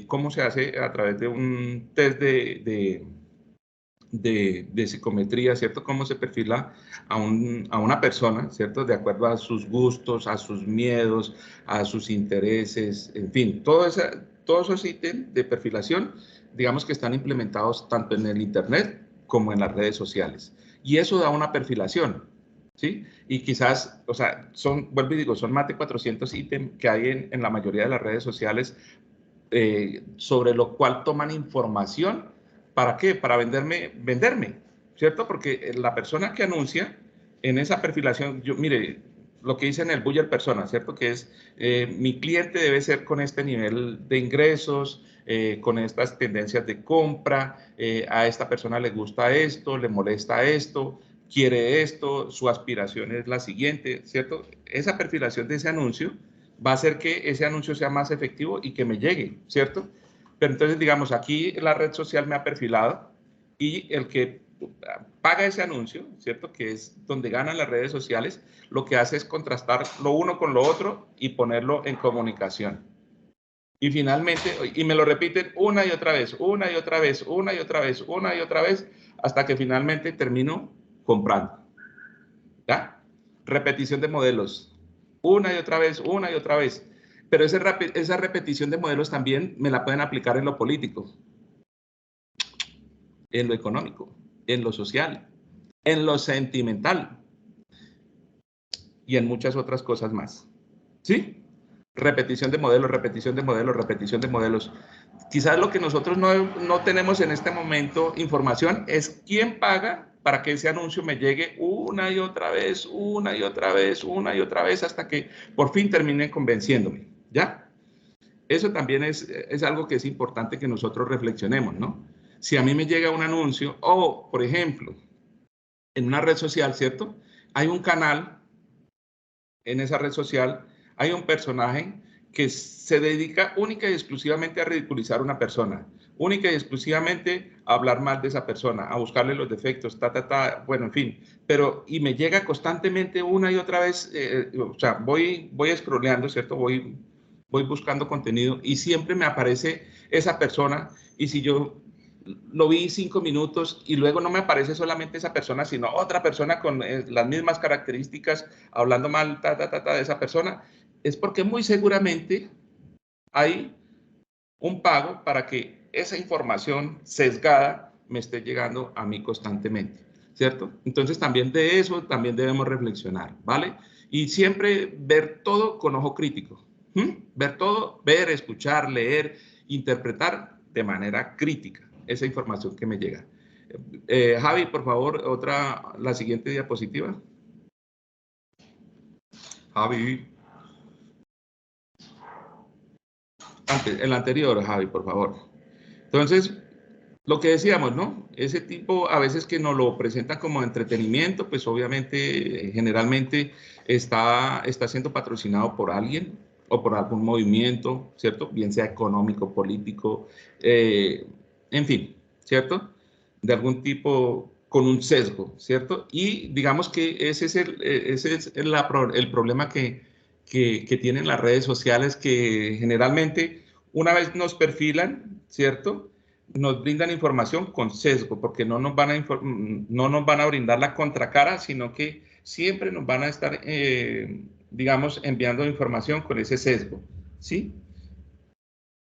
cómo se hace a través de un test de psicometría, ¿cierto? Cómo se perfila a una persona, ¿cierto? De acuerdo a sus gustos, a sus miedos, a sus intereses, en fin, todos esos ítems de perfilación, digamos que están implementados tanto en el Internet como en las redes sociales. Y eso da una perfilación, ¿sí? Y quizás, o sea, vuelvo y digo, son más de 400 ítems que hay en la mayoría de las redes sociales sobre lo cual toman información. ¿Para qué? Para venderme, ¿cierto? Porque la persona que anuncia en esa perfilación, mire, lo que dice en el Buyer Persona, ¿cierto? Que es, mi cliente debe ser con este nivel de ingresos, con estas tendencias de compra, a esta persona le gusta esto, le molesta esto, quiere esto, su aspiración es la siguiente, ¿cierto? Esa perfilación de ese anuncio va a hacer que ese anuncio sea más efectivo y que me llegue, ¿cierto? Pero entonces, digamos, aquí la red social me ha perfilado y el que paga ese anuncio, ¿cierto? Que es donde ganan las redes sociales, lo que hace es contrastar lo uno con lo otro y ponerlo en comunicación. Y finalmente, y me lo repiten una y otra vez, una y otra vez, una y otra vez, una y otra vez, hasta que finalmente termino comprando. ¿Ya? Repetición de modelos, una y otra vez, una y otra vez. Pero esa repetición de modelos también me la pueden aplicar en lo político, en lo económico, en lo social, en lo sentimental y en muchas otras cosas más. ¿Sí? Repetición de modelos, repetición de modelos, repetición de modelos. Quizás lo que nosotros no tenemos en este momento información es quién paga para que ese anuncio me llegue una y otra vez, una y otra vez, una y otra vez, hasta que por fin termine convenciéndome, ¿ya? Eso también es algo que es importante que nosotros reflexionemos, ¿no? Si a mí me llega un anuncio, o, por ejemplo, en una red social, ¿cierto? Hay un canal en esa red social, hay un personaje que se dedica única y exclusivamente a ridiculizar a una persona, única y exclusivamente a hablar mal de esa persona, a buscarle los defectos, bueno, en fin, pero y me llega constantemente una y otra vez, o sea, voy scrolleando, ¿cierto? Voy buscando contenido y siempre me aparece esa persona, y si yo lo vi 5 minutos y luego no me aparece solamente esa persona, sino otra persona con las mismas características, hablando mal de esa persona, es porque muy seguramente hay un pago para que esa información sesgada me esté llegando a mí constantemente, ¿cierto? Entonces también de eso también debemos reflexionar, ¿vale? Y siempre ver todo con ojo crítico, ver todo, ver, escuchar, leer, interpretar de manera crítica esa información que me llega. Javi, por favor, la siguiente diapositiva. Javi. El anterior, Javi, por favor. Entonces, lo que decíamos, ¿no? Ese tipo, a veces que nos lo presentan como entretenimiento, pues obviamente, generalmente está siendo patrocinado por alguien o por algún movimiento, ¿cierto? Bien sea económico, político, en fin, ¿cierto? De algún tipo con un sesgo, ¿cierto? Y digamos que ese es el problema que tienen las redes sociales, que generalmente una vez nos perfilan, ¿cierto?, nos brindan información con sesgo, porque no nos van a brindar la contracara, sino que siempre nos van a estar, digamos, enviando información con ese sesgo, ¿sí?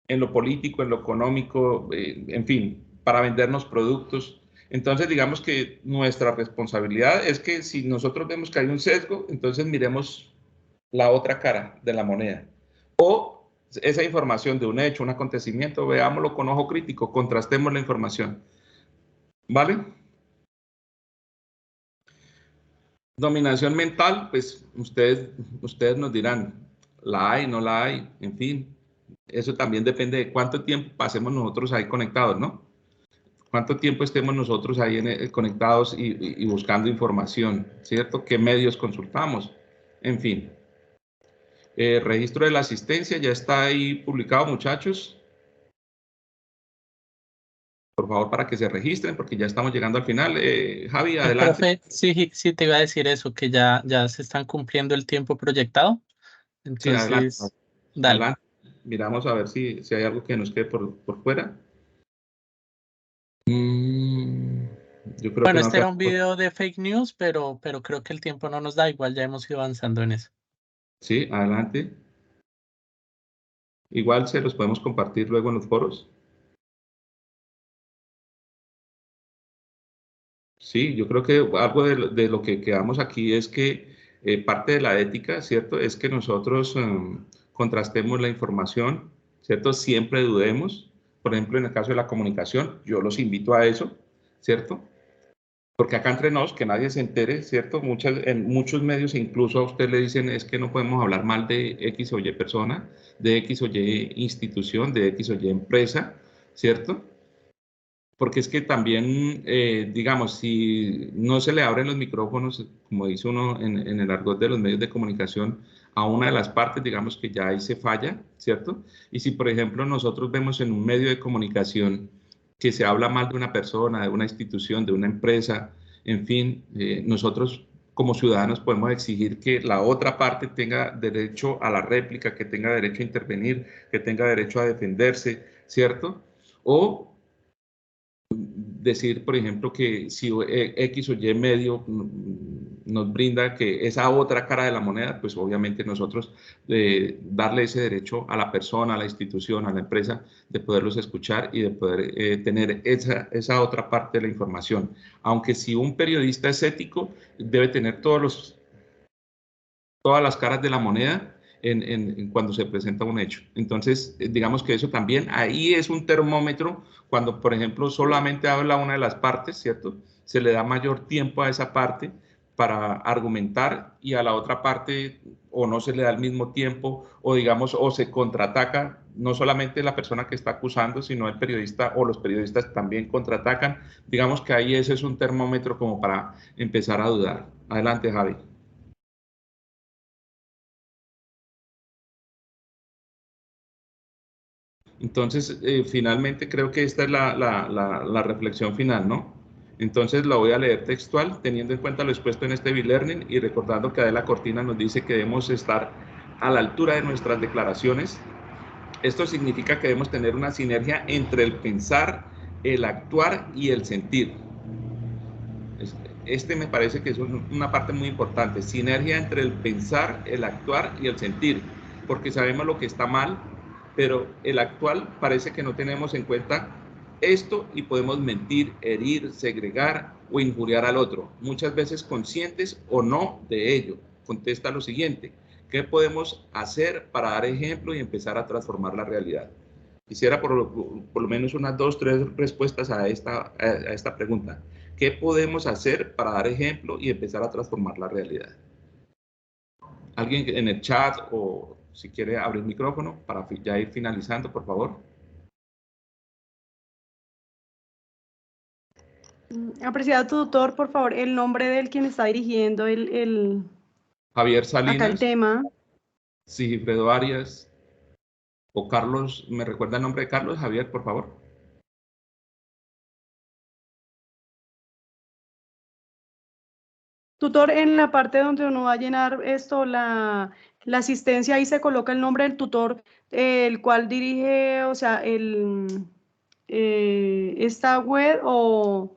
En lo político, en lo económico, en fin, para vendernos productos. Entonces, digamos que nuestra responsabilidad es que si nosotros vemos que hay un sesgo, entonces miremos la otra cara de la moneda. O esa información de un hecho, un acontecimiento, veámoslo con ojo crítico, contrastemos la información. ¿Vale? Dominación mental, pues ustedes nos dirán, la hay, no la hay, en fin. Eso también depende de cuánto tiempo pasemos nosotros ahí conectados, ¿no? Cuánto tiempo estemos nosotros ahí conectados y buscando información, ¿cierto? ¿Qué medios consultamos? En fin. Registro de la asistencia ya está ahí publicado, muchachos. Por favor, para que se registren, porque ya estamos llegando al final. Javi, adelante. Profe, sí, te iba a decir eso, que ya se están cumpliendo el tiempo proyectado. Sí, adelante. Entonces, dale. Adelante. Miramos a ver si hay algo que nos quede por fuera. Yo creo Bueno, que no. este era un video de fake news, pero creo que el tiempo no nos da, igual ya hemos ido avanzando en eso. Sí, adelante. Igual se los podemos compartir luego en los foros. Sí, yo creo que algo de lo que quedamos aquí es que parte de la ética, ¿cierto? Es que nosotros contrastemos la información, ¿cierto? Siempre dudemos. Por ejemplo, en el caso de la comunicación, yo los invito a eso, ¿cierto? Porque acá entre nos, que nadie se entere, ¿cierto? En muchos medios incluso a usted le dicen es que no podemos hablar mal de X o Y persona, de X o Y institución, de X o Y empresa, ¿cierto? Porque es que también, digamos, si no se le abren los micrófonos, como dice uno en el argot de los medios de comunicación, a una de las partes, digamos que ya ahí se falla, ¿cierto? Y si, por ejemplo, nosotros vemos en un medio de comunicación que se habla mal de una persona, de una institución, de una empresa, en fin, nosotros como ciudadanos podemos exigir que la otra parte tenga derecho a la réplica, que tenga derecho a intervenir, que tenga derecho a defenderse, ¿cierto? O decir, por ejemplo, que si X o Y medio nos brinda que esa otra cara de la moneda, pues obviamente nosotros darle ese derecho a la persona, a la institución, a la empresa, de poderlos escuchar y de poder tener esa otra parte de la información. Aunque si un periodista es ético, debe tener todas las caras de la moneda cuando se presenta un hecho. Entonces, digamos que eso también, ahí es un termómetro, cuando, por ejemplo, solamente habla una de las partes, ¿cierto? Se le da mayor tiempo a esa parte para argumentar y a la otra parte o no se le da el mismo tiempo o, digamos, o se contraataca, no solamente la persona que está acusando, sino el periodista o los periodistas también contraatacan. Digamos que ahí ese es un termómetro como para empezar a dudar. Adelante, Javi. Entonces, finalmente creo que esta es la reflexión final, ¿no? Entonces la voy a leer textual, teniendo en cuenta lo expuesto en este B-Learning y recordando que Adela Cortina nos dice que debemos estar a la altura de nuestras declaraciones. Esto significa que debemos tener una sinergia entre el pensar, el actuar y el sentir. Este me parece que es una parte muy importante, sinergia entre el pensar, el actuar y el sentir, porque sabemos lo que está mal, pero el actual parece que no tenemos en cuenta esto y podemos mentir, herir, segregar o injuriar al otro, muchas veces conscientes o no de ello. Contesta lo siguiente: ¿qué podemos hacer para dar ejemplo y empezar a transformar la realidad? Quisiera por lo menos unas 2 o 3 respuestas a esta pregunta. ¿Qué podemos hacer para dar ejemplo y empezar a transformar la realidad? ¿Alguien en el chat o si quiere abrir el micrófono para ya ir finalizando, por favor? Apreciado tutor, por favor, el nombre del quien está dirigiendo Javier Salinas. Acá el tema. Sigifredo Arias. O Carlos, ¿me recuerda el nombre de Carlos? Javier, por favor. Tutor, en la parte donde uno va a llenar esto, la asistencia, ahí se coloca el nombre del tutor, el cual dirige, o sea, esta web o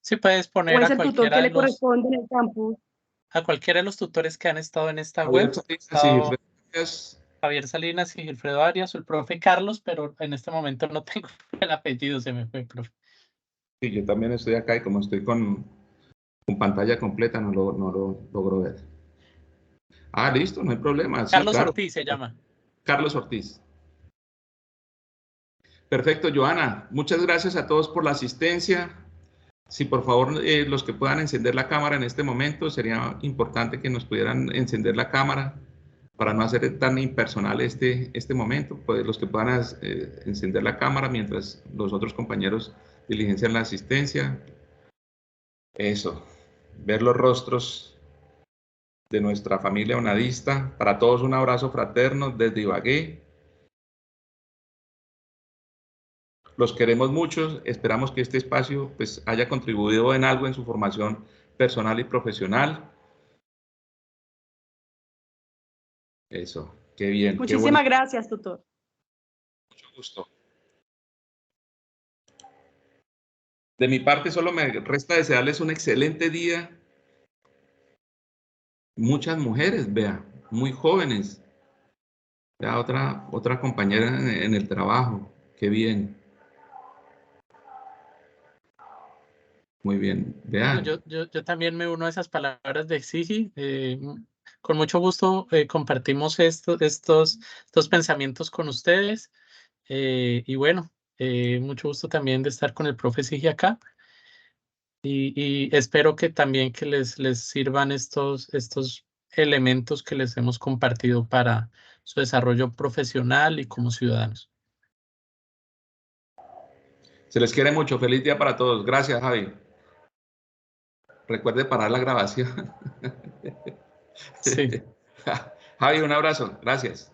Sí, puedes poner es el tutor que le corresponde en el campus. a cualquiera de los tutores que han estado en esta Javier web. Salinas y Gilfredo Arias. Javier Salinas y Gilfredo Arias, o el profe Carlos, pero en este momento no tengo el apellido, se me fue, profe. Sí, yo también estoy acá y como estoy con pantalla completa no lo logro ver. Ah, listo, no hay problema. Sí, Carlos claro. Ortiz se llama. Carlos Ortiz. Perfecto, Joana. Muchas gracias a todos por la asistencia. Si por favor los que puedan encender la cámara en este momento, sería importante que nos pudieran encender la cámara para no hacer tan impersonal este momento. Pues los que puedan encender la cámara mientras los otros compañeros diligencian la asistencia. Eso, ver los rostros de nuestra familia onadista. Para todos un abrazo fraterno desde Ibagué. Los queremos mucho, esperamos que este espacio pues, haya contribuido en algo en su formación personal y profesional. Eso, qué bien. Muchísimas gracias, tutor. Mucho gusto. De mi parte solo me resta desearles un excelente día. Muchas mujeres, vea, muy jóvenes. Vea, otra compañera en el trabajo, qué bien. Muy bien, vean. Yo también me uno a esas palabras de Sigi. Con mucho gusto compartimos estos pensamientos con ustedes. Y bueno, mucho gusto también de estar con el profe Sigi acá. Y espero que también que les sirvan estos elementos que les hemos compartido para su desarrollo profesional y como ciudadanos. Se les quiere mucho. Feliz día para todos. Gracias, Javi. Recuerde parar la grabación. Sí. Javi, un abrazo. Gracias.